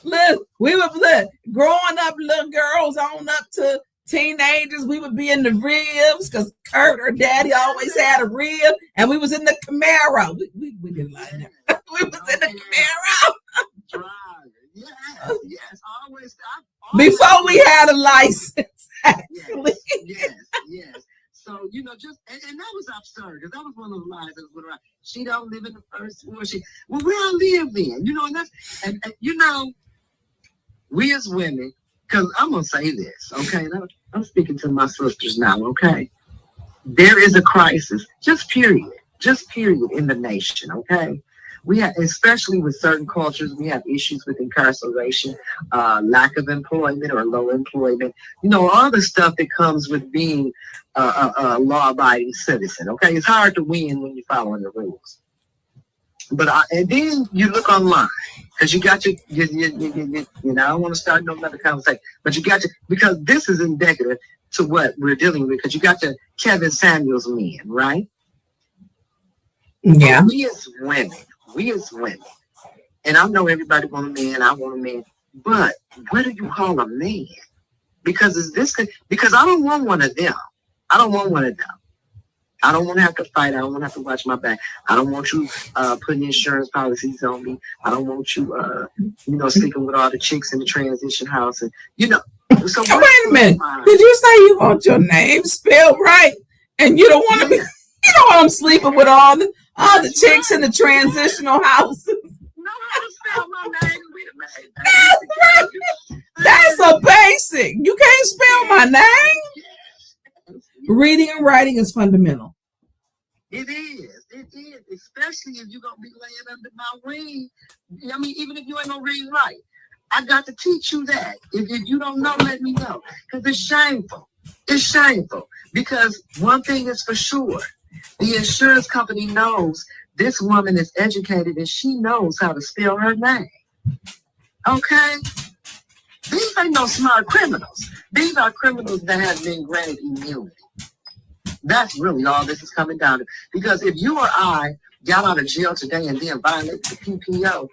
[SPEAKER 2] Look, we were growing up, little girls on up to teenagers. We would be in the ribs because Kurt, her daddy, always had a rib, and we was in the Camaro. We didn't like that. We was in the Camaro.
[SPEAKER 14] Yes, always.
[SPEAKER 2] Before we had a license, actually.
[SPEAKER 14] Yes. So, you know, and that was absurd, because that was one of the lies that was going around. She don't live in the first floor. Well, where I live then, you know, and you know, we as women, because I'm going to say this, okay? I'm speaking to my sisters now, okay? There is a crisis, just period in the nation, okay? We have, especially with certain cultures, we have issues with incarceration, lack of employment or low employment. You know, all the stuff that comes with being a law-abiding citizen. Okay, it's hard to win when you're following the rules. But and then you look online because you got I don't want to start no other conversation, but you got to, because this is indicative to what we're dealing with, because you got the Kevin Samuels men, right?
[SPEAKER 2] Yeah.
[SPEAKER 14] We as women, and I know everybody want a man, I want a man, but what do you call a man? Because I don't want one of them. I don't want one of them. I don't want to have to fight. I don't want to have to watch my back. I don't want you putting insurance policies on me. I don't want you, sleeping with all the chicks in the transition house. And, So
[SPEAKER 2] wait a minute. Did you say you want your name spelled right? And you don't want to be, you don't want them sleeping with all the chicks in the transitional houses?
[SPEAKER 14] Know how to spell my name?
[SPEAKER 2] That's a basic. You can't spell my name. Reading and writing is fundamental.
[SPEAKER 14] It is, especially if you're going to be laying under my wing. I mean, even if you ain't going to read and write, I got to teach you that. If you don't know, let me know. Because it's shameful. It's shameful. Because one thing is for sure, the insurance company knows this woman is educated and she knows how to spell her name. Okay? These ain't no smart criminals. These are criminals that have been granted immunity. That's really all this is coming down to. Because if you or I got out of jail today and then violated the PPO,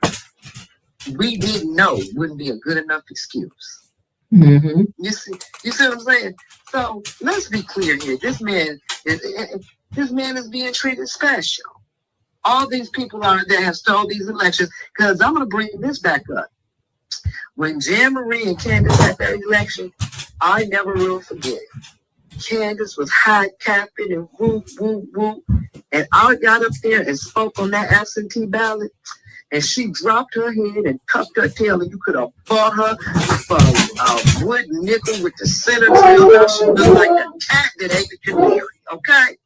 [SPEAKER 14] we didn't know wouldn't be a good enough excuse.
[SPEAKER 2] Mm-hmm.
[SPEAKER 14] You see what I'm saying? So let's be clear here. This man is being treated special. All these people that have stole these elections, because I'm going to bring this back up. When Jan Marie and Candace had that election, I never will forget it. Candace was high capping and whoop, whoop, whoop. And I got up there and spoke on that absentee ballot. And she dropped her head and tucked her tail, and you could have bought her for a wood nickel with the center tail. She looked like a cat that ate the canary, okay?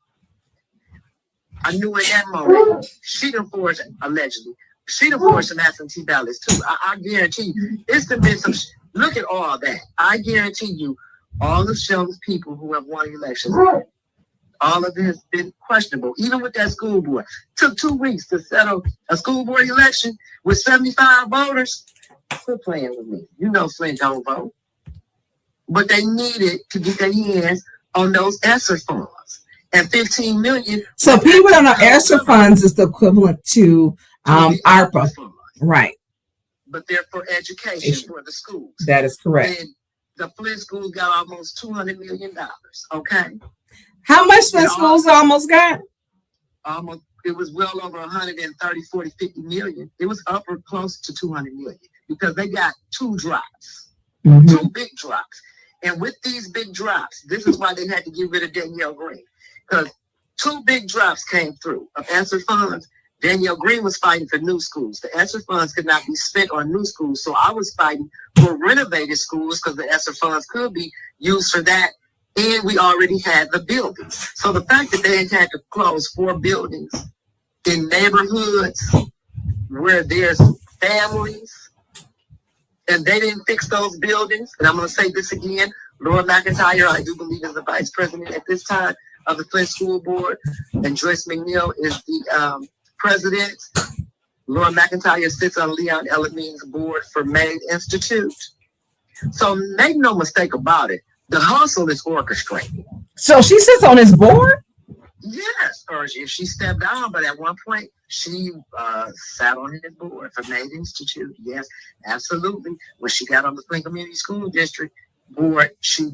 [SPEAKER 14] I knew in that moment, she done forged, allegedly, she done forged some absentee ballots too. I guarantee you, it's been some, look at all that. I guarantee you, all of those people who have won elections, all of it has been questionable. Even with that school board, took 2 weeks to settle a school board election with 75 voters. Quit playing with me. You know Flint don't vote. But they needed to get their hands on those ESSER funds. And 15 million.
[SPEAKER 2] So people don't know ESSER funds is the equivalent to ARPA. Right.
[SPEAKER 14] But they're for education for the schools.
[SPEAKER 2] That is correct.
[SPEAKER 14] And the Flint schools got almost $200 million. Okay.
[SPEAKER 2] How much Flint schools almost got?
[SPEAKER 14] Almost, it was well over 130, 40, 50 million. It was upper close to 200 million because they got 2 drops, 2 big drops. And with these big drops, this is why they had to get rid of Danielle Green, because 2 big drops came through of ESSER funds. Danielle Green was fighting for new schools. The ESSER funds could not be spent on new schools. So I was fighting for renovated schools because the ESSER funds could be used for that. And we already had the buildings. So the fact that they had to close 4 buildings in neighborhoods where there's families and they didn't fix those buildings. And I'm going to say this again. Laura McIntyre, I do believe, is the vice president at this time of the Flint School Board. And Joyce McNeil is the president. Laura McIntyre sits on Leon Elamine's board for Maid Institute. So make no mistake about it. The hustle is orchestrated.
[SPEAKER 2] So she sits on his board?
[SPEAKER 14] Yes, or she stepped down, but at one point she sat on his board for Maid Institute. Yes, absolutely. When she got on the Flint Community School District board, she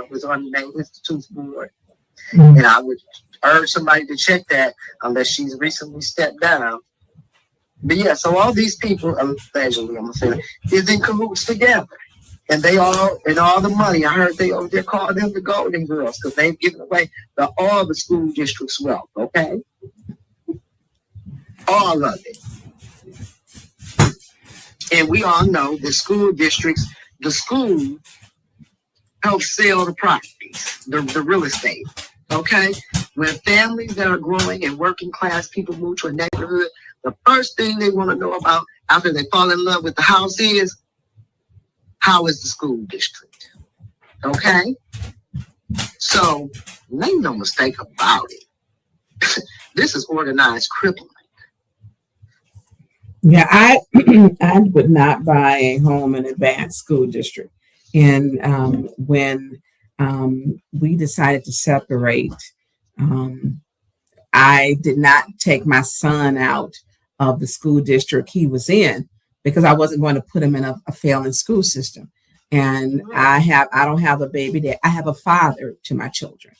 [SPEAKER 14] was on the Maid Institute's board. And I would urge somebody to check that unless she's recently stepped down. But yeah, so all these people, allegedly, I'm gonna say, is in cahoots together. And they all, and all the money, I heard they're calling them the Golden Girls because they've given away all the school district's wealth, okay? All of it. And we all know the school districts, the school helps sell the properties, the real estate, okay? When families that are growing and working class people move to a neighborhood, The first thing they want to know about after they fall in love with the house is, how is the school district? Okay? So, make no mistake about it. This is organized crippling.
[SPEAKER 2] Yeah, I I would not buy a home in a bad school district. And when we decided to separate, I did not take my son out of the school district he was in because I wasn't going to put him in a failing school system. And I don't have a baby dad. I have a father to my children.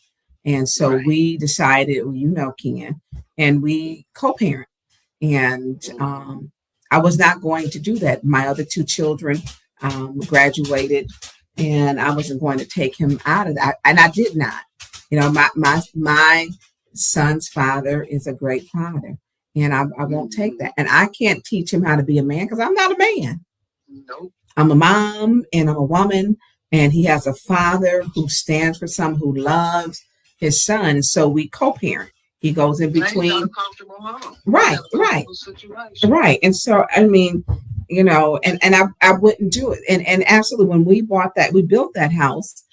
[SPEAKER 2] And so we decided, well, you know, Ken, and we co-parent. And I was not going to do that. My other two children graduated, and I wasn't going to take him out of that. And I did not. You know, my son's father is a great father, and I won't take that. And I can't teach him how to be a man because I'm not a man.
[SPEAKER 14] Nope.
[SPEAKER 2] I'm a mom and I'm a woman, and he has a father who stands for some, who loves his son. So we co-parent. He goes in between. Right. And so, I mean, you know, and I wouldn't do it. And absolutely, when we bought that, we built that house,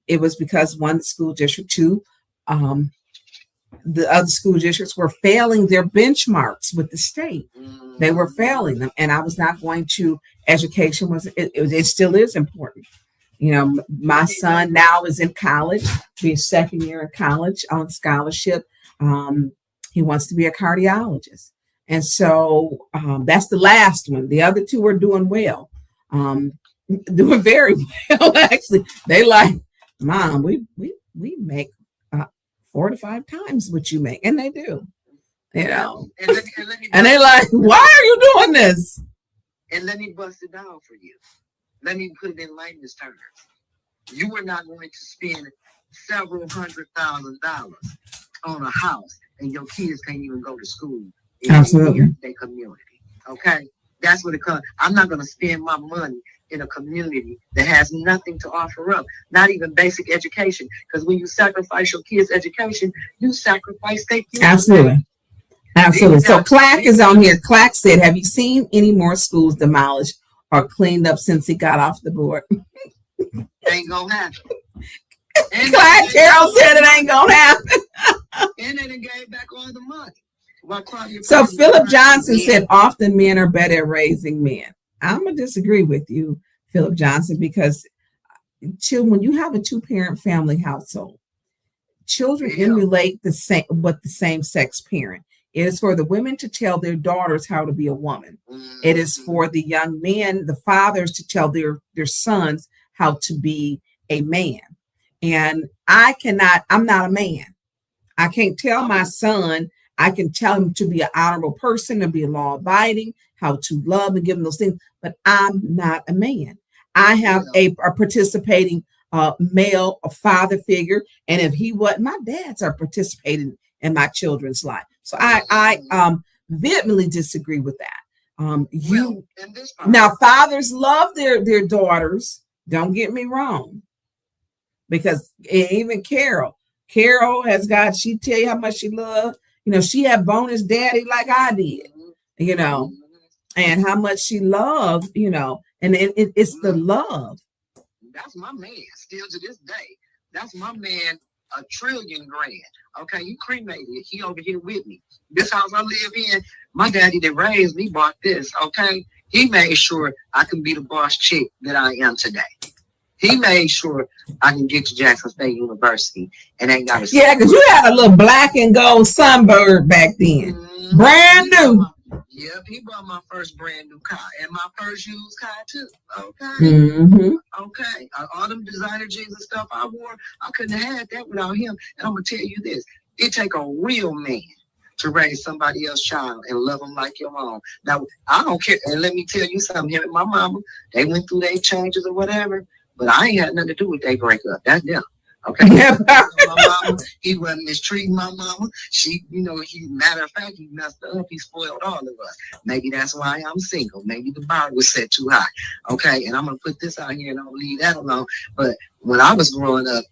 [SPEAKER 2] it was because one, the school district, two, the other school districts were failing their benchmarks with the state. They were failing them. And I was not going to, education was, it still is important. You know, my son now is in college, his second year in college on scholarship. He wants to be a cardiologist. And so that's the last one. The other two are doing well, doing very well, actually. They like, Mom, we make 4 to 5 times what you make. And they do, you know. And they like, why are you doing this?
[SPEAKER 14] And let me bust it down for you. Let me put it in layman's terms. You are not going to spend several $100,000 on a house, and your kids can't even go to school in their community. Okay? That's what it comes. I'm not going to spend my money in a community that has nothing to offer up, not even basic education. Because when you sacrifice your kids' education, you sacrifice their future.
[SPEAKER 2] Absolutely. So Clack is on here. Clack said, have you seen any more schools demolished or cleaned up since he got off the board?
[SPEAKER 14] Ain't gonna happen.
[SPEAKER 2] Clack Carol said it ain't gonna happen.
[SPEAKER 14] And they done gave back all the money.
[SPEAKER 2] So Philip Johnson said, often men are better at raising men. I'm gonna disagree with you, Philip Johnson, because when you have a 2-parent family household, children emulate the same sex parent. It is for the women to tell their daughters how to be a woman. It is for the young men, the fathers, to tell their sons how to be a man. And I'm not a man. I can't tell my son, I can tell him to be an honorable person, to be law abiding, how to love and give him those things, but I'm not a man. I have a participating male, a father figure. And if he wasn't, my dads are participating in my children's life. So I vehemently disagree with that. Now fathers love their daughters. Don't get me wrong, because even Carol has got, she tell you how much she loved. You know, she had bonus daddy like I did, you know, and how much she loved, you know, and it's the love.
[SPEAKER 14] That's my man still to this day. That's my man, $1 trillion grand. Okay, you cremated it. He over here with me. This house I live in, my daddy that raised me bought this. Okay, he made sure I can be the boss chick that I am today. He made sure I can get to Jackson State University and ain't got to.
[SPEAKER 2] Yeah, because you had a little black and gold Sunbird back then, brand new.
[SPEAKER 14] Yep, he bought my first brand new car and my first used car too. Okay. Okay. All them designer jeans and stuff I wore, I couldn't have had that without him. And I'm gonna tell you this: it take a real man to raise somebody else's child and love them like your own. Now I don't care. And let me tell you something. Him and my mama, they went through their changes or whatever, but I ain't had nothing to do with their breakup. That's them. Okay. My mama, he wasn't mistreating my mama. She, you know, matter of fact, he messed up. He spoiled all of us. Maybe that's why I'm single. Maybe the bar was set too high. Okay. And I'm going to put this out here and I'll leave that alone. But when I was growing up,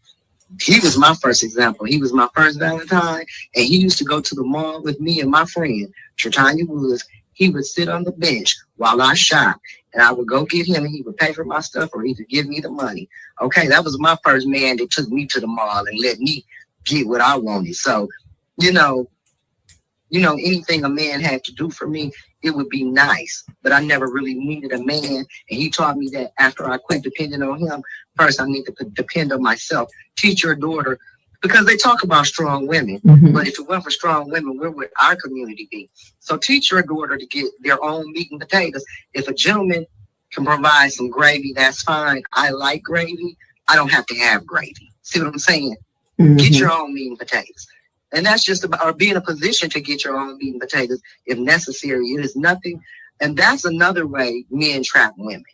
[SPEAKER 14] he was my first example. He was my first Valentine. And he used to go to the mall with me and my friend Tanya Woods, he would sit on the bench while I shot, and I would go get him, and he would pay for my stuff, or he would give me the money. Okay, that was my first man that took me to the mall and let me get what I wanted. So, you know, anything a man had to do for me, it would be nice. But I never really needed a man, and he taught me that after I quit depending on him, first I need to depend on myself. Teach your daughter, because they talk about strong women, but if it weren't for strong women, where would our community be? So teach your daughter to get their own meat and potatoes. If a gentleman can provide some gravy, that's fine. I like gravy. I don't have to have gravy. See what I'm saying? Get your own meat and potatoes. And that's just about, or be in a position to get your own meat and potatoes if necessary. It is nothing. And that's another way men trap women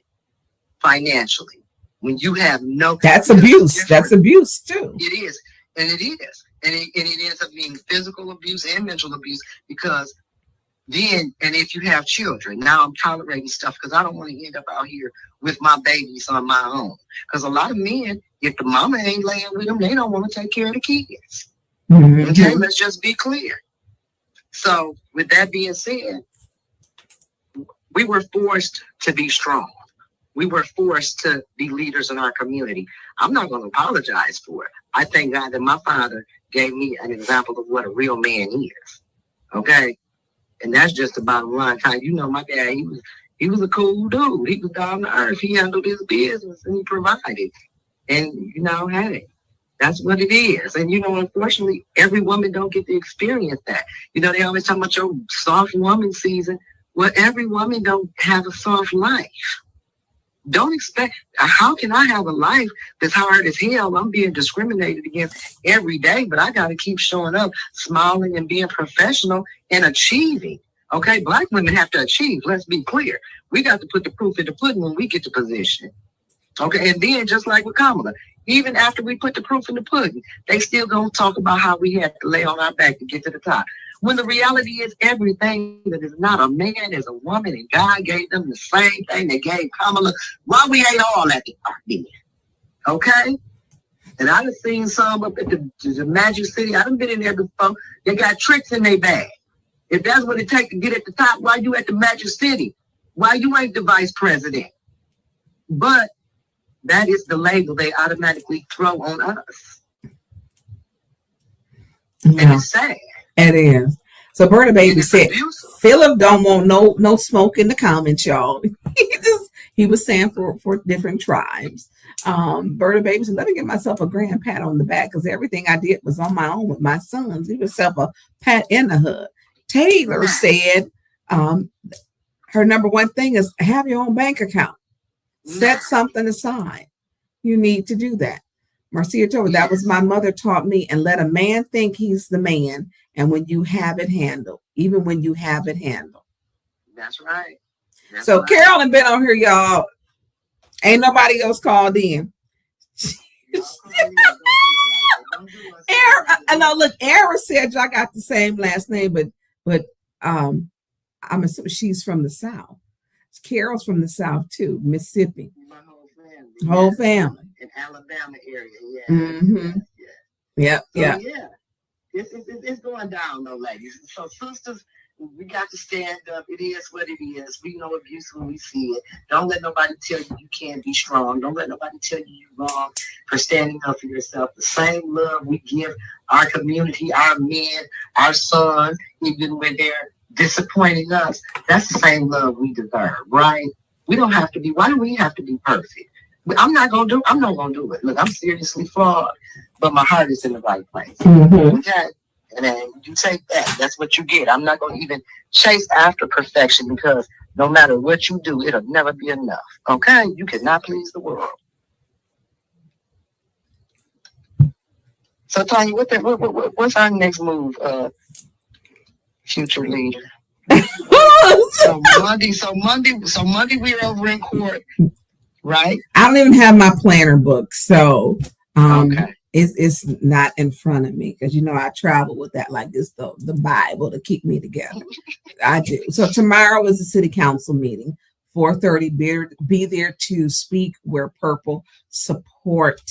[SPEAKER 14] financially. When you have no,
[SPEAKER 2] that's abuse. That's abuse too.
[SPEAKER 14] It is. And it is. And it ends up being physical abuse and mental abuse, because then, and if you have children, now I'm tolerating stuff because I don't want to end up out here with my babies on my own. Because a lot of men, if the mama ain't laying with them, they don't want to take care of the kids. Okay, let's just be clear. So with that being said, we were forced to be strong. We were forced to be leaders in our community. I'm not going to apologize for it. I thank God that my father gave me an example of what a real man is. Okay? And that's just the bottom line. You know, my dad, he was a cool dude. He was down to earth. He handled his business and he provided. And, you know, hey, that's what it is. And, you know, unfortunately, every woman don't get to experience that. You know, they always talk about your soft woman season. Well, every woman don't have a soft life. Don't expect, how can I have a life that's hard as hell? I'm being discriminated against every day, but I got to keep showing up, smiling and being professional and achieving. Okay, Black women have to achieve. Let's be clear. We got to put the proof in the pudding when we get to position. Okay, and then just like with Kamala, even after we put the proof in the pudding, they still gonna talk about how we had to lay on our back to get to the top. When the reality is everything that is not a man is a woman, and God gave them the same thing they gave Kamala. Why we ain't all at the top then? Okay? And I done seen some up at the Magic City. I done been in there before. They got tricks in their bag. If that's what it takes to get at the top, why you at the Magic City? Why you ain't the vice president? But that is the label they automatically throw on us.
[SPEAKER 2] Yeah.
[SPEAKER 14] And it's sad.
[SPEAKER 2] It is. So Berta Baby said, Philip don't want no smoke in the comments, y'all. He was saying for different tribes. Berta Baby said, let me give myself a grand pat on the back because everything I did was on my own with my sons. Give yourself a pat and a hug. Taylor said her number one thing is have your own bank account. Set something aside. You need to do that. Marcia told me that was my mother taught me, and let a man think he's the man. And when you have it handled, even when you have it handled.
[SPEAKER 14] That's right.
[SPEAKER 2] So right. Carolyn been on here, y'all. Ain't nobody else called in. I know. Look, Era said y'all got the same last name, but I'm assuming she's from the South. Carol's from the South too, Mississippi.
[SPEAKER 14] My
[SPEAKER 2] whole family.
[SPEAKER 14] In Alabama area, yeah.
[SPEAKER 2] Mm-hmm. Yeah.
[SPEAKER 14] Yeah. It's going down though, ladies. So sisters, we got to stand up. It is what it is. We know abuse when we see it. Don't let nobody tell you you can't be strong. Don't let nobody tell you you're wrong for standing up for yourself. The same love we give our community, our men, our sons, even when they're disappointing us, that's the same love we deserve, right? We don't have to be, why do we have to be perfect? I'm not gonna do it. Look, I'm seriously flawed, but my heart is in the right place.
[SPEAKER 2] Mm-hmm.
[SPEAKER 14] Okay? And then you take that. That's what you get. I'm not gonna even chase after perfection because no matter what you do, it'll never be enough. Okay? You cannot please the world. So Tonya, what's our next move, future leader? So Monday we're over in court, right?
[SPEAKER 2] I don't even have my planner book, so okay. It's not in front of me because I travel with that like it's the Bible to keep me together. I do. So tomorrow is a city council meeting, 4:30. Be there to speak. Wear purple. Support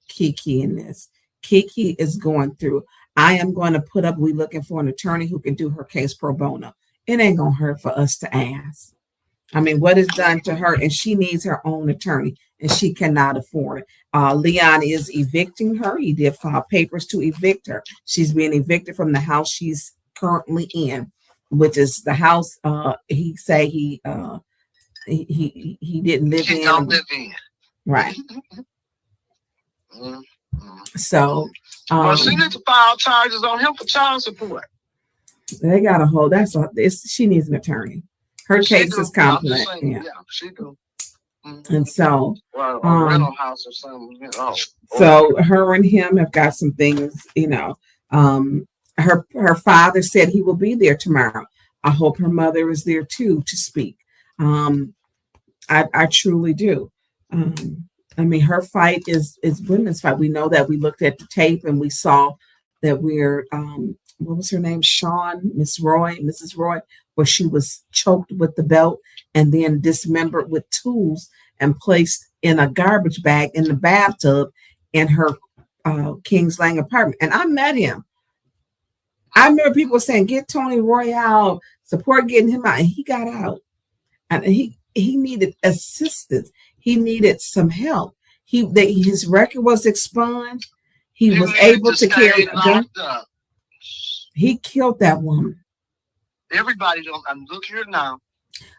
[SPEAKER 2] Kiki in this. Kiki is going through. I am going to put up. We're looking for an attorney who can do her case pro bono. it ain't gonna hurt for us to ask. I mean, what is done to her, and she needs her own attorney, and she cannot afford it. Leon is evicting her. He did file papers to evict her. She's being evicted from the house she's currently in, which is the house he say he didn't live in.
[SPEAKER 14] Don't live in.
[SPEAKER 2] Right.
[SPEAKER 14] Mm.
[SPEAKER 2] So
[SPEAKER 14] Well, she needs to file charges on him for child support.
[SPEAKER 2] they got a hold. She needs an attorney. Her case is complex. Yeah,
[SPEAKER 14] she do.
[SPEAKER 2] And so,
[SPEAKER 14] Well, a rental house or something.
[SPEAKER 2] So her and him have got some things, you know. Her father said he will be there tomorrow. I hope her mother is there too to speak. I truly do. I mean, her fight is women's fight. We know that. We looked at the tape and we saw that we're what was her name? Mrs. Roy, where she was choked with the belt and then dismembered with tools and placed in a garbage bag in the bathtub in her Kings Lang apartment. And I met him. I remember people saying, get Tony Roy out, support getting him out. And he got out. And he needed assistance. He needed some help. His record was expunged. He was able to carry a gun. He killed that woman.
[SPEAKER 14] Everybody don't. Look here now.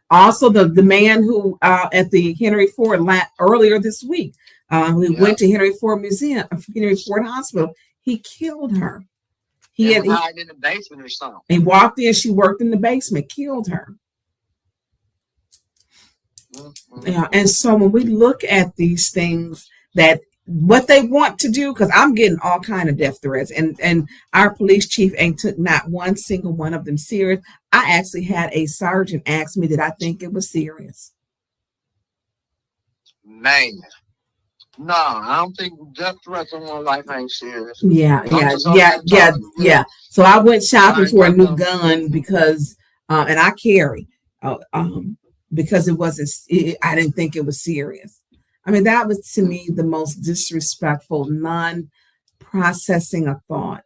[SPEAKER 2] Also, the man who at the Henry Ford earlier this week, who went to Henry Ford Hospital, he killed her. He had
[SPEAKER 14] hiding in the basement or something.
[SPEAKER 2] He walked in. She worked in the basement. Killed her. Yeah, and so when we look at these things, that what they want to do, because I'm getting all kind of death threats, and our police chief ain't took not one single one of them serious. I actually had a sergeant ask me did I think it was serious.
[SPEAKER 14] Man, no, I don't think death threats on my life ain't serious.
[SPEAKER 2] Yeah. So I went shopping for a new gun because, and I carry, because it wasn't. I didn't think it was serious. I mean, that was to me the most disrespectful, non-processing a thought.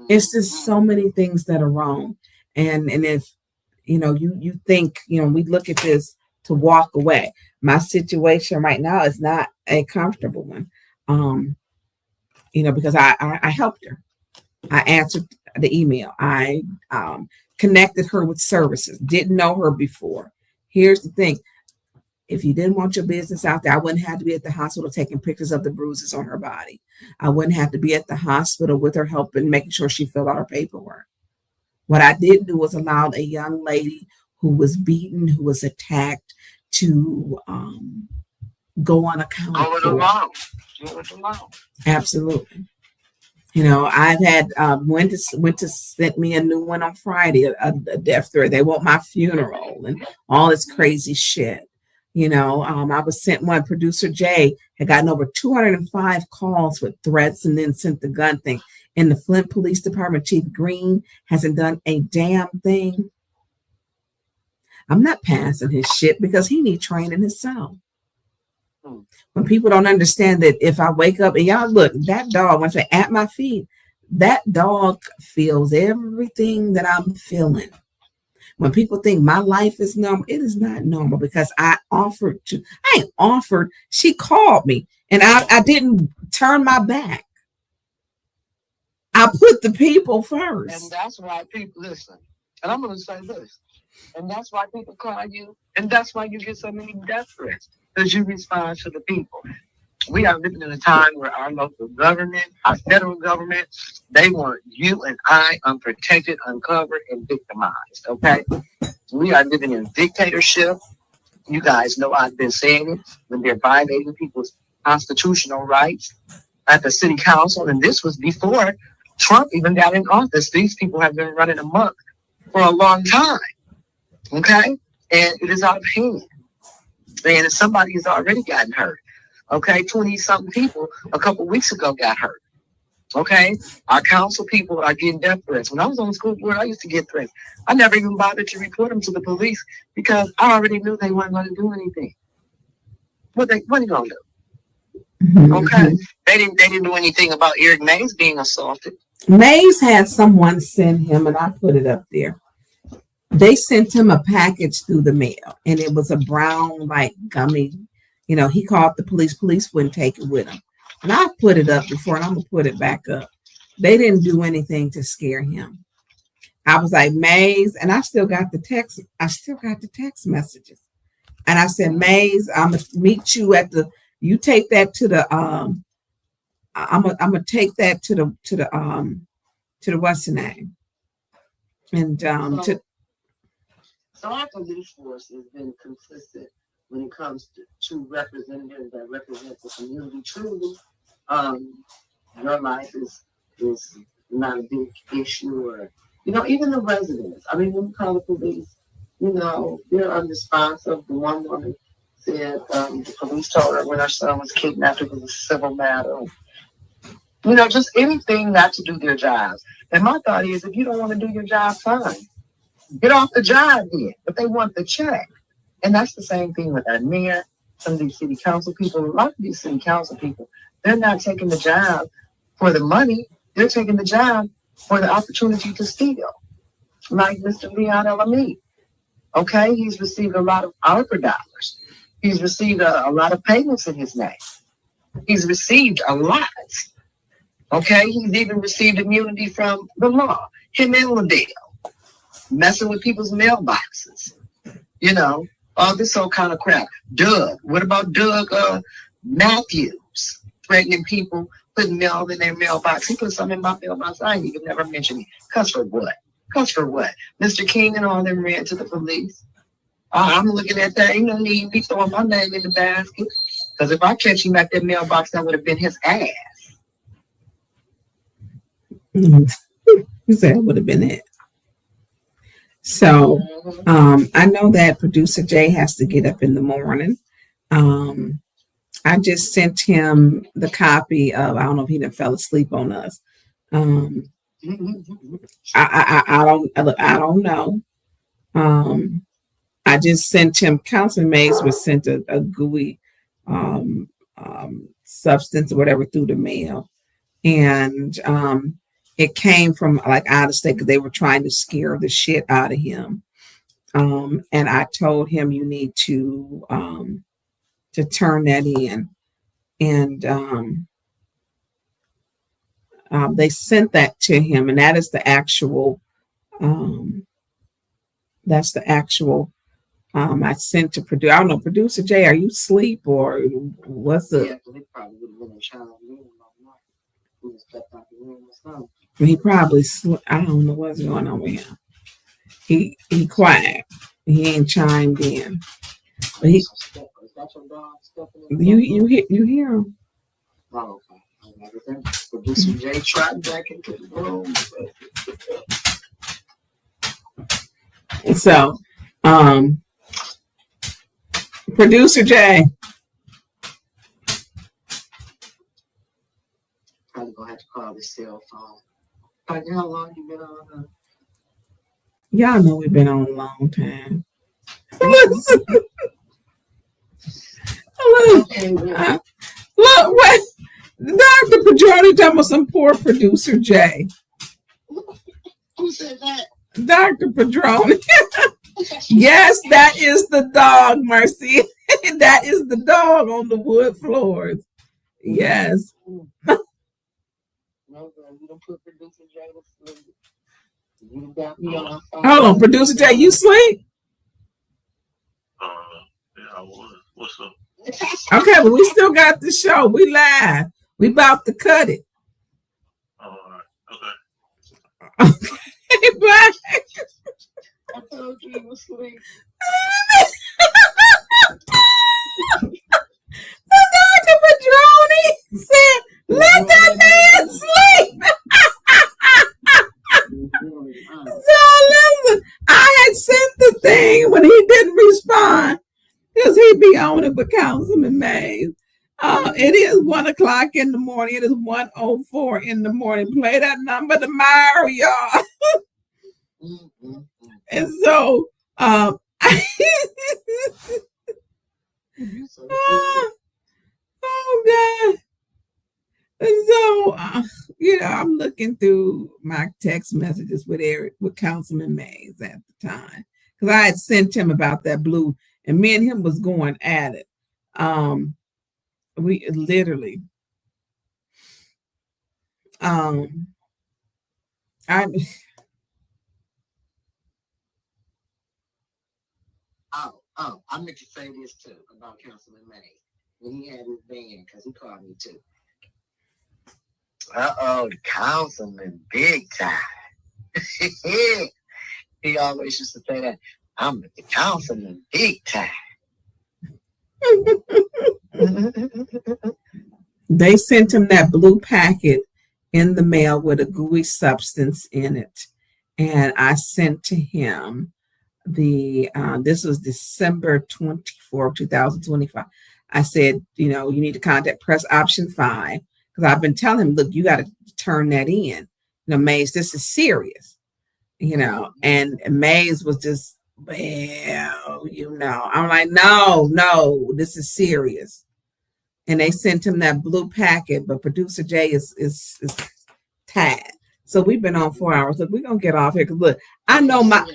[SPEAKER 2] It's just so many things that are wrong, and if you think we look at this to walk away. My situation right now is not a comfortable one, because I helped her. I answered the email. I connected her with services. Didn't know her before. Here's the thing. If you didn't want your business out there, I wouldn't have to be at the hospital taking pictures of the bruises on her body. I wouldn't have to be at the hospital with her helping, making sure she filled out her paperwork. What I did do was allow a young lady who was beaten, who was attacked, to go unaccounted for. Absolutely. I've had went to sent me a new one on Friday, a death threat. They want my funeral and all this crazy shit. I was sent one. Producer Jay had gotten over 205 calls with threats and then sent the gun thing. And the Flint Police Department Chief Green hasn't done a damn thing. I'm not passing his shit because he needs training himself. When people don't understand that if I wake up and y'all look, that dog, when I say at my feet, that dog feels everything that I'm feeling. When people think my life is normal, it is not normal because I ain't offered. She called me and I didn't turn my back. I put the people first.
[SPEAKER 14] And that's why people listen. And I'm going to say this. And that's why people call you. And that's why you get so many death threats. Because you respond to the people. We are living in a time where our local government, our federal government, they want you and I unprotected, uncovered, and victimized. Okay? We are living in dictatorship. You guys know I've been saying it when they're violating people's constitutional rights at the city council. And this was before Trump even got in office. These people have been running amok for a long time. Okay? And it is out of hand. And somebody has already gotten hurt. Okay? 20-something people a couple weeks ago got hurt. Okay? Our council people are getting death threats. When I was on the school board, I used to get threats. I never even bothered to report them to the police because I already knew they weren't going to do anything. What are you going to do? Okay? They didn't do anything about Eric Mays being assaulted.
[SPEAKER 2] Mays had someone send him, and I put it up there. they sent him a package through the mail, and it was a brown, like gummy. You know, he called the police. Police wouldn't take it with him. And I've put it up before, and I'm going to put it back up. They didn't do anything to scare him. I was like, Maze, and I still got the text. I still got the text messages. And I said, Maze, I'm going to meet you at the, you take that to the, I'm gonna take that to the what's the name? And
[SPEAKER 14] So our police force has been consistent when it comes to representatives that represent the community. Truly, your life is not a big issue, or even the residents. I mean, when you call the police, they're unresponsive. The one woman said the police told her when her son was kidnapped, it was a civil matter. Just anything not to do their jobs. And my thought is, if you don't want to do your job, fine. Get off the job then. But they want the check. And that's the same thing with our mayor, some of these city council people. A lot of these city council people, they're not taking the job for the money. They're taking the job for the opportunity to steal. Like Mr. Leon Elamine. Okay, he's received a lot of ARPA dollars. He's received a lot of payments in his name. He's received a lot. Okay, he's even received immunity from the law. Him and Liddell, messing with people's mailboxes. All this old kind of crap. Doug, what about Doug Matthews? Threatening people, putting mail in their mailbox. He put something in my mailbox. I ain't even never mentioned it. Cuss for what? Cuss for what? Mr. King and all them ran to the police. I'm looking at that. Ain't no need me throwing my name in the basket. Because if I catch him at that mailbox, that would have been his ass.
[SPEAKER 2] you said it would have been it. So I know that producer Jay has to get up in the morning. I just sent him the copy of, I don't know if he done fell asleep on us. I don't know. I just sent him, Councilman Mays was sent a gooey substance or whatever through the mail. And it came from like out of state because they were trying to scare the shit out of him. And I told him you need to turn that in. And they sent that to him, and that is the actual I sent to produce. I don't know, producer Jay, are you asleep or what's the?
[SPEAKER 14] Yeah, they probably would have been in child room.
[SPEAKER 2] He probably I don't know what's going on with him. He quiet. He ain't chimed in. But he, you hear him?
[SPEAKER 14] Oh, okay. Producer Jay trotting back into the room.
[SPEAKER 2] So, producer Jay.
[SPEAKER 14] Probably gonna have to call his cell phone. How long you been on?
[SPEAKER 2] Y'all know we've been on a long time. Look, what Dr. Pajani talking about some poor producer Jay.
[SPEAKER 14] Who said that?
[SPEAKER 2] Dr. Padrone. Yes, that is the dog, Mercy. That is the dog on the wood floors. Yes. Hold on, producer Jay, you sleep?
[SPEAKER 20] Yeah, I was. What's up?
[SPEAKER 2] Okay, but we still got the show. We live. We about to cut it.
[SPEAKER 20] All right. Okay.
[SPEAKER 2] Okay, bye.
[SPEAKER 14] I told you he was asleep.
[SPEAKER 2] Dr. Padrone said, let that man sleep. So listen, I had sent the thing when he didn't respond because he'd be on it with Councilman Mays. It is 1:00 in the morning. It is 1:04 in the morning. Play that number tomorrow, y'all. And so, oh God. And so, I'm looking. looking through my text messages with Councilman Mays at the time, because I had sent him about that blue, and me and him was going at it. We literally, I
[SPEAKER 14] I meant to say this too about Councilman May when he had his band, because he called me too. The Councilman, big time. He always used to say that. I'm the Councilman, big time.
[SPEAKER 2] They sent him that blue packet in the mail with a gooey substance in it, and I sent to him this was December 24th, 2025. I said, you need to contact press option 5, because I've been telling him, look, you got to turn that in. Mays, this is serious, and Mays was just, well, I'm like, no, this is serious. And they sent him that blue packet, but producer Jay is tagged. So we've been on 4 hours. Look, we're gonna get off here, because look, I know my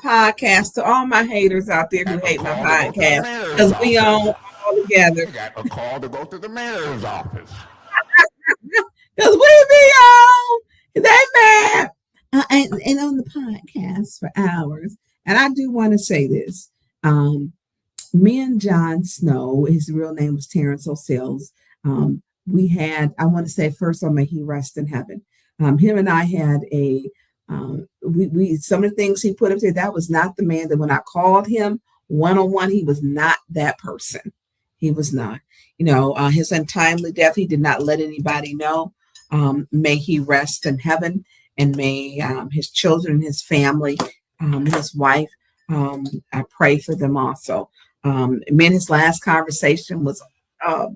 [SPEAKER 2] podcast, to all my haters out there who hate my podcast, because we on all together.
[SPEAKER 19] Got a call to go to the mayor's office.
[SPEAKER 2] Because we be on, they mad, and on the podcast for hours. And I do want to say this. Me and John Snow, his real name was Terrence O'Sills. We had, I want to say first, may he rest in heaven. Him and I had some of the things he put up there, that was not the man that when I called him one-on-one, he was not that person. He was not. His untimely death, he did not let anybody know. May he rest in heaven, and may his children, his family, his wife, I pray for them also. Me and his last conversation was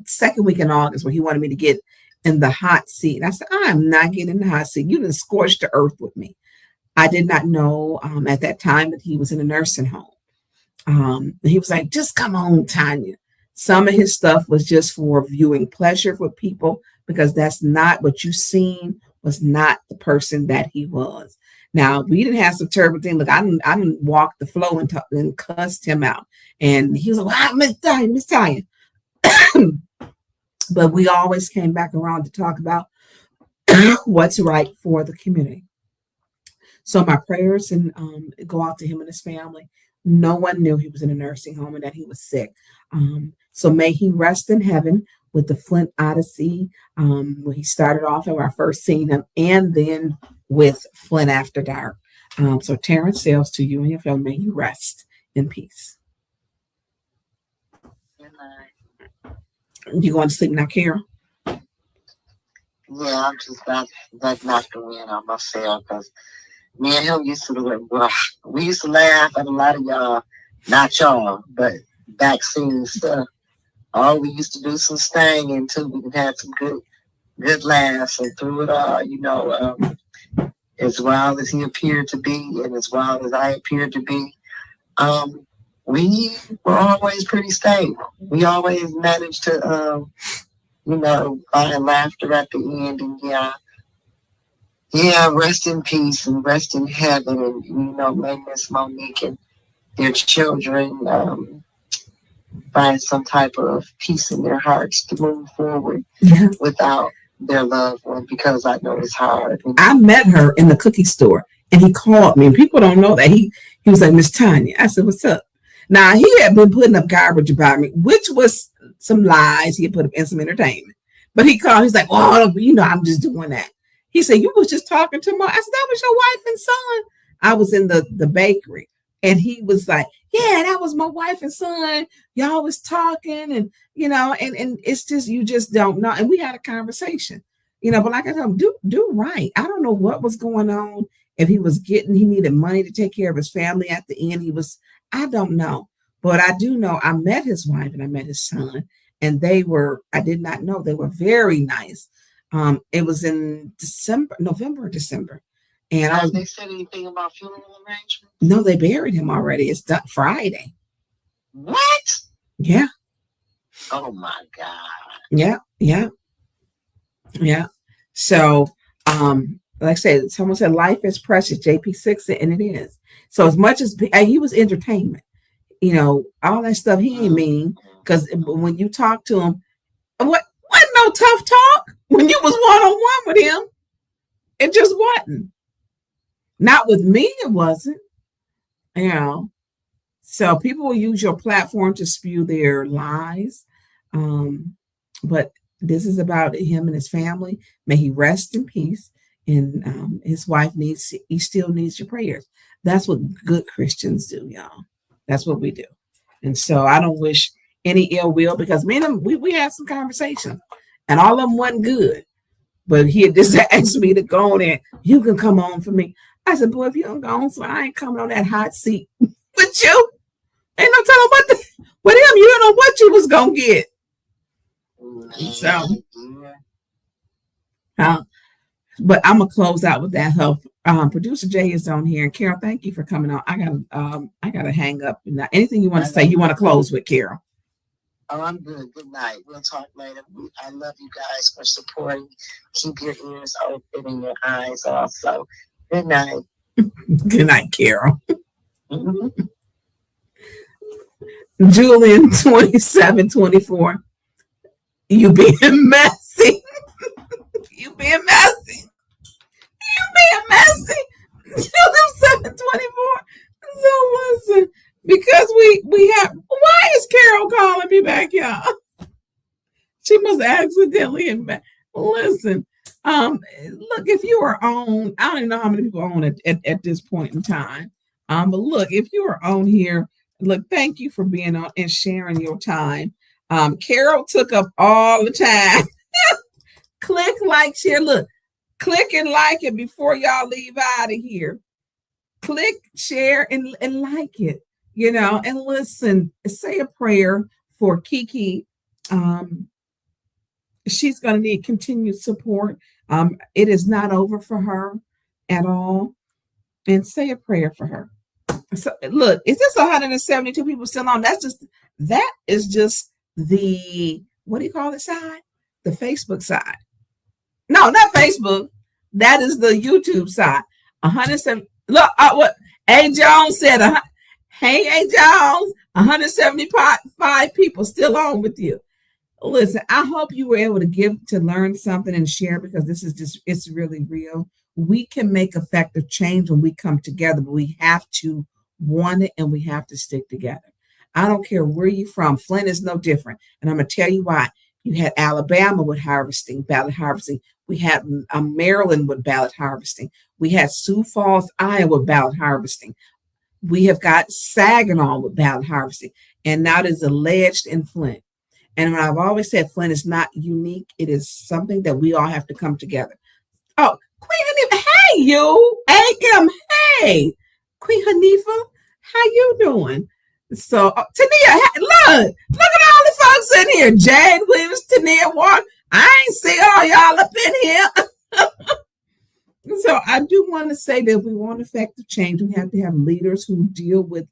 [SPEAKER 2] second week in August, where he wanted me to get in the hot seat. And I said, I am not getting in the hot seat. You done scorched the earth with me. I did not know at that time that he was in a nursing home. He was like, just come on, Tonya. Some of his stuff was just for viewing pleasure with people, because that's not what you seen, was not the person that he was. Now, we didn't have some terrible thing. Look, I didn't walk the floor and cussed him out. And he was like, well, Miss Tonya. But we always came back around to talk about what's right for the community. So my prayers and go out to him and his family. No one knew he was in a nursing home and that he was sick. So may he rest in heaven with the Flint Odyssey, when he started off when I first seen him, and then with Flint After Dark. So Terrence Sales, to you and your family, may you rest in peace. You going to sleep now, Carol?
[SPEAKER 14] Yeah, I'm just about knock the wind on myself, because me and him used to we used to laugh at a lot of y'all, not y'all, but vaccine stuff. Oh, we used to do some stanging too. We had some good laughs, and through it all, as wild as he appeared to be, and as wild as I appeared to be, we were always pretty stable. We always managed to, find laughter at the end. And rest in peace and rest in heaven. And, may Miss Monique and their children find some type of peace in their hearts to move forward without their loved one, because I know it's hard.
[SPEAKER 2] I met her in the cookie store, and he called me. And people don't know that. He was like, Miss Tonya. I said, what's up? Now, he had been putting up garbage about me, which was some lies he had put up in some entertainment. But he called, he's like, oh, I'm just doing that. He said, you was just talking to my, I said, that was your wife and son. I was in the bakery, and he was like, yeah, that was my wife and son. Y'all was talking, and, and it's just, you just don't know. And we had a conversation, but like I told him, do right. I don't know what was going on. If he needed money to take care of his family at the end, I don't know, but I do know I met his wife and I met his son, and I did not know, they were very nice. It was in November or December. And
[SPEAKER 14] have they said anything about funeral arrangements?
[SPEAKER 2] No, they buried him already. It's done Friday.
[SPEAKER 14] What?
[SPEAKER 2] Yeah.
[SPEAKER 14] Oh my God.
[SPEAKER 2] Yeah. So, Like I said, someone said life is precious, JP6, and it is. So as much as he was entertainment, you know, all that stuff he ain't mean, because when you talk to him, wasn't no tough talk when you was one-on-one with him. It just wasn't. Not with me, it wasn't. You know. So people will use your platform to spew their lies. But this is about him and his family. May he rest in peace. And his wife he still needs your prayers. That's what good Christians do, y'all. That's what we do. And so I don't wish any ill will, because me and him, we had some conversations and all of them wasn't good. But he had just asked me to go on there. You can come on for me. I said, boy, if you don't go on, so I ain't coming on that hot seat with you. Ain't no telling with him, you don't know what you was gonna get. So, but I'm gonna close out with that help. Producer Jay is on here, and Carol, thank you for coming on. I gotta hang up. Now, anything you want to say, you want to close with, Carol?
[SPEAKER 14] Oh, I'm good. Good night. We'll talk later. I love you guys for supporting. Keep your ears open and your eyes also. Good night.
[SPEAKER 2] Good night, Carol. Julian 2724. You being messy. You being messy. You being messy. Julian 724. So listen, because we have, why is Carol calling me back, y'all? She must accidentally listen. Look, if you are on, I don't even know how many people are on at this point in time. But look, if you are on here, look, thank you for being on and sharing your time. Carol took up all the time. Click, like, share. Look, click and like it before y'all leave out of here. Click, share, and like it, you know, and listen, say a prayer for Kiki. She's going to need continued support. It is not over for her at all. And say a prayer for her. So look, is this 172 people still on? That is just the, what do you call it side? The Facebook side. No, not Facebook. That is the YouTube side. 170. Look, what A. Jones said. Hey, A. Jones, 175 people still on with you. Listen, I hope you were able to learn something and share, because this is just, it's really real. We can make effective change when we come together, but we have to want it and we have to stick together. I don't care where you're from. Flint is no different. And I'm going to tell you why. You had Alabama with ballot harvesting. We had Maryland with ballot harvesting. We had Sioux Falls, Iowa, ballot harvesting. We have got Saginaw with ballot harvesting. And now it is alleged in Flint. And I've always said Flint is not unique. It is something that we all have to come together. Oh, Queen Hanifa, hey you, AM, hey, Queen Hanifa, how you doing? So Tania, look at all the folks in here. Jade Williams, Tania Walker. I ain't see all y'all up in here. So I do want to say that if we want effective change, we have to have leaders who deal with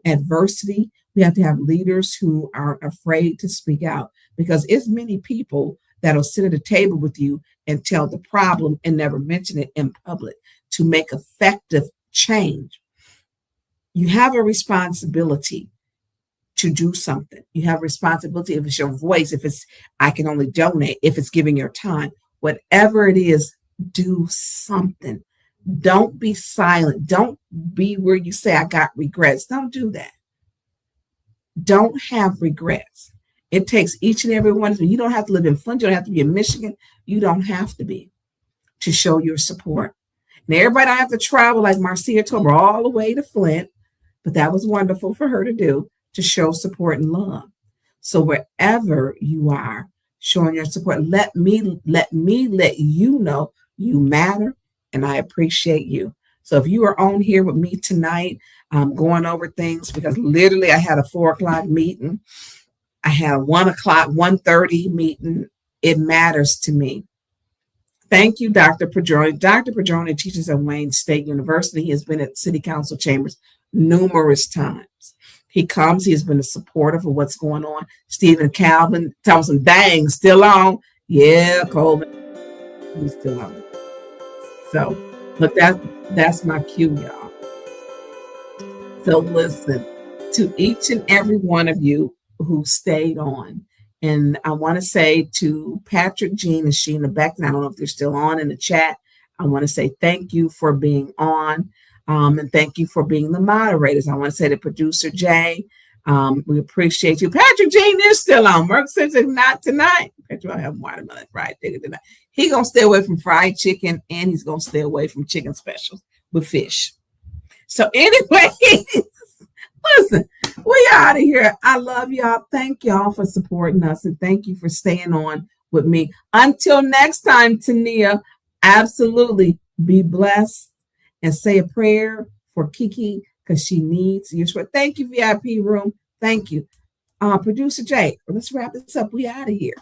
[SPEAKER 2] adversity. We have to have leaders who aren't afraid to speak out, because it's many people that'll sit at a table with you and tell the problem and never mention it in public. To make effective change, you have a responsibility to do something. You have a responsibility. If it's your voice, if it's, I can only donate, if it's giving your time, whatever it is, do something. Don't be silent. Don't be where you say, I got regrets. Don't do that. Don't have regrets. It takes each and every one of them. You don't have to live in Flint. You don't have to be in Michigan. You don't have to be, to show your support. And everybody don't have to travel like Marcia told her all the way to Flint, but that was wonderful for her to do, to show support and love. So wherever you are showing your support, let me let you know you matter and I appreciate you. So if you are on here with me tonight, going over things, because literally I had a 4:00 meeting. I had a 1:30 meeting. It matters to me. Thank you, Dr. Padrone. Dr. Padrone teaches at Wayne State University. He has been at City Council chambers numerous times. He comes, he has been supportive of what's going on. Stephen Calvin tells him, dang, still on. Yeah, Coleman, he's still on. So, but that's my cue, y'all. So listen, to each and every one of you who stayed on. And I want to say to Patrick, Jean, and Sheena Beckton, I don't know if they're still on in the chat. I want to say thank you for being on. And thank you for being the moderators. I want to say to producer Jay, we appreciate you. Patrick Jean is still on. Merck says if not tonight, Patrick, I have watermelon fried chicken tonight. He's going to stay away from fried chicken and he's going to stay away from chicken specials with fish. So anyway, listen, we out of here. I love y'all. Thank y'all for supporting us and thank you for staying on with me. Until next time, Tonya, absolutely be blessed and say a prayer for Kiki because she needs your support. Thank you, VIP room. Thank you. Producer Jay, let's wrap this up. We out of here.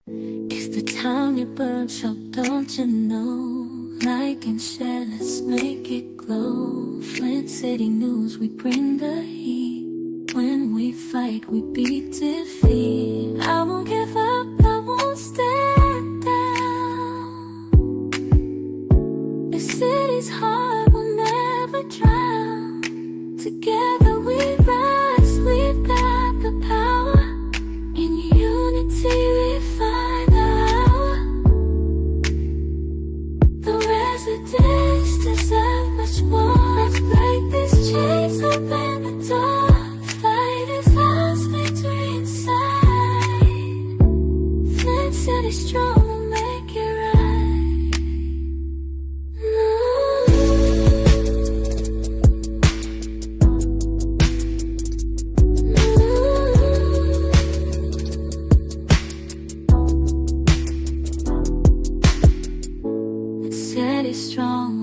[SPEAKER 1] It's the time you burn, so don't you know? Like and share, let's make it glow. Flint City News, we bring the heat. When we fight, we beat defeat. I won't give up, I won't stand down. The city's heart will never drown. Together we rise, we've got the power. In unity we find our hour. The residents deserve much more. Let's break these chains, open the door. The fight is ours, victory inside. Flint City strong, we'll make it right. Flint City strong.